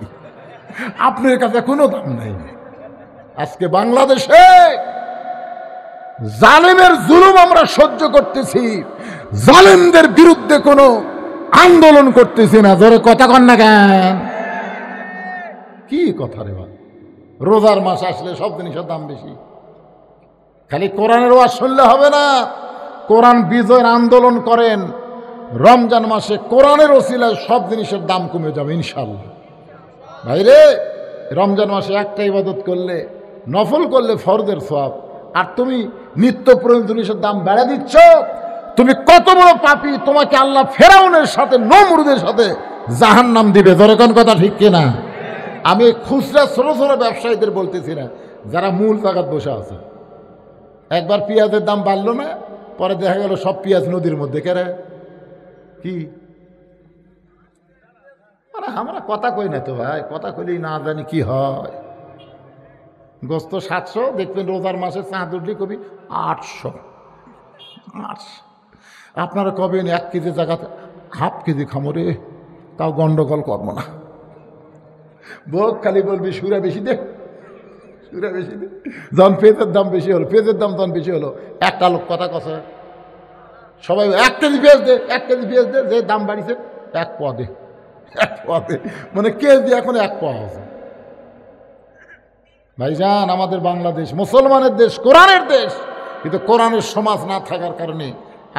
আপনার কাছে কোনো দাম নাই। আজকে বাংলাদেশে জালেমের জুলুম আমরা সহ্য করতেছি, জালেমদের বিরুদ্ধে কোনো আন্দোলন করতেছি না। ধরে কথা কন না কেন? কি কথা রে ভাই, রোজার মাস আসলে সব জিনিসের দাম বেশি। খালি কোরআনের ওয়াজ শুনলে হবে না, কোরআন বিজয়ের আন্দোলন করেন। রমজান মাসে কোরআনের ওসিলায় সব জিনিসের দাম কমে যাবে ইনশাআল্লাহ। ভাইরে, রমজান মাসে একটা ইবাদত করলে, নফল করলে ফরজের সওয়াব, আর তুমি নিত্য প্রয়োজন জিনিসের দাম বেড়ে দিচ্ছ। তুমি কত বড় পাপী, তোমাকে আল্লাহ ফেরাউনের সাথে নমরুদের সাথে জাহান্নাম দিবে। ধরে কোন কথা ঠিক কিনা? আমি খুচরা ছোট ছোট ব্যবসায়ীদের বলতেছি না, যারা মূল জায়গায় বসে আছে। একবার পেঁয়াজের দাম বাড়লো না, পরে দেখা গেল সব পেঁয়াজ নদীর মধ্যে। কেরে কি মানে আমরা কথা কই না তো ভাই, কথা কইলেই না জানি কি হয়। গোস্ত 700, দেখবেন রোজার মাসে চাঁদ উঠলি কবি 800। আপনারা কবেন 1 কেজি জায়গাতে হাফ কেজি খামো রে, তাও গন্ডগোল করবো না। বোক খালি বলবি সুরা বেশি দে, সুরা বেশি দে। যখন পেঁয়াজের দাম বেশি হলো, পেঁয়াজের দাম যখন বেশি হলো, একটা লোক কথা কছে সবাই 1 কেজি পেঁয়াজ দে, 1 কেজি পেঁয়াজ দে। যে দাম বাড়িছে 1 পোয়া দে, 1 পোয়া দে, মানে কেজি এখন 1 পোয়া আছে। ভাইজান, আমাদের বাংলাদেশ মুসলমানের দেশ, কোরআনের দেশ, কিন্তু কোরআনের সমাজ না থাকার কারণে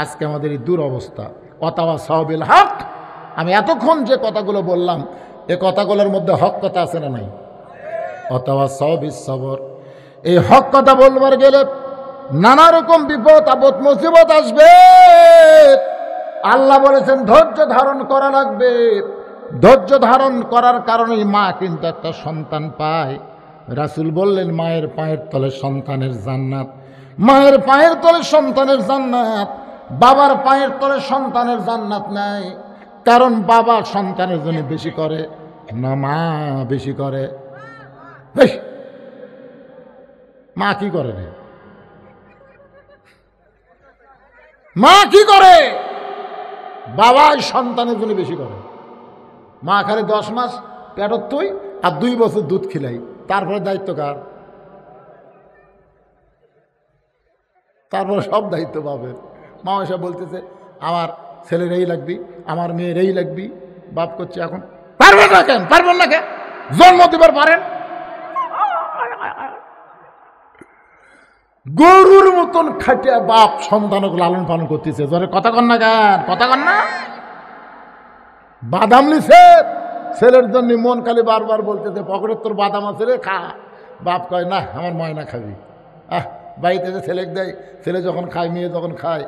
আজকে আমাদের এই দুরবস্থা। ওয়াতাওয়াসাউ বিল হক। আমি এতক্ষণ যে কথাগুলো বললাম, এ কথাগুলোর মধ্যে হক কথা আছে না নাই? ওয়াতাওয়াসাউ বিস সবর। এই হক কথা বলবার গেলে নানা রকম বিপদ আপদ মুসিবত আসবে। আল্লাহ বলেছেন ধৈর্য ধারণ করা লাগবে। ধৈর্য ধারণ করার কারণেই মা কিন্তু একটা সন্তান পায়। রাসূল বললেন মায়ের পায়ের তলে সন্তানের জান্নাত, মায়ের পায়ের তলে সন্তানের জান্নাত। বাবার পায়ের তলে সন্তানের জান্নাত নাই, কারণ বাবা সন্তানের জন্য বেশি করে না মা বেশি করে? মা কি করে রে? মা কি করে? বাবাই সন্তানের জন্য বেশি করে। মা খালি 10 মাস পেটত তুই আর 2 বছর দুধ খিলাই, তারপরে দায়িত্ব কার? তারপরে সব দায়িত্ব পাবে। মা এসে বলতেছে আমার ছেলের এই লাগবি, আমার মেয়ের এই লাগবি। বাপ করছে এখন পারবেন না কেন? পারবেন না কেন? জন্ম দিবার পারেন। গরুর মতন খাটিয়া বাপ সন্তানকে লালন পালন করতেছে। জোরে কথা কন না কেন? কথা কন না। বাদাম লিছে ছেলের জন্য, মন খালি বারবার বলতেছে পকেটের তোর বাদাম আছে রে, খা। বাপ কয় না, আমার ময়না খাবি। বাড়িতে যে ছেলেকে দেয়, ছেলে যখন খায়, মেয়ে যখন খায়,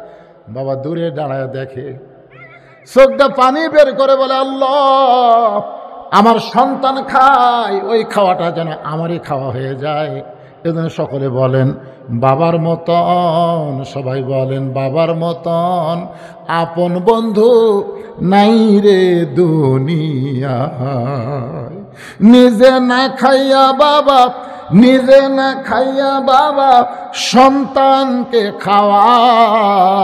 বাবা দূরে দাঁড়ায় দেখে, চোখটা পানি বের করে বলে আল্লাহ আমার সন্তান খায়, ওই খাওয়াটা যেন আমারই খাওয়া হয়ে যায়। এজন্য সকলে বলেন বাবার মতন, সবাই বলেন বাবার মতন আপন বন্ধু নাই রে দুনিয়ায়। নিজে না খাইয়া বাবা নিজে না খাইয়া বাবা সন্তানকে খাওয়ায়,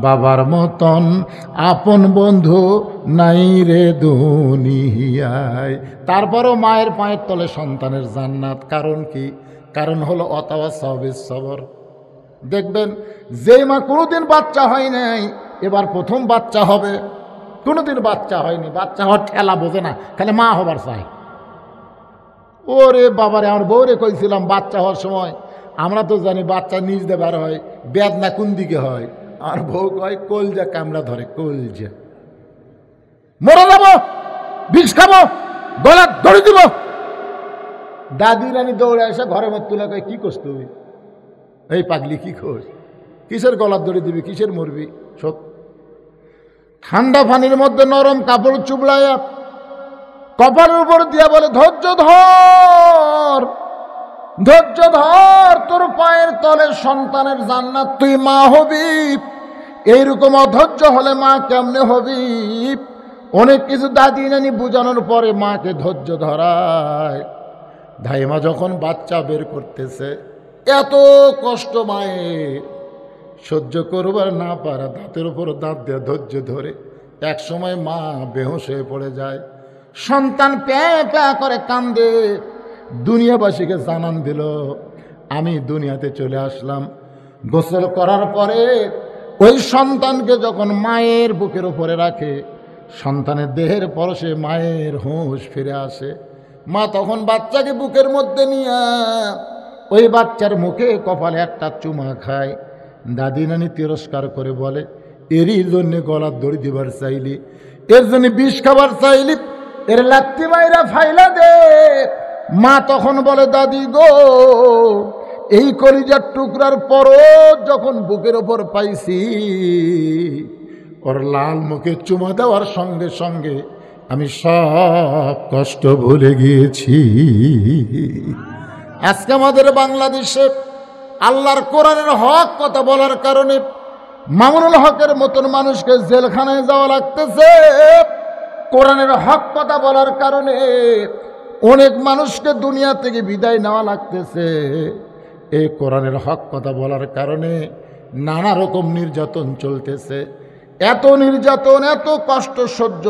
বাবার মতন আপন বন্ধু নাই রে দুনিয়ায়। তারপরও মায়ের পায়ের তলে সন্তানের জান্নাত। কারণ কি? কারণ হলো অতাওয়াসাউ বিস-সবর। দেখবেন যেই মা কোনোদিন বাচ্চা হয় নাই, এবার প্রথম বাচ্চা হবে, কোনোদিন বাচ্চা হয়নি, বাচ্চা হওয়ার ঠেলা বোঝে না, খালি মা হবার চায়। ওরে বাবারে, আমার বউরে কইছিলাম বাচ্চা হওয়ার সময়, আমরা তো জানি বাচ্চা নিজ দেবার হয়, বেদনা কোন দিকে হয়। আর বউ কয় কলজা কামড়া ধরে, কলজা মরে যাবো, বিষ খাবো, গলা দড়ি দিব। দাদি রানী দৌড়ে এসে ঘরের মধ্যে তুলে কয় কি করছ তুই? এই পাগলি কি খোঁজ, কিসের গলার দড়ি দিবি, কিসের মরবি? সব ঠান্ডা পানির মধ্যে নরম কাপড় চুবড়াইয়া কপালের উপর দিয়া বলে ধৈর্য ধর, ধৈর্য ধর, তোর পায়ের তলে সন্তানের জান্নাত, তুই মা হবি। এইরকম অধৈর্য হলে মা কেমনে হবি? অনেক কিছু দাদি নানি বুঝানোর পরে মাকে ধৈর্য ধরায়। ধাইমা যখন বাচ্চা বের করতেছে, এত কষ্ট মায়ের সহ্য করবার না পারা, দাঁতের উপর দাঁত দিয়ে ধৈর্য ধরে এক সময় মা বেহুশ হয়ে পড়ে যায়। সন্তান প্যাঁ প্যাঁ করে কান্দে, দুনিয়াবাসীকে জানান দিল আমি দুনিয়াতে চলে আসলাম। গোসল করার পরে ওই সন্তানকে যখন মায়ের বুকের উপরে রাখে, সন্তানের দেহের পরশে মায়ের হুঁশ ফিরে আসে। মা তখন বাচ্চাকে বুকের মধ্যে নিয়ে ওই বাচ্চার মুখে কপালে একটা চুমা খায়। দাদি নানি তিরস্কার করে বলে এরই জন্যে গলার দড়ি দিবার চাইলি, এর জন্য বিষ খাবার চাইলি, এর লাত্তি মাইরা ফাইলা দে। মা তখন বলে দাদি গো, এই কলিজার টুকরার পরও যখন বুকের ওপর পাইছি, ওর লাল মুখে চুমা দেওয়ার সঙ্গে সঙ্গে আমি সব কষ্ট ভুলে গিয়েছি। আজকে আমাদের বাংলাদেশে আল্লাহর কোরআনের হক কথা বলার কারণে মামুনুল হকের মতন মানুষকে জেলখানায় যাওয়া লাগতেছে। কোরআনের হক কথা বলার কারণে অনেক মানুষকে দুনিয়া থেকে বিদায় নেওয়া লাগতেছে। এই কোরআনের হক কথা বলার কারণে নানা রকম নির্যাতন চলতেছে। এত নির্যাতন, এত কষ্ট সহ্য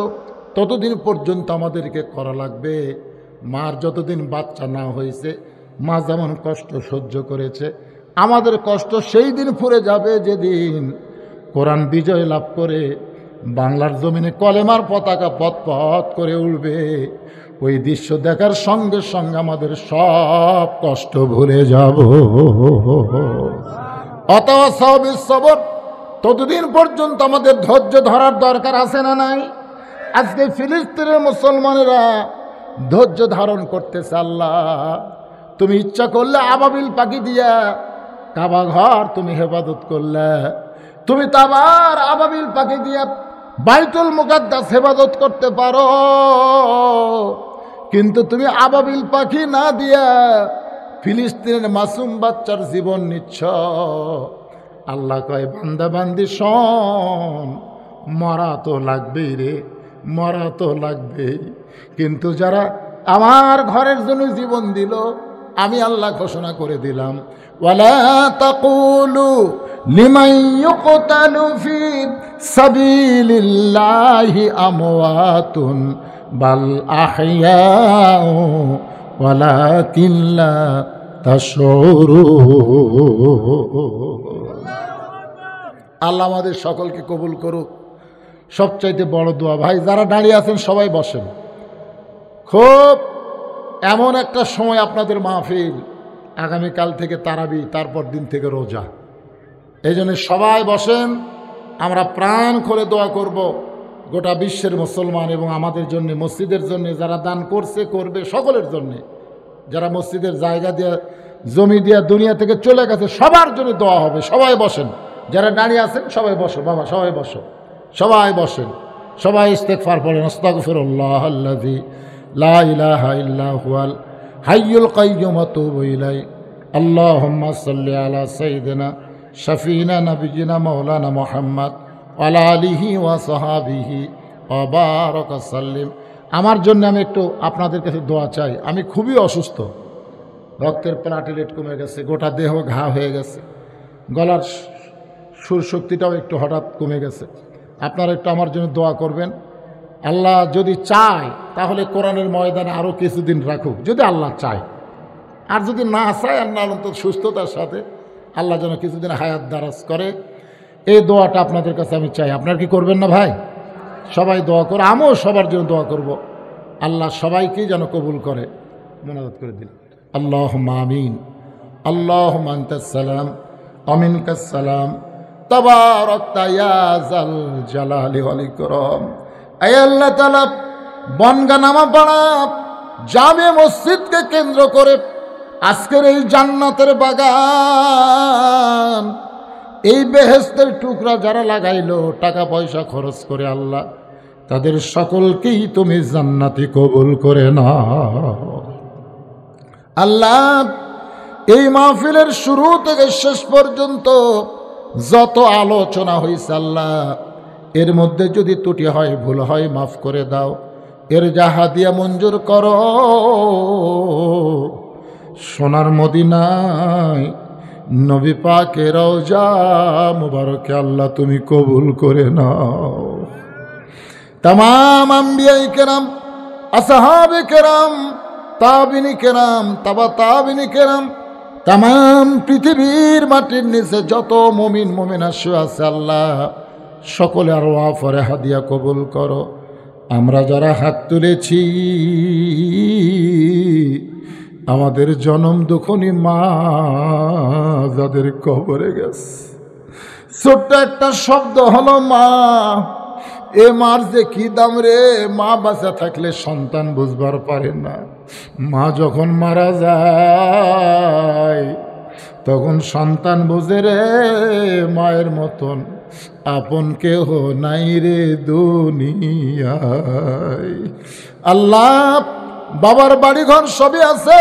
ততদিন পর্যন্ত আমাদেরকে করা লাগবে। মার যতদিন বাচ্চা না হয়েছে, মা যেমন কষ্ট সহ্য করেছে, আমাদের কষ্ট সেই দিন ফুরে যাবে যেদিন কোরআন বিজয় লাভ করে বাংলার জমিনে কলেমার পতাকা পথ পথ করে উঠবে। ওই দৃশ্য দেখার সঙ্গে সঙ্গে আমাদের সব কষ্ট ভুলে যাব। অতাওয়াসাউ বিস-সবর, ততদিন পর্যন্ত আমাদের ধৈর্য ধরার দরকার আছে না নাই? আজকে ফিলিস্তিনের মুসলমানেরা ধৈর্য ধারণ করতেছে। আল্লাহ তুমি ইচ্ছা করলে আবাবিল পাখি দিয়া কাবা ঘর তুমি হেফাজত করলে, তুমি তো আবার আবাবিল পাখি দিয়া বাইতুল মুকাদ্দাস হেফাজত করতে পারো, কিন্তু তুমি আবাবিল পাখি না দিয়া ফিলিস্তিনের মাসুম বাচ্চার জীবন নিচ্ছ। আল্লাহ কয় বান্দা বান্দি শোন, মরা তো লাগবেই রে, মরা তো লাগবেই, কিন্তু যারা আমার ঘরের জন্য জীবন দিল, আমি আল্লাহ ঘোষণা করে দিলাম ওয়ালা তাকুলু লিমান ইউকতালু ফি সাবিলিল্লাহি আমওয়াতুন বাল আহইয়াউ ওয়ালাকিন লা তাশউরুন। আল্লাহ আমাদের সকলকে কবুল করুক। সবচাইতে বড় দোয়া, ভাই যারা দাঁড়িয়ে আছেন সবাই বসেন। খুব এমন একটা সময় আপনাদের মাহফিল, আগামীকাল থেকে তারাবি, তারপর দিন থেকে রোজা। এই জন্য সবাই বসেন, আমরা প্রাণ খুলে দোয়া করব গোটা বিশ্বের মুসলমান এবং আমাদের জন্য, মসজিদের জন্য যারা দান করছে করবে, সকলের জন্য, যারা মসজিদের জায়গা দিয়ে জমি দিয়ে দুনিয়া থেকে চলে গেছে, সবার জন্য দোয়া হবে। সবাই বসেন, যারা দাঁড়িয়ে আছেন সবাই বসো বাবা, সবাই বসো, সবাই বসেন, সবাই ইস্তেগফার পড়েন। আস্তাগফিরুল্লাহ আল্লাযী লা ইলাহা ইল্লা হুয়াল হাইয়ুল কাইয়্যুম ওয়া আতুবু ইলাইহি। আল্লাহুম্মা সাল্লি আলা সাইয়্যিদিনা শাফিনা নাবিয়িনা মাওলানা মুহাম্মদ ওয়া আলা আলিহি ওয়া সাহাবিহি ওয়া বারাকা সাল্লিম আমার জন্য আমি একটু আপনাদের কাছে দোয়া চাই। আমি খুবই অসুস্থ, রক্তের প্লাটেলেট কমে গেছে, গোটা দেহ ঘা হয়ে গেছে, গলার সুর শক্তিটাও একটু হঠাৎ কমে গেছে। আপনারা একটু আমার জন্য দোয়া করবেন। আল্লাহ যদি চায় তাহলে কোরআনের ময়দানে আরও কিছুদিন রাখুক, যদি আল্লাহ চায়। আর যদি না চায়, আল্লাহ অন্তত সুস্থতার সাথে আল্লাহ যেন কিছুদিন হায়াত দারাজ করে, এই দোয়াটা আপনাদের কাছে আমি চাই। আপনারা কি করবেন না ভাই? সবাই দোয়া করে, আমিও সবার জন্য দোয়া করব, আল্লাহ সবাইকেই যেন কবুল করে। মোনাজাত করে দিন। আল্লাহুম্মা আমিন। আল্লাহুম্মা আনতাস সালাম আমিনকাস সালাম তাবারাকতা ইয়া যাল জালালি ওয়াল ইকরাম। আয় আল্লাহ তাআলা, বনগা নামাপাড়া জামে মসজিদকে কেন্দ্র করে আজকের এই জান্নাতের বাগান, এই বেহেশতের টুকরা যারা লাগাইলো টাকা পয়সা খরচ করে, আল্লাহ তাদের সকলকেই তুমি জান্নাতি কবুল করে নাও। আল্লাহ, এই মাহফিলের শুরু থেকে শেষ পর্যন্ত যত আলোচনা হয়েছে আল্লাহ, এর মধ্যে যদি ত্রুটি হয়, ভুল হয়, মাফ করে দাও। এর জাহাদিয়া মঞ্জুর করো। সোনার মদিনায় নবী পাকের রওজা মুবারকে আল্লাহ তুমি কবুল করে নাও। तमाम अंबियाए केराम, असहाबे केराम, ताबिनी केराम, तबा ताबिनी केराम, तमाम पृथिवीर माटिर निचे जत मुमिन मुमिना शुए आछे आल्लाह सकले आरवा फरे हादिया कबुल करो। आमरा जारा हाथ तुलेछि आमादेर जनम दुखनी मा जादेर कबरे गेছে, ছোট্ট একটা শব্দ হলো মা। এ মার যে কি দাম রে! মা বাঁচা থাকলে সন্তান বুঝবার পারে না, মা যখন মারা যায় তখন সন্তান বুঝে রে মায়ের মতন আপন কেহ নাই রে দুনিয়ায়। আল্লাহ, বাবার বাড়ি ঘর সবই আছে,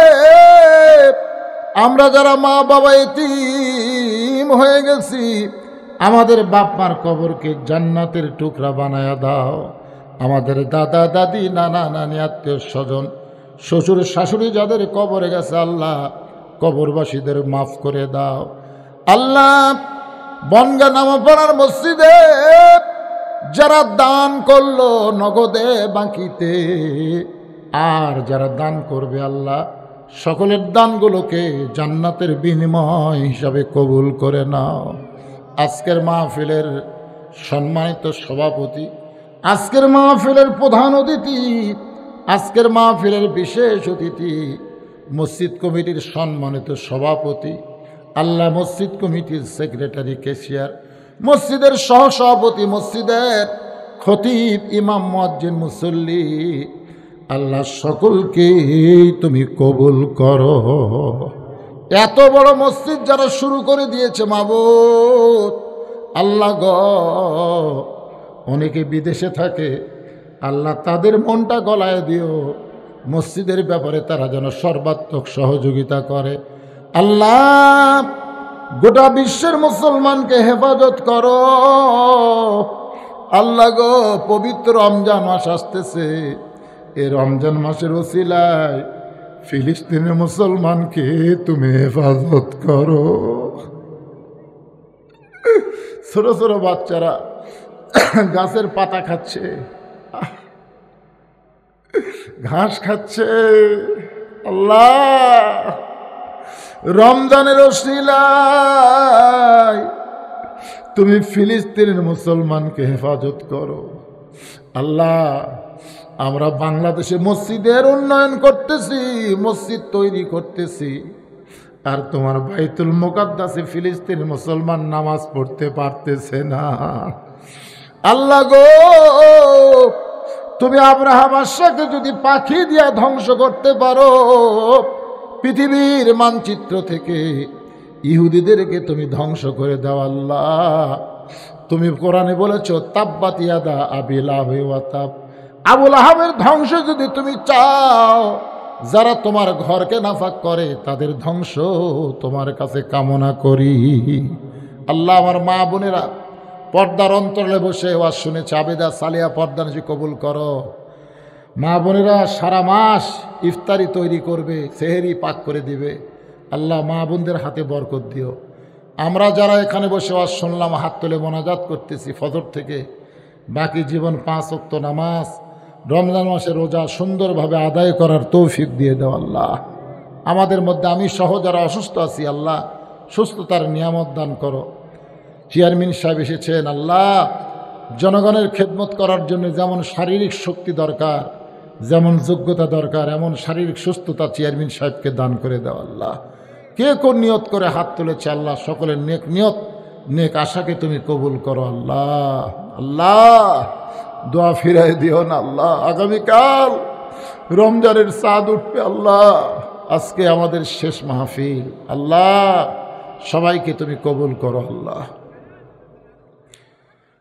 আমরা যারা মা বাবা এতিম হয়ে গেছি, আমাদের বাপ মার কবরকে জান্নাতের টুকরা বানায়া দাও। আমাদের দাদা দাদি নানা নানি আত্মীয় স্বজন শ্বশুর শাশুড়ি যাদের কবরে গেছে আল্লাহ কবরবাসীদের মাফ করে দাও। আল্লাহ, বনগা নামাপাড়ার মসজিদে যারা দান করলো নগদে বাকিতে, আর যারা দান করবে আল্লাহ সকলের দানগুলোকে জান্নাতের বিনিময় হিসাবে কবুল করে নাও। আজকের মাহফিলের সম্মানিত সভাপতি, আজকের মাহফিলের প্রধান অতিথি, আজকের মাহফিলের বিশেষ অতিথি, মসজিদ কমিটির সম্মানিত সভাপতি, আল্লাহ মসজিদ কমিটির সেক্রেটারি ক্যাশিয়ার, মসজিদের সহসভাপতি, মসজিদের খতিব, ইমাম, মুয়াজ্জিন, মুসল্লি, আল্লাহ সকলকে তুমি কবুল করো। এত বড় মসজিদ যারা শুরু করে দিয়েছে মাবুদ আল্লাহ গো, অনেকে বিদেশে থাকে আল্লাহ তাদের মনটা গলায় দিও, মসজিদের ব্যাপারে তারা যেন সর্বাত্মক সহযোগিতা করে। আল্লাহ, গোটা বিশ্বের মুসলমানকে হেফাজত করো। আল্লাহ গো, পবিত্র রমজান মাস আসতেছে, এই রমজান মাসের ওসিলায় ফিলিস্তিনের মুসলমানকে তুমি হেফাজত করো। ছোট ছোট বাচ্চারা গাছের পাতা খাচ্ছে, ঘাস খাচ্ছে। আল্লাহ, রমজানের ওসিলায় তুমি ফিলিস্তিনের মুসলমানকে হেফাজত করো। আল্লাহ, আমরা বাংলাদেশে মসজিদের উন্নয়ন করতেছি, মসজিদ তৈরি করতেছি, আর তোমার বাইতুল মুকাদ্দাসে ফিলিস্তিনের মুসলমান নামাজ পড়তে পারতেছে না। আল্লাহ গো, তুমি আব্রাহা বাদশাকে যদি পাখি দিয়া ধ্বংস করতে পারো, পৃথিবীর মানচিত্র থেকে ইহুদিদেরকে তুমি ধ্বংস করে দাও। আল্লাহ, তুমি কোরআনে বলেছো তাব্বাত ইয়াদা আবি লাহাব ওয়া তাব, আবুল আহাবের ধ্বংস যদি তুমি চাও, যারা তোমার ঘরকে নাফাক করে তাদের ধ্বংস তোমার কাছে কামনা করি। আল্লাহ, আমার মা বোনেরা পর্দার অন্তরালে বসে ওয়াজ শুনেছে, আবেদা সালিয়া পর্দা নিয়ে কবুল করো। মা বোনেরা সারা মাস ইফতারি তৈরি করবে, সেহেরি পাক করে দিবে। আল্লাহ মা বোনদের হাতে বরকত দিও। আমরা যারা এখানে বসে ওয়াজ শুনলাম, হাত তুলে মোনাজাত করতেছি ফজর থেকে, বাকি জীবন 5 ওয়াক্ত নামাজ, রমজান মাসে রোজা সুন্দরভাবে আদায় করার তৌফিক দিয়ে দাও আল্লাহ। আমাদের মধ্যে আমি সহ যারা অসুস্থ আছি আল্লাহ সুস্থতার নিয়ামত দান করো। চেয়ারম্যান সাহেব এসেছেন আল্লাহ, জনগণের খেদমত করার জন্য যেমন শারীরিক শক্তি দরকার, যেমন যোগ্যতা দরকার, এমন শারীরিক সুস্থতা চেয়ারম্যান সাহেবকে দান করে দাও আল্লাহ। কে কোন নিয়ত করে হাত তুলেছে আল্লাহ, সকলের নেক নিয়ত নেক আশাকে তুমি কবুল করো আল্লাহ। আল্লাহ দোয়া ফিরাই দিও না আল্লাহ। আগামীকাল রমজানের চাঁদ উঠবে আল্লাহ, আজকে আমাদের শেষ মাহফিল আল্লাহ, সবাইকে তুমি কবুল করো আল্লাহ।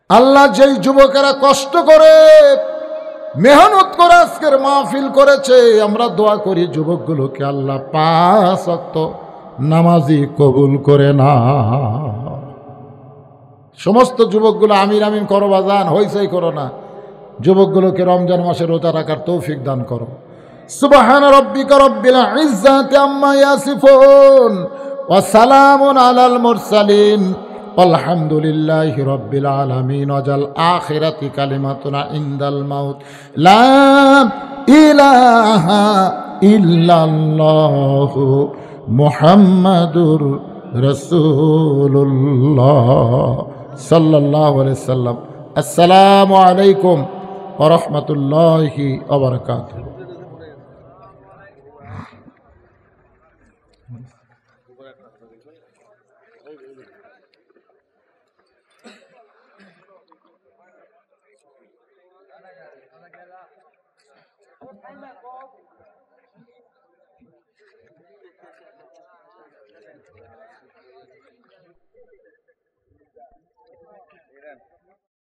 আল্লাহ যেই যুবকেরা কষ্ট করে মেহনত করে আজকের মাহফিল করেছে, আমরা দোয়া করি যুবকগুলোকে আল্লাহ 5 ওয়াক্ত নামাজি কবুল করে না। সমস্ত যুবকগুলো আমির আমিন করো বাজান, হইচই করো না। যুবকগুলোকে রমজান মাসে রোজা রাখার তৌফিক দান করো। সুবহান রাব্বিকা রাব্বিল ইজ্জাতি আম্মা ইয়াসিফুন ওয়া সালামুন আলাল মুরসালিন আলহামদুলিল্লাহি রাব্বিল আলামিন। ওয়াজাল আখিরাতি কালিমাতুনা ইনদাল মাউত লা ইলাহা ইল্লাল্লাহু মুহাম্মাদুর রাসূলুল্লাহ সাল্লাল্লাহু আলাইহি সাল্লাম। আসসালামু আলাইকুম ওয়া রাহমাতুল্লাহি ওয়া বারাকাতুহু।